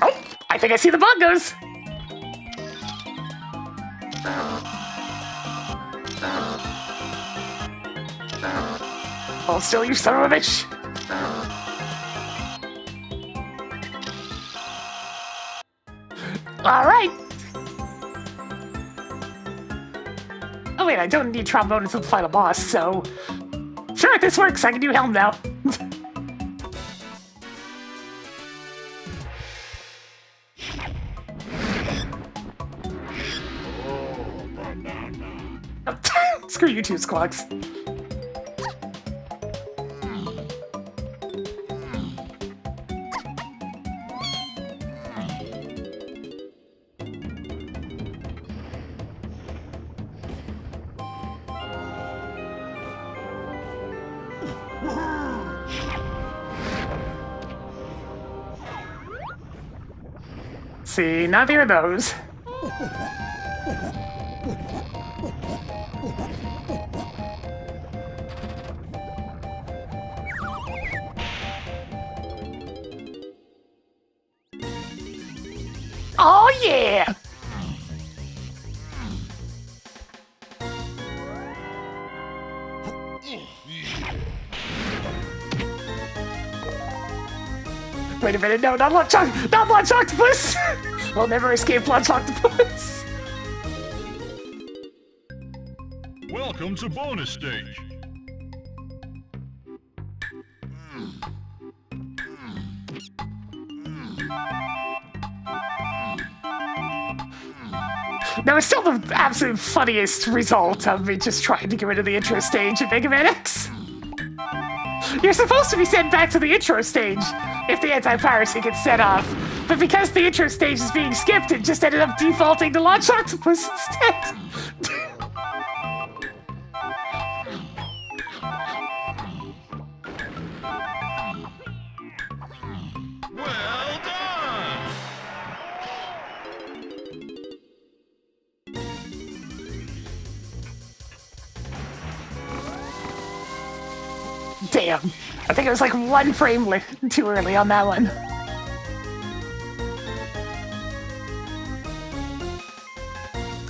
A: Oh, I think I see the bongos. Hold still, you son of a bitch. All right. Oh wait, I don't need trombone until the final boss, so... Sure, if this works, I can do Helm now. Screw you two, Squawks. see, neither of those. Oh yeah! Wait a minute, no, not Lunch Octopus! We'll never escape Lunch Octopus!
B: Welcome to bonus stage.
A: Now, it's still the absolute funniest result of me just trying to get rid of the intro stage in Mega Man X. You're supposed to be sent back to the intro stage if the anti-piracy gets set off, but because the intro stage is being skipped, it just ended up defaulting to Launch Octopus instead.
B: Well done!
A: Damn. I think it was like 1 frame too early on that one.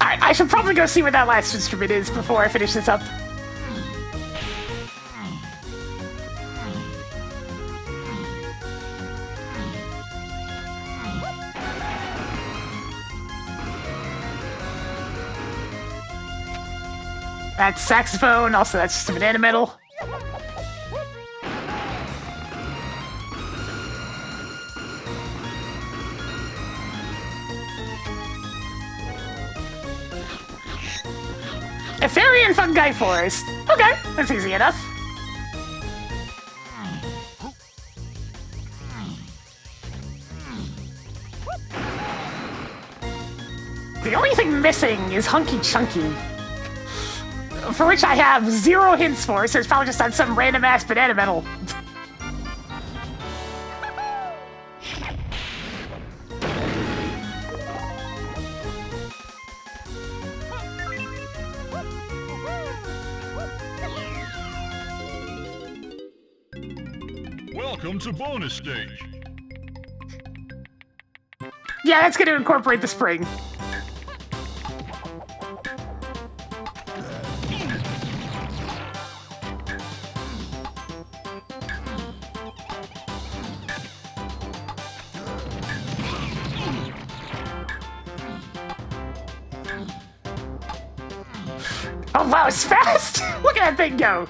A: Alright, I should probably go see where that last instrument is before I finish this up. That's saxophone, also that's just a banana metal. A fairy and fungi forest. Okay, that's easy enough. The only thing missing is Hunky Chunky, for which I have 0 hints for, so it's probably just on some random ass banana metal.
B: Welcome to bonus stage.
A: Yeah, that's going to incorporate the spring. Oh wow, it's fast! Look at that thing go!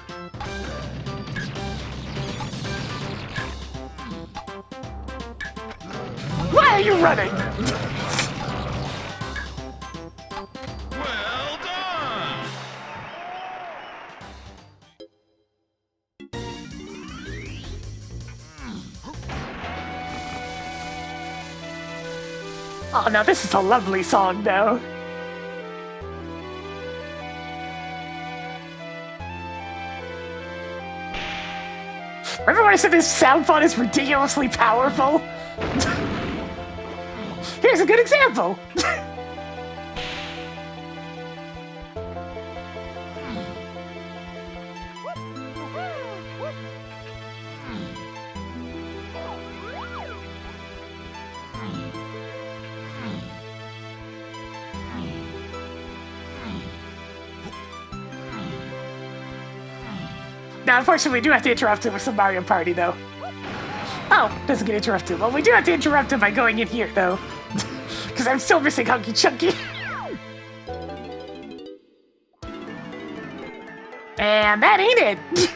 A: Why are you running?
B: Well done!
A: Oh, now this is a lovely song, though. Remember when I said this sound font is ridiculously powerful? Here's a good example. Now, unfortunately, we do have to interrupt him with some Mario Party, though. Oh, doesn't get interrupted. Well, we do have to interrupt him by going in here, though. Because I'm still missing Hunky Chunky. And that ain't it.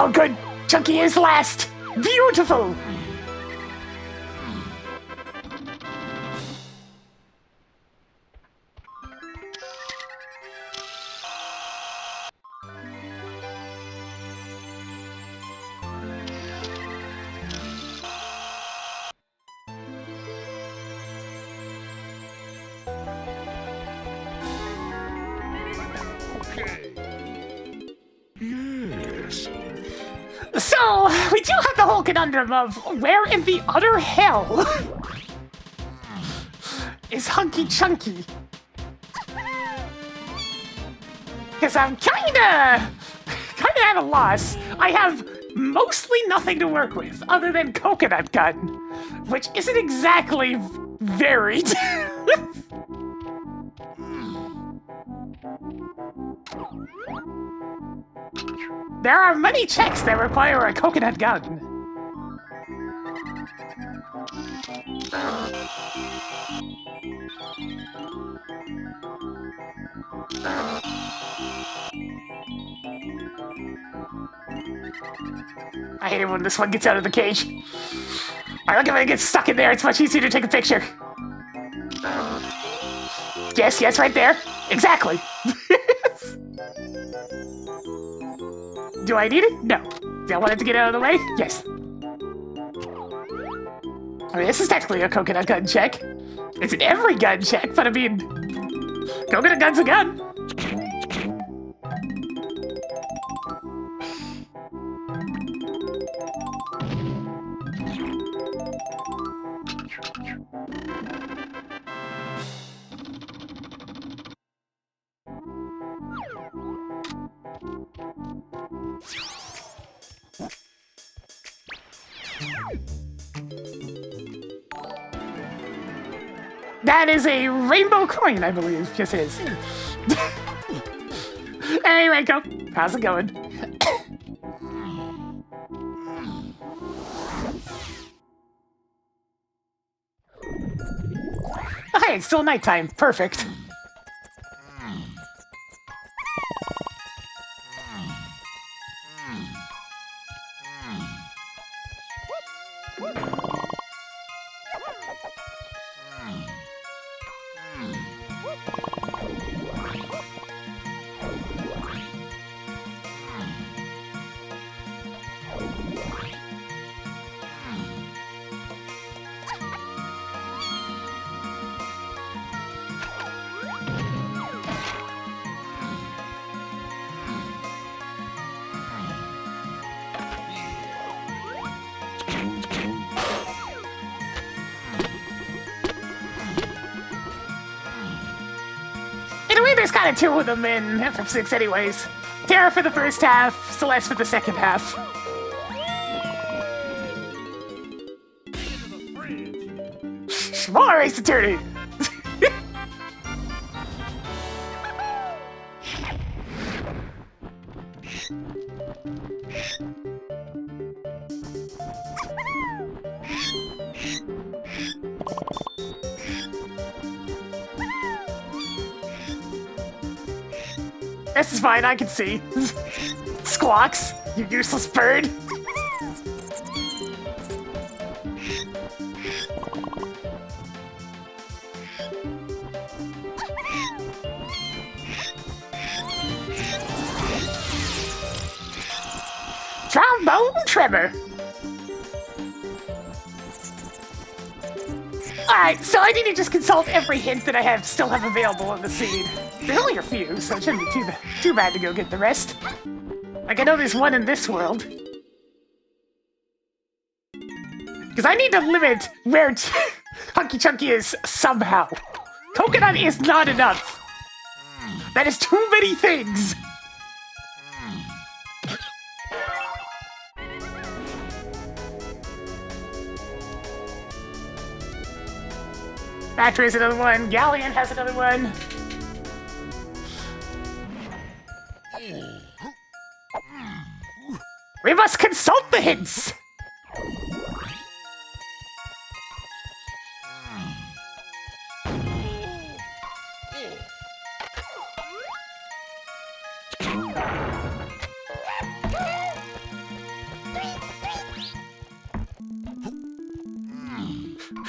A: Oh, good. Chunky is last. Beautiful.
B: Yes.
A: So, we do have the whole conundrum of where in the utter hell is Hunky Chunky? Because I'm kinda at a loss. I have mostly nothing to work with other than Coconut Gun, which isn't exactly varied. There are many checks that require a Coconut Gun. I hate it when this one gets out of the cage. I like it when it gets stuck in there. It's much easier to take a picture. Yes, right there. Exactly. Do I need it? No. Do I want it to get out of the way? Yes. I mean, this is technically a Coconut Gun check. It's an every gun check, but I mean, Coconut Gun's a gun. That is a rainbow coin, I believe. Yes, it is. Hey, Ranko. How's it going? Oh, hey, it's still nighttime. Perfect. There's kind of two of them in FF6 anyways. Dere for the first half, Celeste for the second half. More Ace Attorney! This is fine, I can see. Squawks, you useless bird. Trombone tremor. Alright, so I need to just consult every hint that I still have available on the scene. There's only a few, so it shouldn't be too bad to go get the rest. Like, I know there's one in this world. Because I need to limit where Hunky Chunky is somehow. Coconut is not enough. That is too many things. Factory has another one. Galleon has another one. We must consult the hints!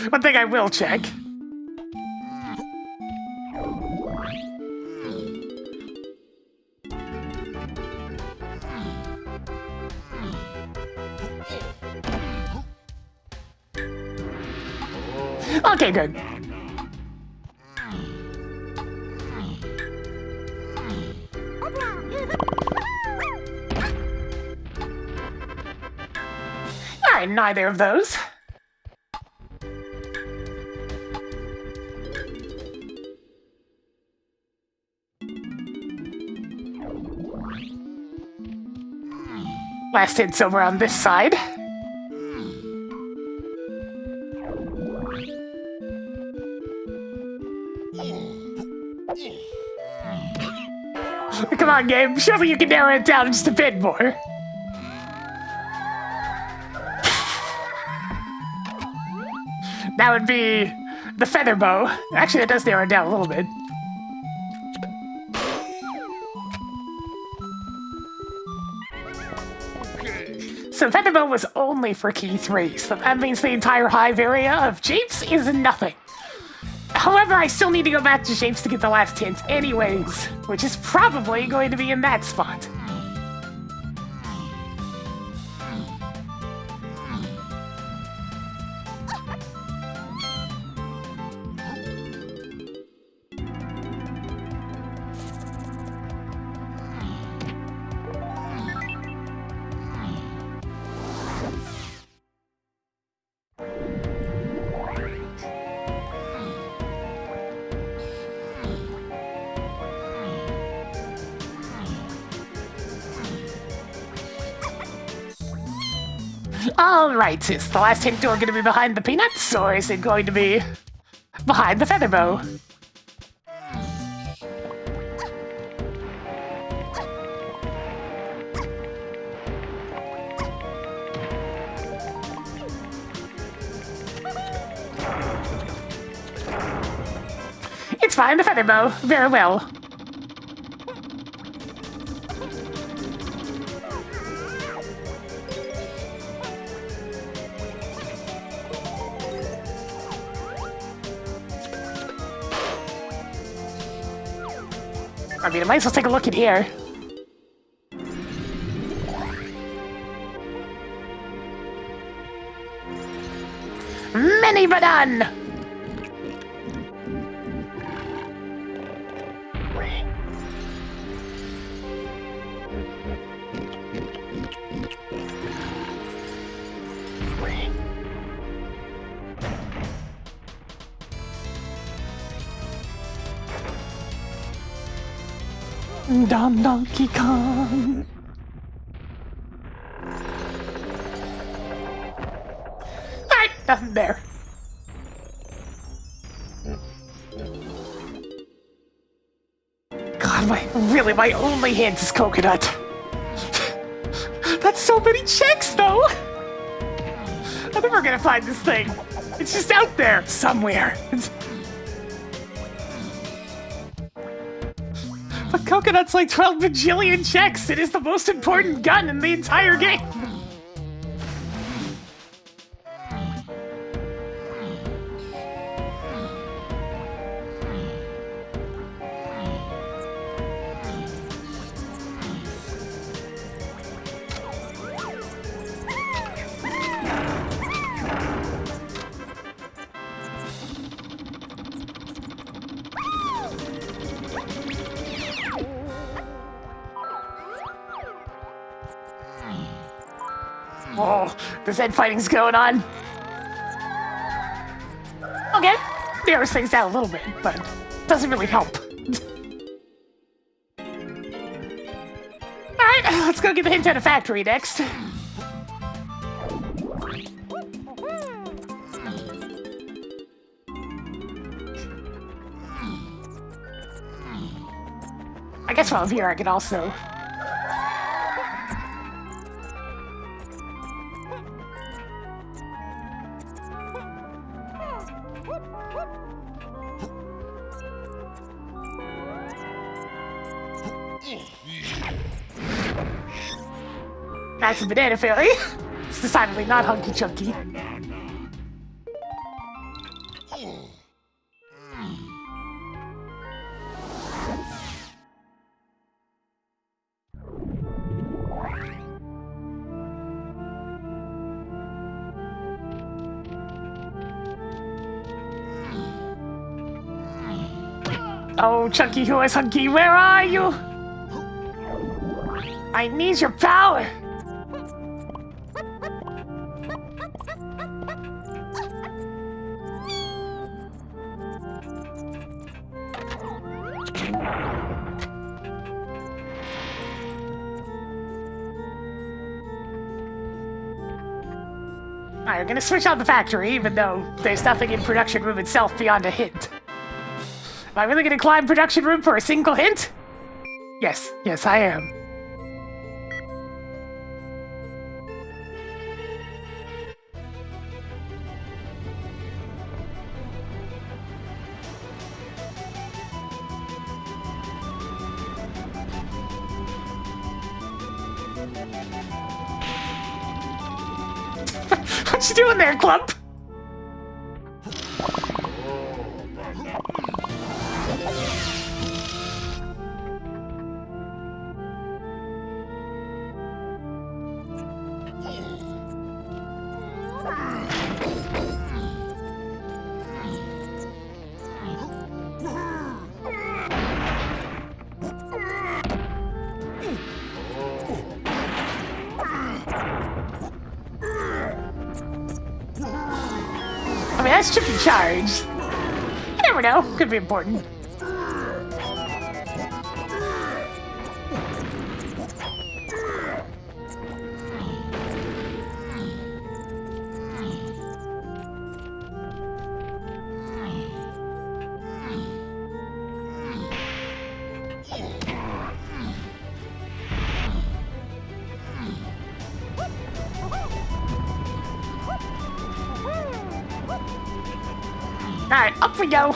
A: One thing I will check. Okay, good. Alright, neither of those. Last hit's over on this side. Come on, game. Surely you can narrow it down just a bit more. That would be the feather bow. Actually, it does narrow it down a little bit. So feather bow was only for key 3, so that means the entire hive area of Japes is nothing. However, I still need to go back to Japes to get the last hint anyways, which is probably going to be in that spot. Alright, is the last hint door going to be behind the peanuts, or is it going to be behind the feather bow? It's behind the feather bow. Very well. I mean, I might as well take a look in here. Mini Badan! Donkey Kong. Alright, nothing there. God, my only hint is coconut. That's so many checks, though. I'm never gonna find this thing. It's just out there somewhere. But coconut's like 12 bajillion checks. It is the most important gun in the entire game. Oh, the Zen fighting's going on. Okay, narrows things down a little bit, but doesn't really help. Alright, let's go get the hint at a factory next. I guess while I'm here I could also... That's a banana fairy. It's decidedly not hunky chunky. Oh, Chunky, who is Hunky, where are you? I need your power! Alright, we're gonna switch out the factory, even though there's nothing in production room itself beyond a hint. Am I really gonna climb production room for a single hint? Yes, yes, I am. What you doing there, Clump? I mean, that's chip and charge. You never know. Could be important. Alright, up we go.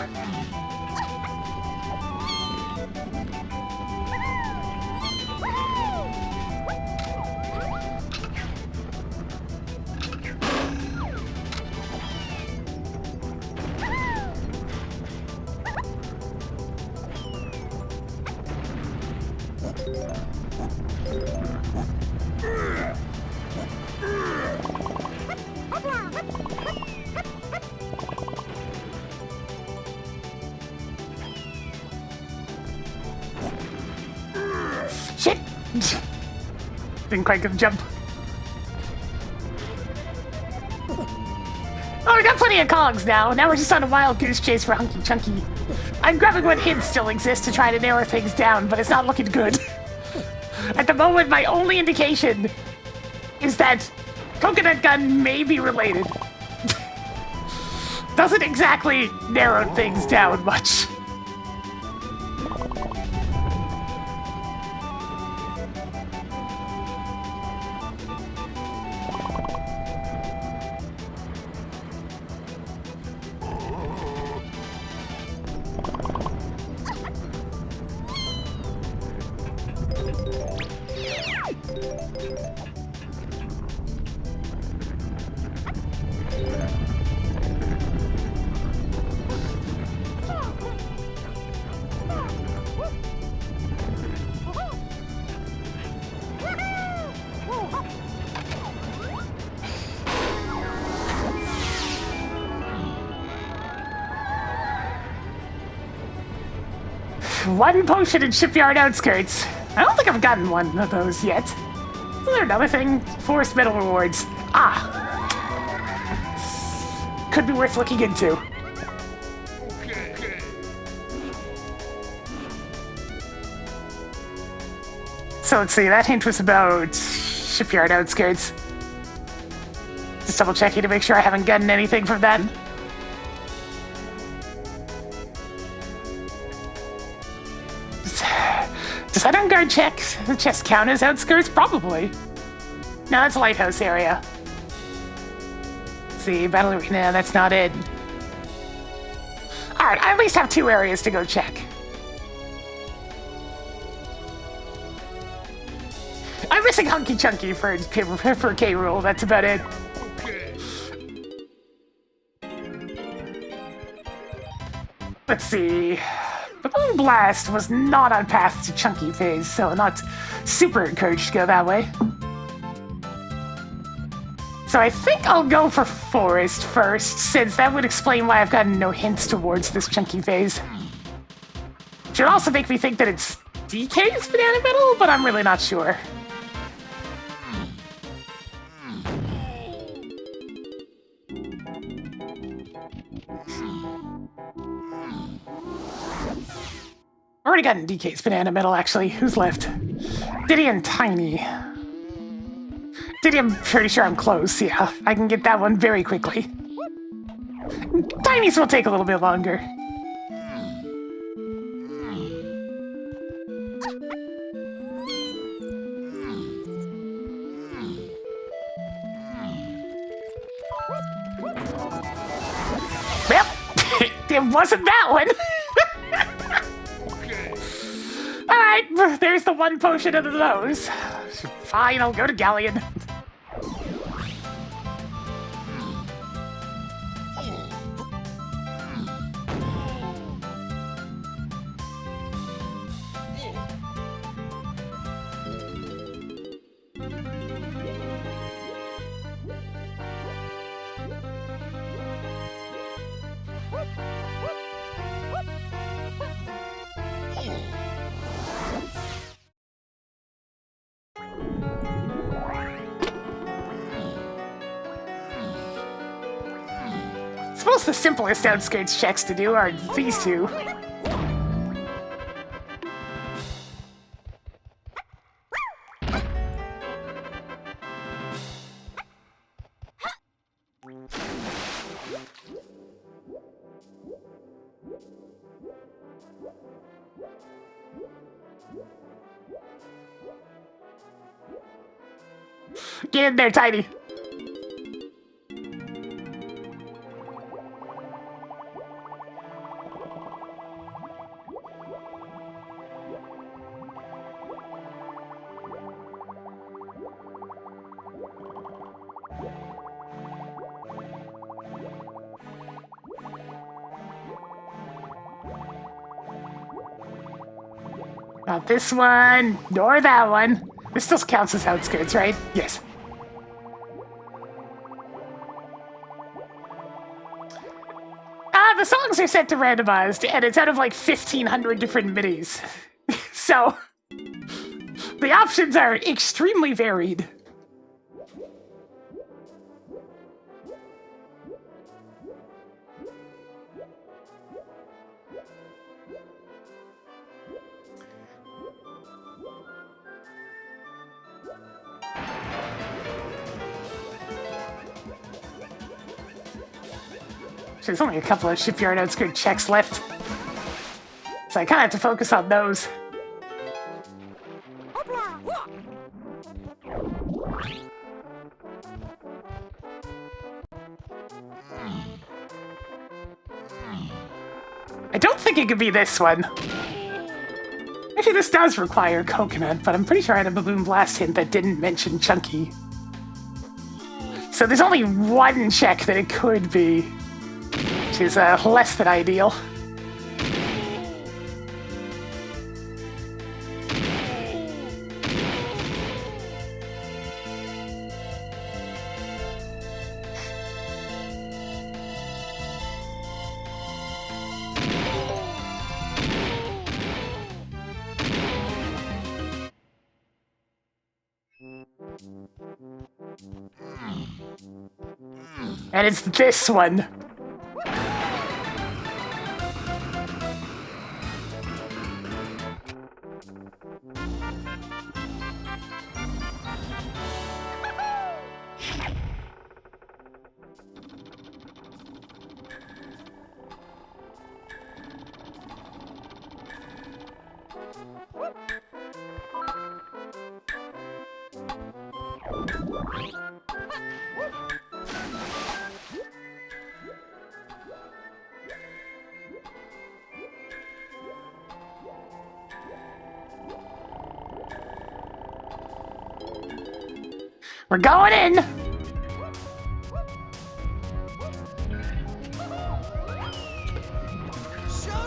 A: Shit! Didn't quite get the jump. Oh, we got plenty of cogs now. Now we're just on a wild goose chase for Hunky Chunky. I'm grabbing what hints still exist to try to narrow things down, but it's not looking good. At the moment, my only indication is that Coconut Gun may be related. Doesn't exactly narrow things down much. One potion in Shipyard Outskirts. I don't think I've gotten one of those yet. Is there another thing? Forest Medal Rewards. Ah! Could be worth looking into. So let's see, that hint was about Shipyard Outskirts. Just double checking to make sure I haven't gotten anything from that. Does that on-guard check the chest count as outskirts? Probably. No, that's a lighthouse area. Let's see, battle arena, that's not it. Alright, I at least have 2 areas to go check. I'm missing Hunky Chunky for K-Rule, that's about it. Let's see. Balloon Blast was not on path to Chunky phase, so not super encouraged to go that way. So I think I'll go for Forest first, since that would explain why I've gotten no hints towards this Chunky phase. Should also make me think that it's DK's Banana Metal, but I'm really not sure. Already gotten DK's Banana Metal, actually. Who's left? Diddy and Tiny. Diddy, I'm pretty sure I'm close, yeah. I can get that one very quickly. Tiny's will take a little bit longer. Well, it wasn't that one. Alright, there's the one potion of the nose. Fine, I'll go to Galleon. I suppose the simplest outskirts checks to do are these two. Get in there, Tiny. Not this one, nor that one. This still counts as outskirts, right? Yes. The songs are set to randomized, and it's out of like 1,500 different minis. So, the options are extremely varied. There's only a couple of shipyard outskirt checks left, so I kind of have to focus on those. I don't think it could be this one. Actually, this does require coconut, but I'm pretty sure I had a Balloon Blast hint that didn't mention Chunky. So there's only one check that it could be, which is less than ideal. And it's this one. We're going in!
C: Shut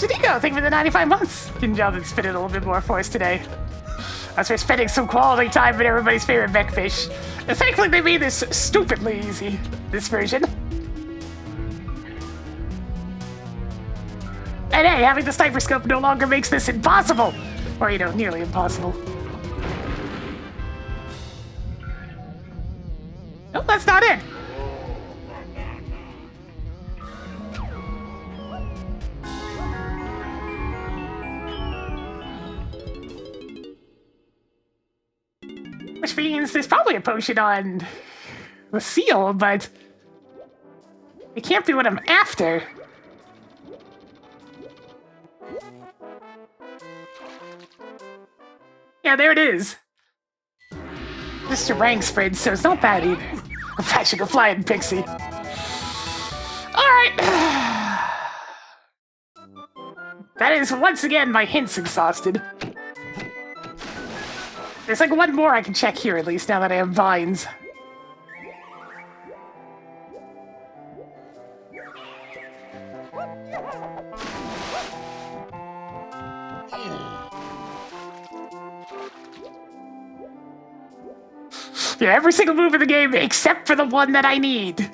A: Shadiko, thank you for the 95 months. Good job and spit it a little bit more for us today. As we're spending some quality time with everybody's favorite mechfish. And thankfully they made this stupidly easy, this version. And hey, having the sniper scope no longer makes this impossible! Or, you know, nearly impossible. Nope, that's not it! Which means there's probably a potion on the seal, but it can't be what I'm after. Yeah, there it is. Just a rank spread, so it's not bad either. I should go flying pixie. Alright. That is once again my hints exhausted. There's like one more I can check here at least now that I have vines. Yeah, every single move in the game except for the one that I need.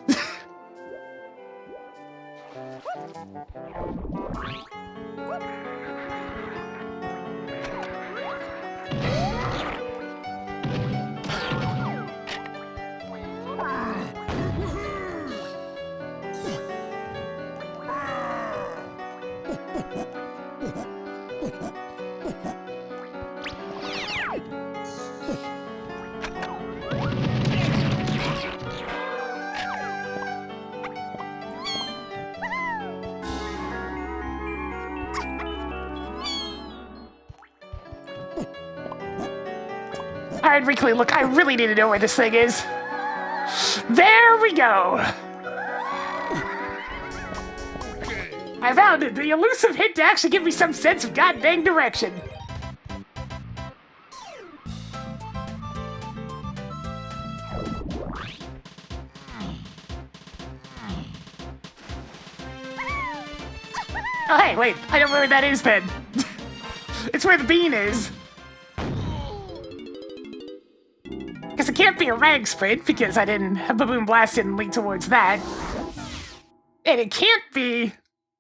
A: Alright, Rikley, look, I really need to know where this thing is. There we go! I found it, the elusive hint to actually give me some sense of goddamn direction. Oh, hey, wait, I know where that is then. It's where the bean is. Because it can't be a rag sprint, because I didn't have Baboon Blast didn't lead towards that. And it can't be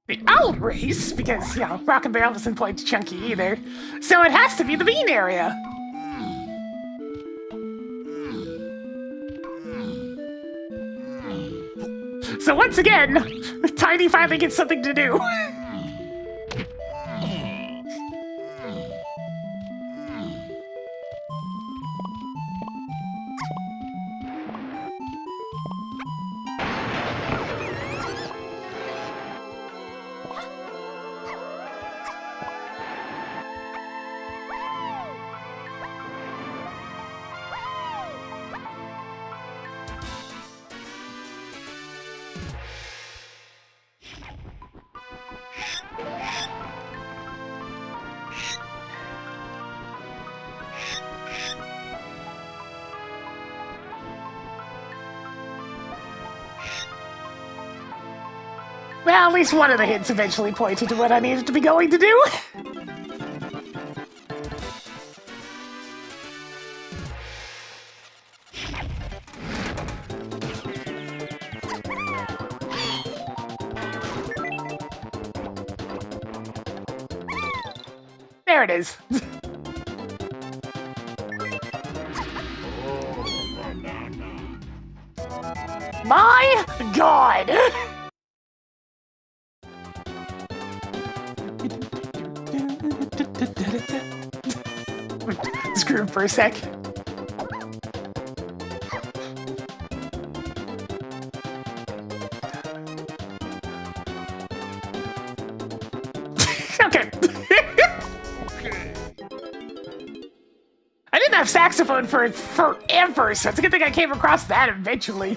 A: the owl race, because, you know, Rock and Barrel doesn't play chunky either. So it has to be the bean area. So once again, Tiny finally gets something to do. Well, at least one of the hints eventually pointed to what I needed to be going to do. There it is. My God! Screw him for a sec. Okay. I didn't have saxophone for forever, so it's a good thing I came across that eventually.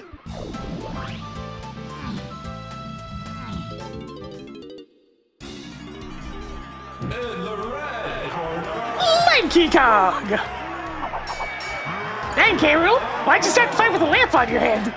A: Lanky Kong! Dang, K-Rool, why'd you start to fight with a lamp on your head?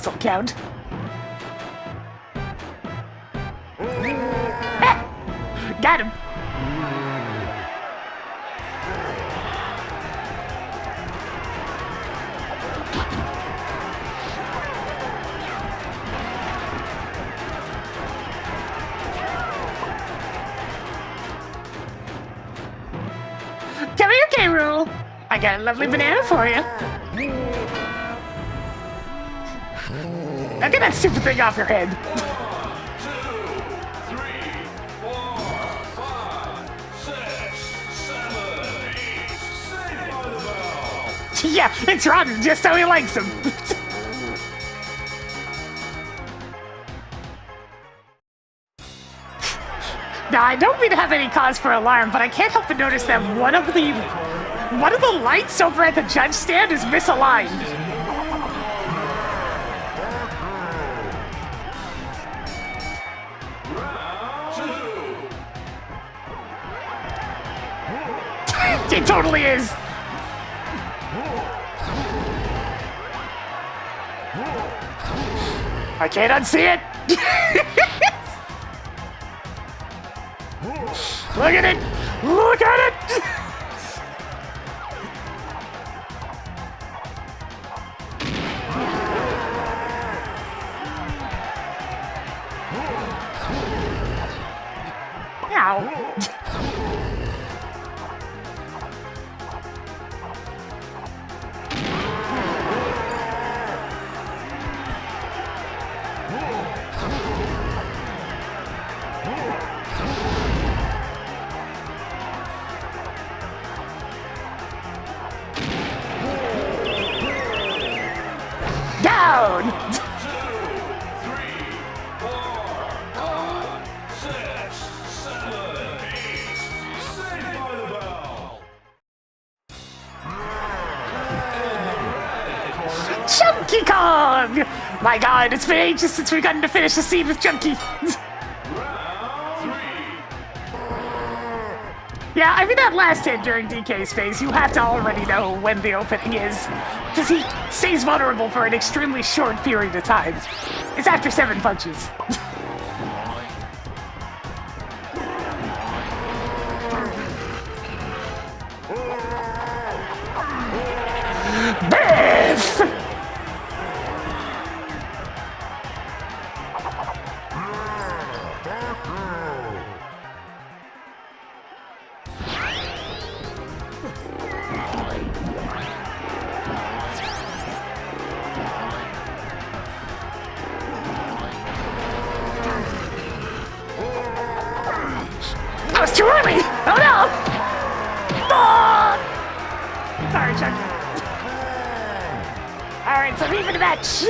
A: still count. Got him. Come here, K-Rool. I got a lovely banana for you. Now get that stupid thing off your head.
B: 1, 2, 3, 4, 5, 6, 7, 8. Saved by the bell.
A: Yeah, it's rotten just how he likes them. Now, I don't mean to have any cause for alarm, but I can't help but notice that one of the lights over at the judge stand is misaligned. It totally is. I can't unsee it. Look at it! Look at it! Ow. Down!
B: 2, 3, 4, 5, 6, 7, 8. Saved by the bell.
A: Chunky Kong! My god, it's been ages since we've gotten to finish the scene with Chunky. Yeah, I mean that last hit during DK's phase, you have to already know when the opening is. Because he stays vulnerable for an extremely short period of time. It's after 7 punches. Biff! That was too early! Oh no! Oh! Sorry, Chucky. Alright, so even a match.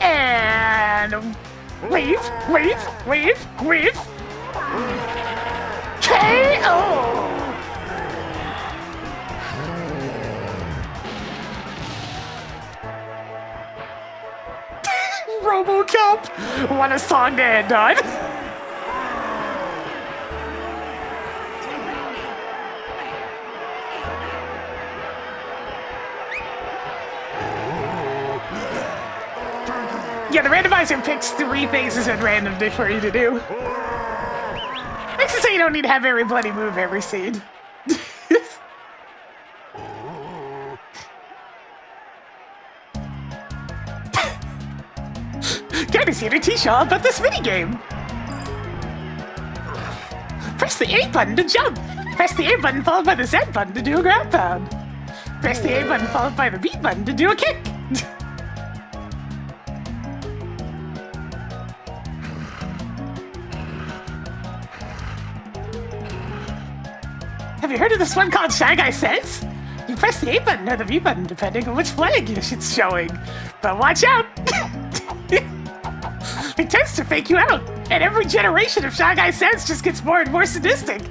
A: And leave. KO! RoboCop! What a song to end on! Yeah, the randomizer picks 3 phases at random for you to do. Makes it so you don't need to have every bloody move every scene. Candy's here to teach y'all about this minigame. Press the A button to jump. Press the A button followed by the Z button to do a ground pound. Press the A button followed by the B button to do a kick. Have you heard of this one called Shy Guy Says? You can press the A button or the B button depending on which flag it's showing. But watch out! It tends to fake you out, and every generation of Shy Guy Says just gets more and more sadistic.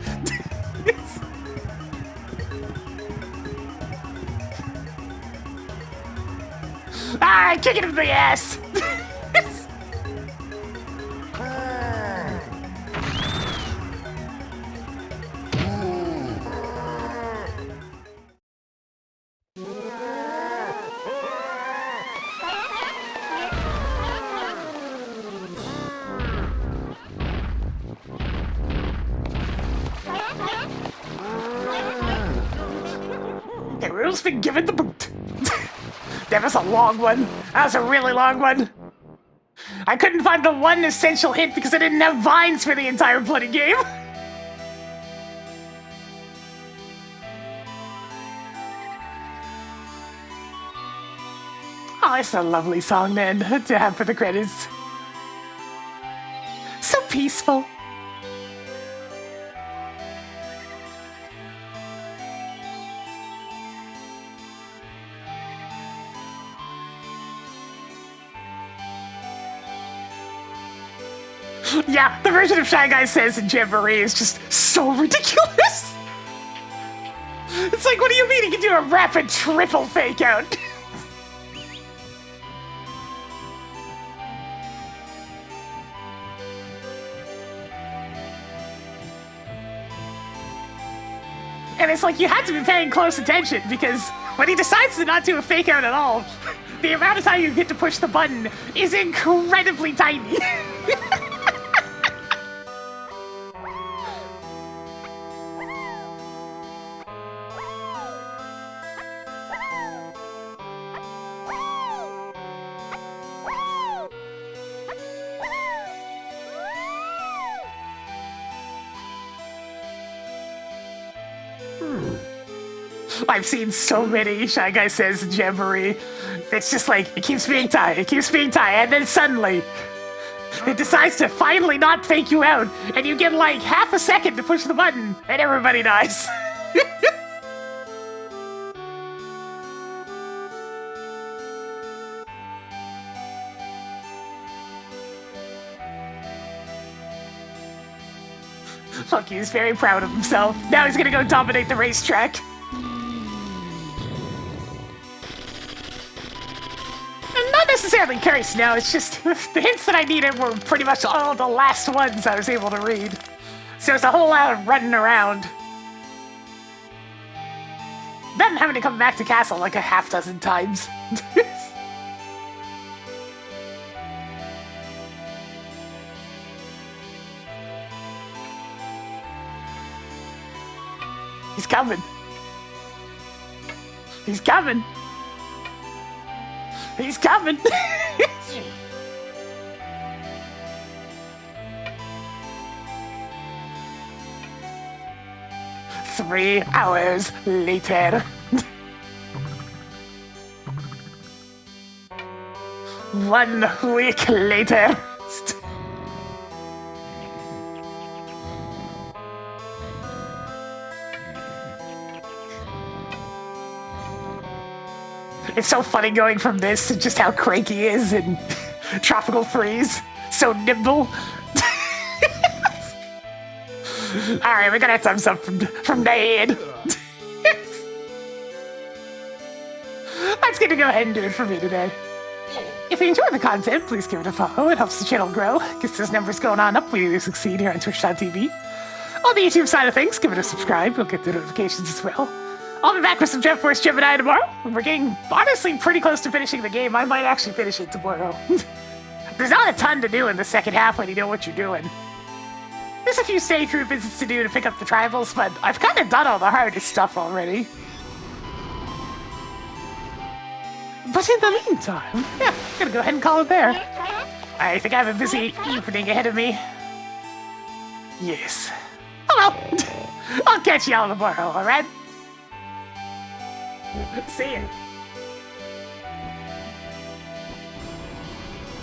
A: Ah, kick it in the ass! Dere's been given the boot. That was a long one. That was a really long one. I couldn't find the one essential hint because I didn't have vines for the entire bloody game. Oh, it's a lovely song then to have for the credits. So peaceful. Yeah, the version of Shy Guy Says in Jamboree is just so ridiculous. It's like, what do you mean he can do a rapid triple fake out? And it's like, you have to be paying close attention because when he decides to not do a fake out at all, the amount of time you get to push the button is incredibly tiny. I've seen so many Shy Guy Says in Jamboree. It's just like, it keeps being tied, and then suddenly, it decides to finally not fake you out, and you get like half a second to push the button, and everybody dies. Funky is very proud of himself. Now he's gonna go dominate the racetrack. Not necessarily curse, no, it's just the hints that I needed were pretty much all the last ones I was able to read. So there's a whole lot of running around. Them having to come back to castle like a half dozen times. He's coming. He's coming. He's coming. 3 hours later. 1 week later. It's so funny going from this to just how cranky he is in Tropical Freeze. So nimble. Alright, we're gonna have thumbs up from Nade. That's gonna go ahead and do it for me today. If you enjoy the content, please give it a follow. It helps the channel grow. Gets those numbers going on up. We succeed here on Twitch.tv. On the YouTube side of things, give it a subscribe. You'll get the notifications as well. I'll be back with some Jet Force Gemini tomorrow. We're getting, honestly, pretty close to finishing the game. I might actually finish it tomorrow. There's not a ton to do in the second half when you know what you're doing. There's a few stage route visits to do to pick up the tribals, but I've kind of done all the hardest stuff already. But in the meantime, yeah, I'm gonna go ahead and call it there. I think I have a busy evening ahead of me. Yes. Oh well, I'll catch y'all tomorrow, alright? See ya.